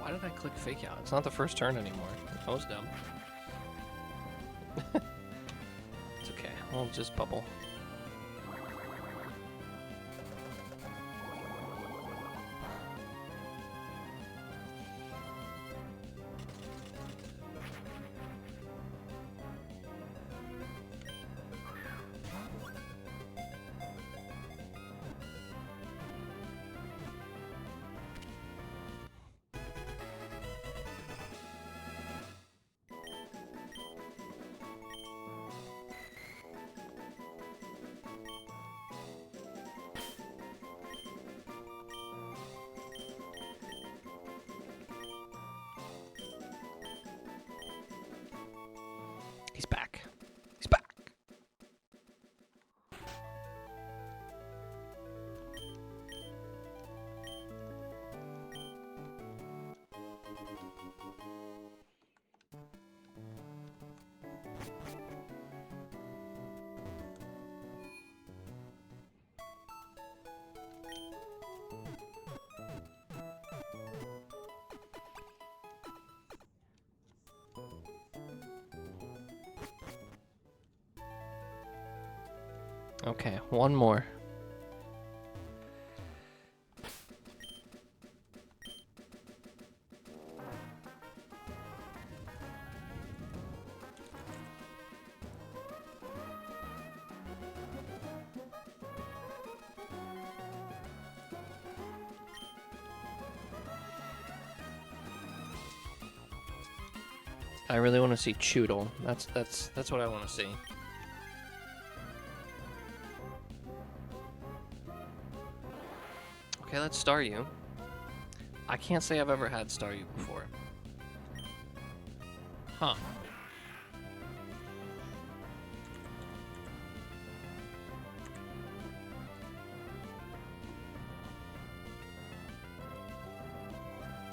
Why did I click fake out? It's not the first turn anymore. That was dumb. It's okay. I'll just bubble. Okay, one more. I really want to see Choodle. That's what I want to see. Okay, let's star you. I can't say I've ever had star you before. Huh.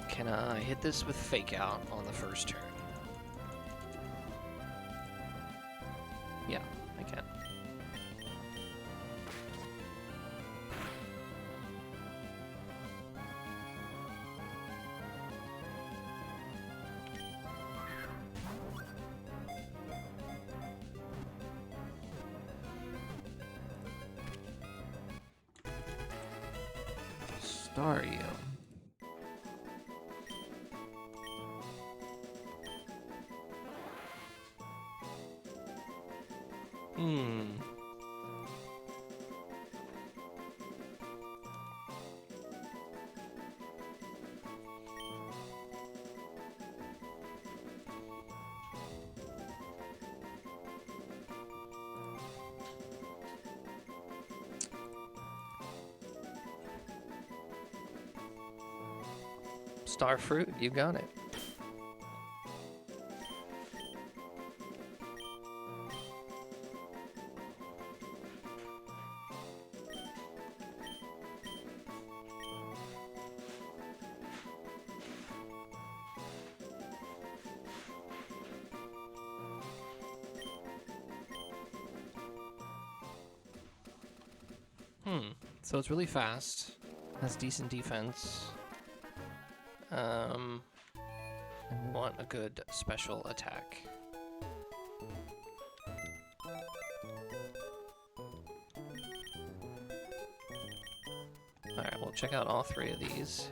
Can I hit this with Fake Out on the first turn? Yeah, I can. Star you. Star fruit, you got it. So it's really fast, has decent defense. And we want a good special attack. Alright, we'll check out all three of these.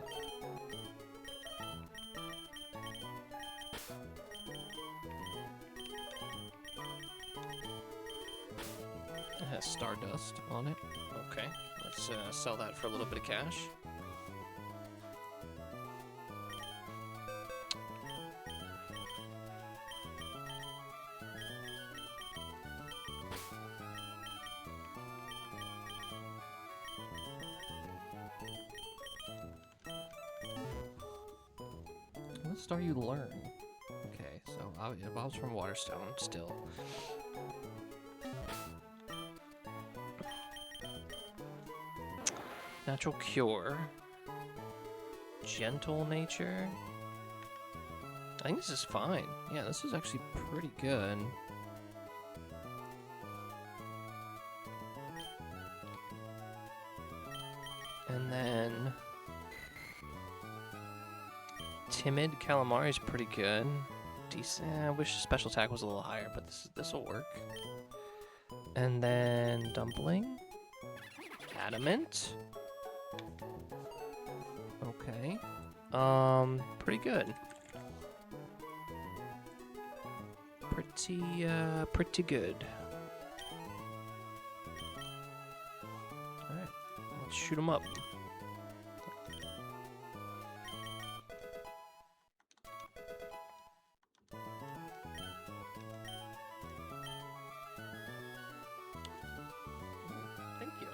It has Stardust on it. Okay, let's sell that for a little bit of cash. What star you learn? Okay, so it evolves from Waterstone still. Natural Cure. Gentle Nature. I think this is fine. Yeah, this is actually pretty good. And then Timid Calamari is pretty good. Decent. I wish special attack was a little higher, but this will work. And then Dumpling. Adamant. Okay. Pretty good. Pretty good. Alright, let's shoot him up. Thank you.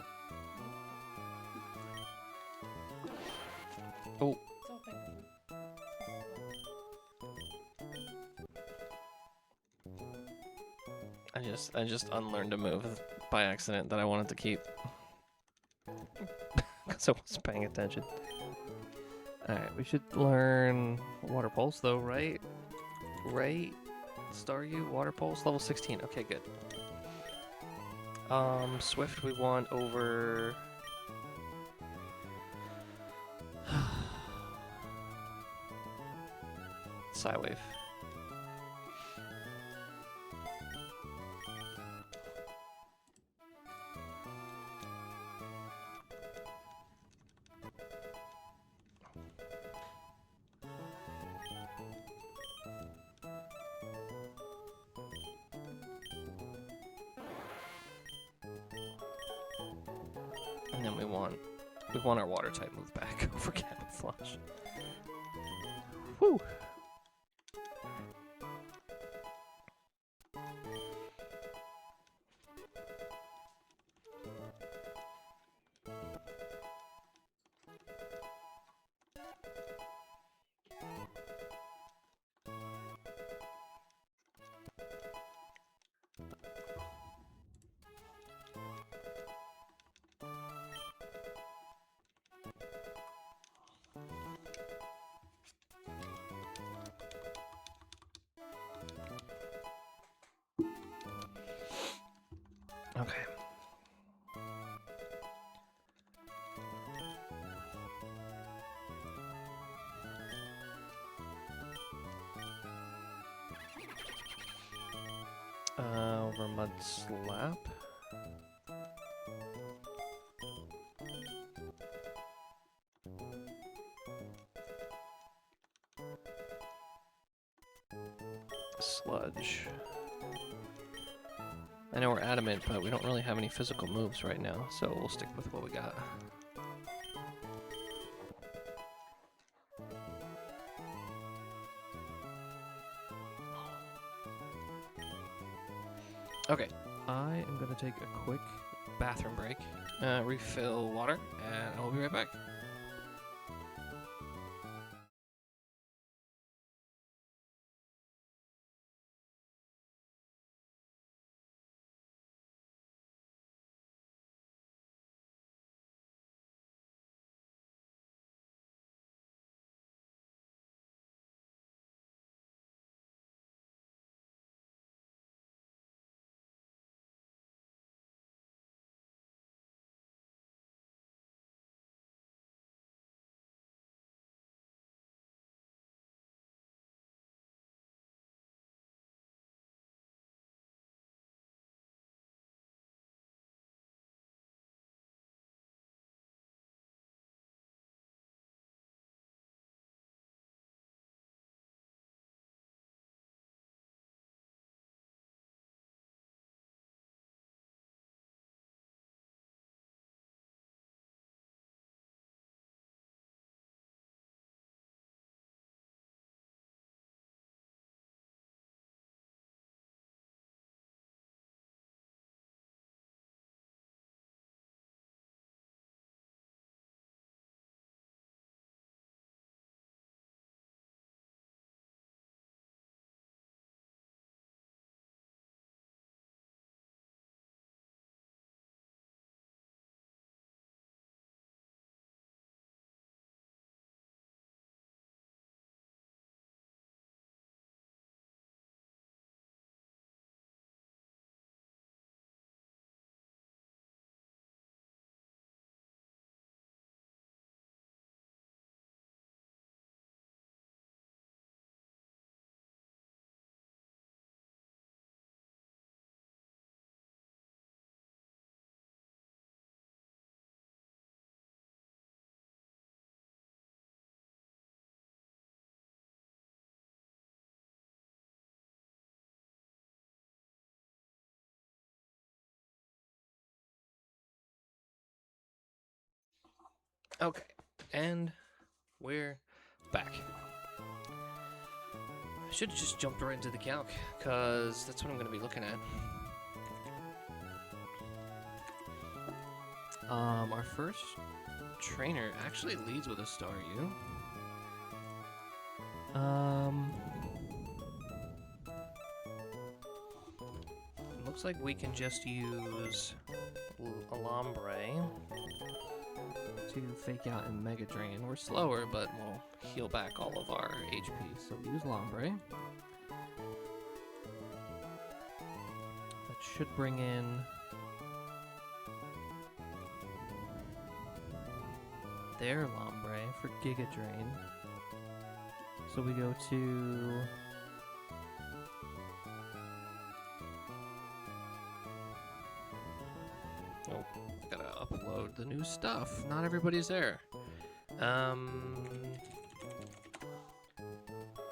Oh. I just unlearned a move by accident that I wanted to keep. Because I wasn't paying attention. Alright, we should learn Water Pulse though, right? Right? Staryu, Water Pulse, level 16. Okay, good. Swift we want over... Psywave. And then we want our water type move back over camouflage. Whew. Okay. Over mud slap. Sludge. I know we're adamant, but we don't really have any physical moves right now, so we'll stick with what we got. Okay, I am going to take a quick bathroom break, refill water, and I'll be right back. Okay, and we're back. I should have just jumped right into the calc, because that's what I'm going to be looking at. Our first trainer actually leads with a star U. Looks like we can just use Alambre to fake out and Mega Drain. We're slower, but we'll heal back all of our HP. So we use Alambre. That should bring in their Alambre for Giga Drain. So we go to oh, gotta upload the new stuff. Not everybody's there.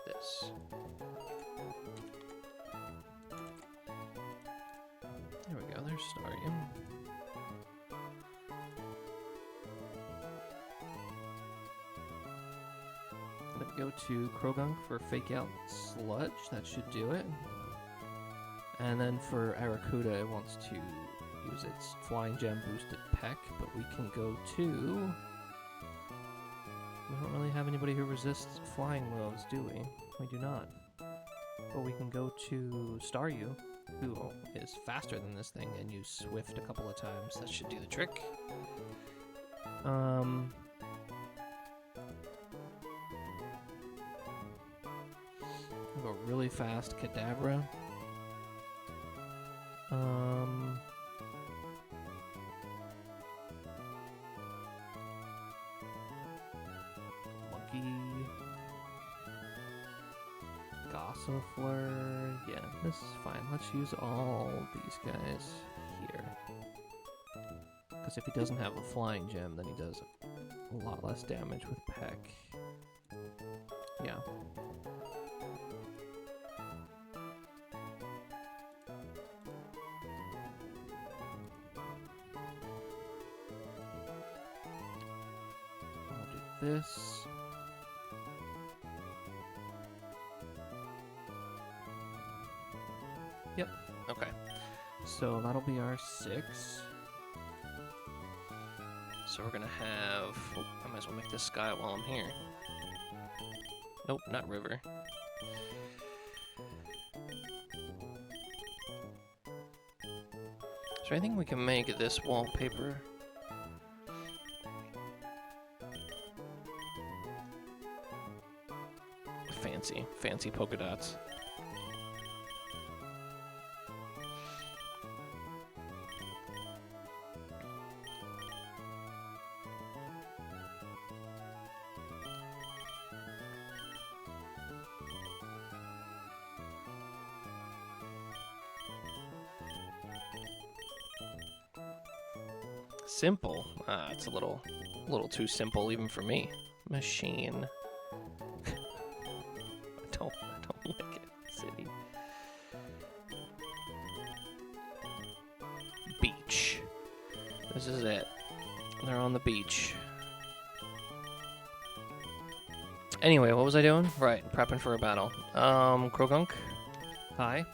This. There we go, there's Starium. go to Krogunk for Fake Out Sludge. That should do it. And then for Aracuda, it wants to use its Flying Gem boosted Peck, but we can go to... We don't really have anybody who resists flying moves, do we? We do not. But we can go to Staryu, who is faster than this thing, and use Swift a couple of times. That should do the trick. We have a really fast Kadabra. Monkey. Gossifleur. Yeah, this is fine. Let's use all these guys here. Because if he doesn't have a flying gem, then he does a lot less damage with Peck. Yeah. I'll do this. Yep, okay. So that'll be our 6. So we're gonna have... Oh, I might as well make this sky while I'm here. Nope, not river. Is there anything we can make this wallpaper? Fancy polka dots. Simple. It's a little too simple even for me. Machine. I don't like it. City. Beach. This is it. They're on the beach. Anyway, what was I doing? Right, prepping for a battle. Krogunk. Hi.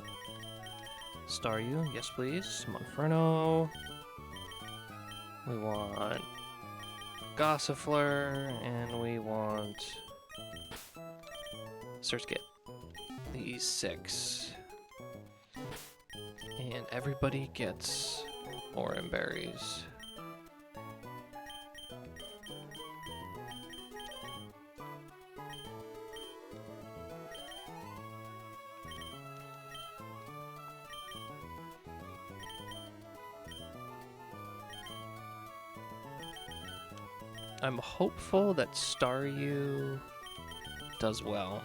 Staryu, yes please. Monferno. We want Gossifleur, and we want Search Kit. These 6. And everybody gets Oran Berries. I'm hopeful that Staryu does well.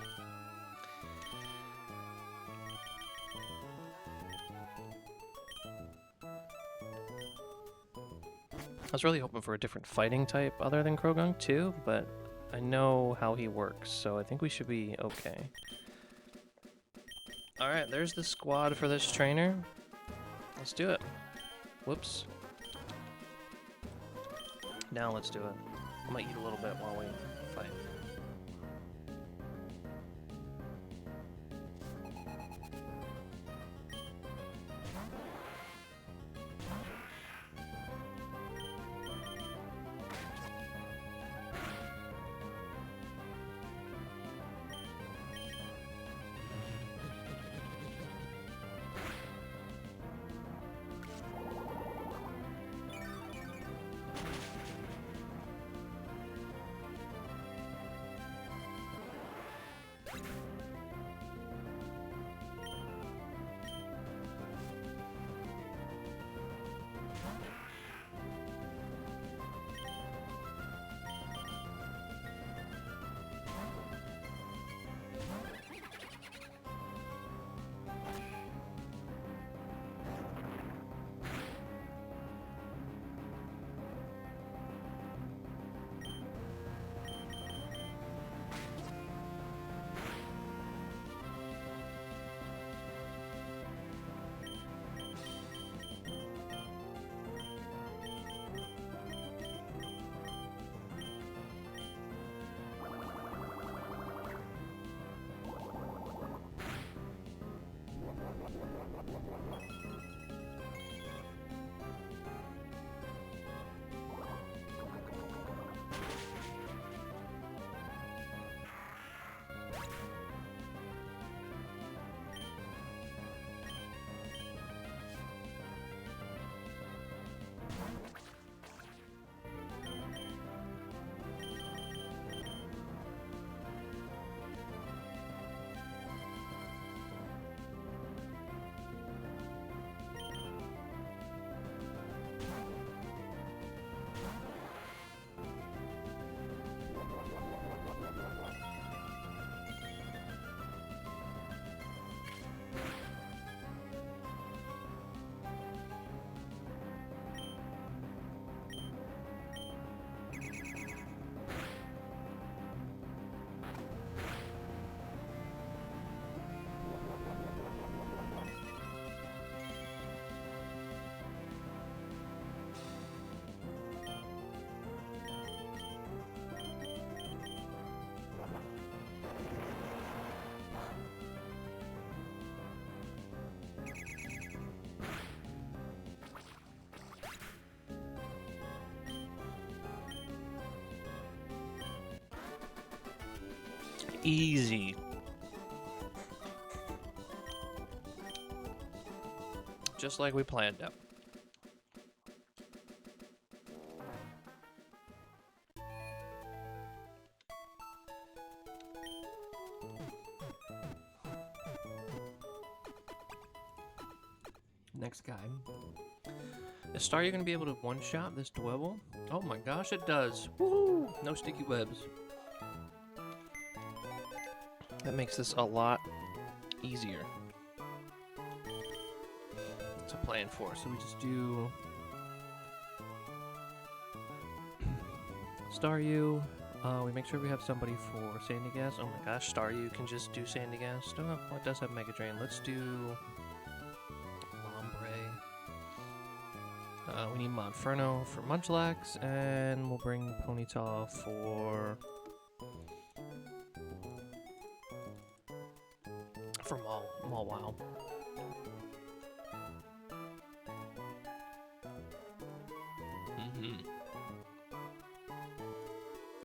I was really hoping for a different fighting type other than Krogunk too, but I know how he works, so I think we should be okay. Alright, there's the squad for this trainer. Let's do it. Whoops. Now let's do it. I might eat a little bit while we fight. Easy. Just like we planned it. Next guy. Is Staryu gonna be able to one-shot this Dwebble? Oh my gosh, it does. Woohoo! No sticky webs. That makes this a lot easier to plan for. So we just do Staryu. We make sure we have somebody for Sandy Gas. Oh my gosh, Staryu can just do Sandy Gas. Oh, well, it does have Mega Drain. Let's do we need Monferno for Munchlax, and we'll bring Ponyta for Maul. Wow.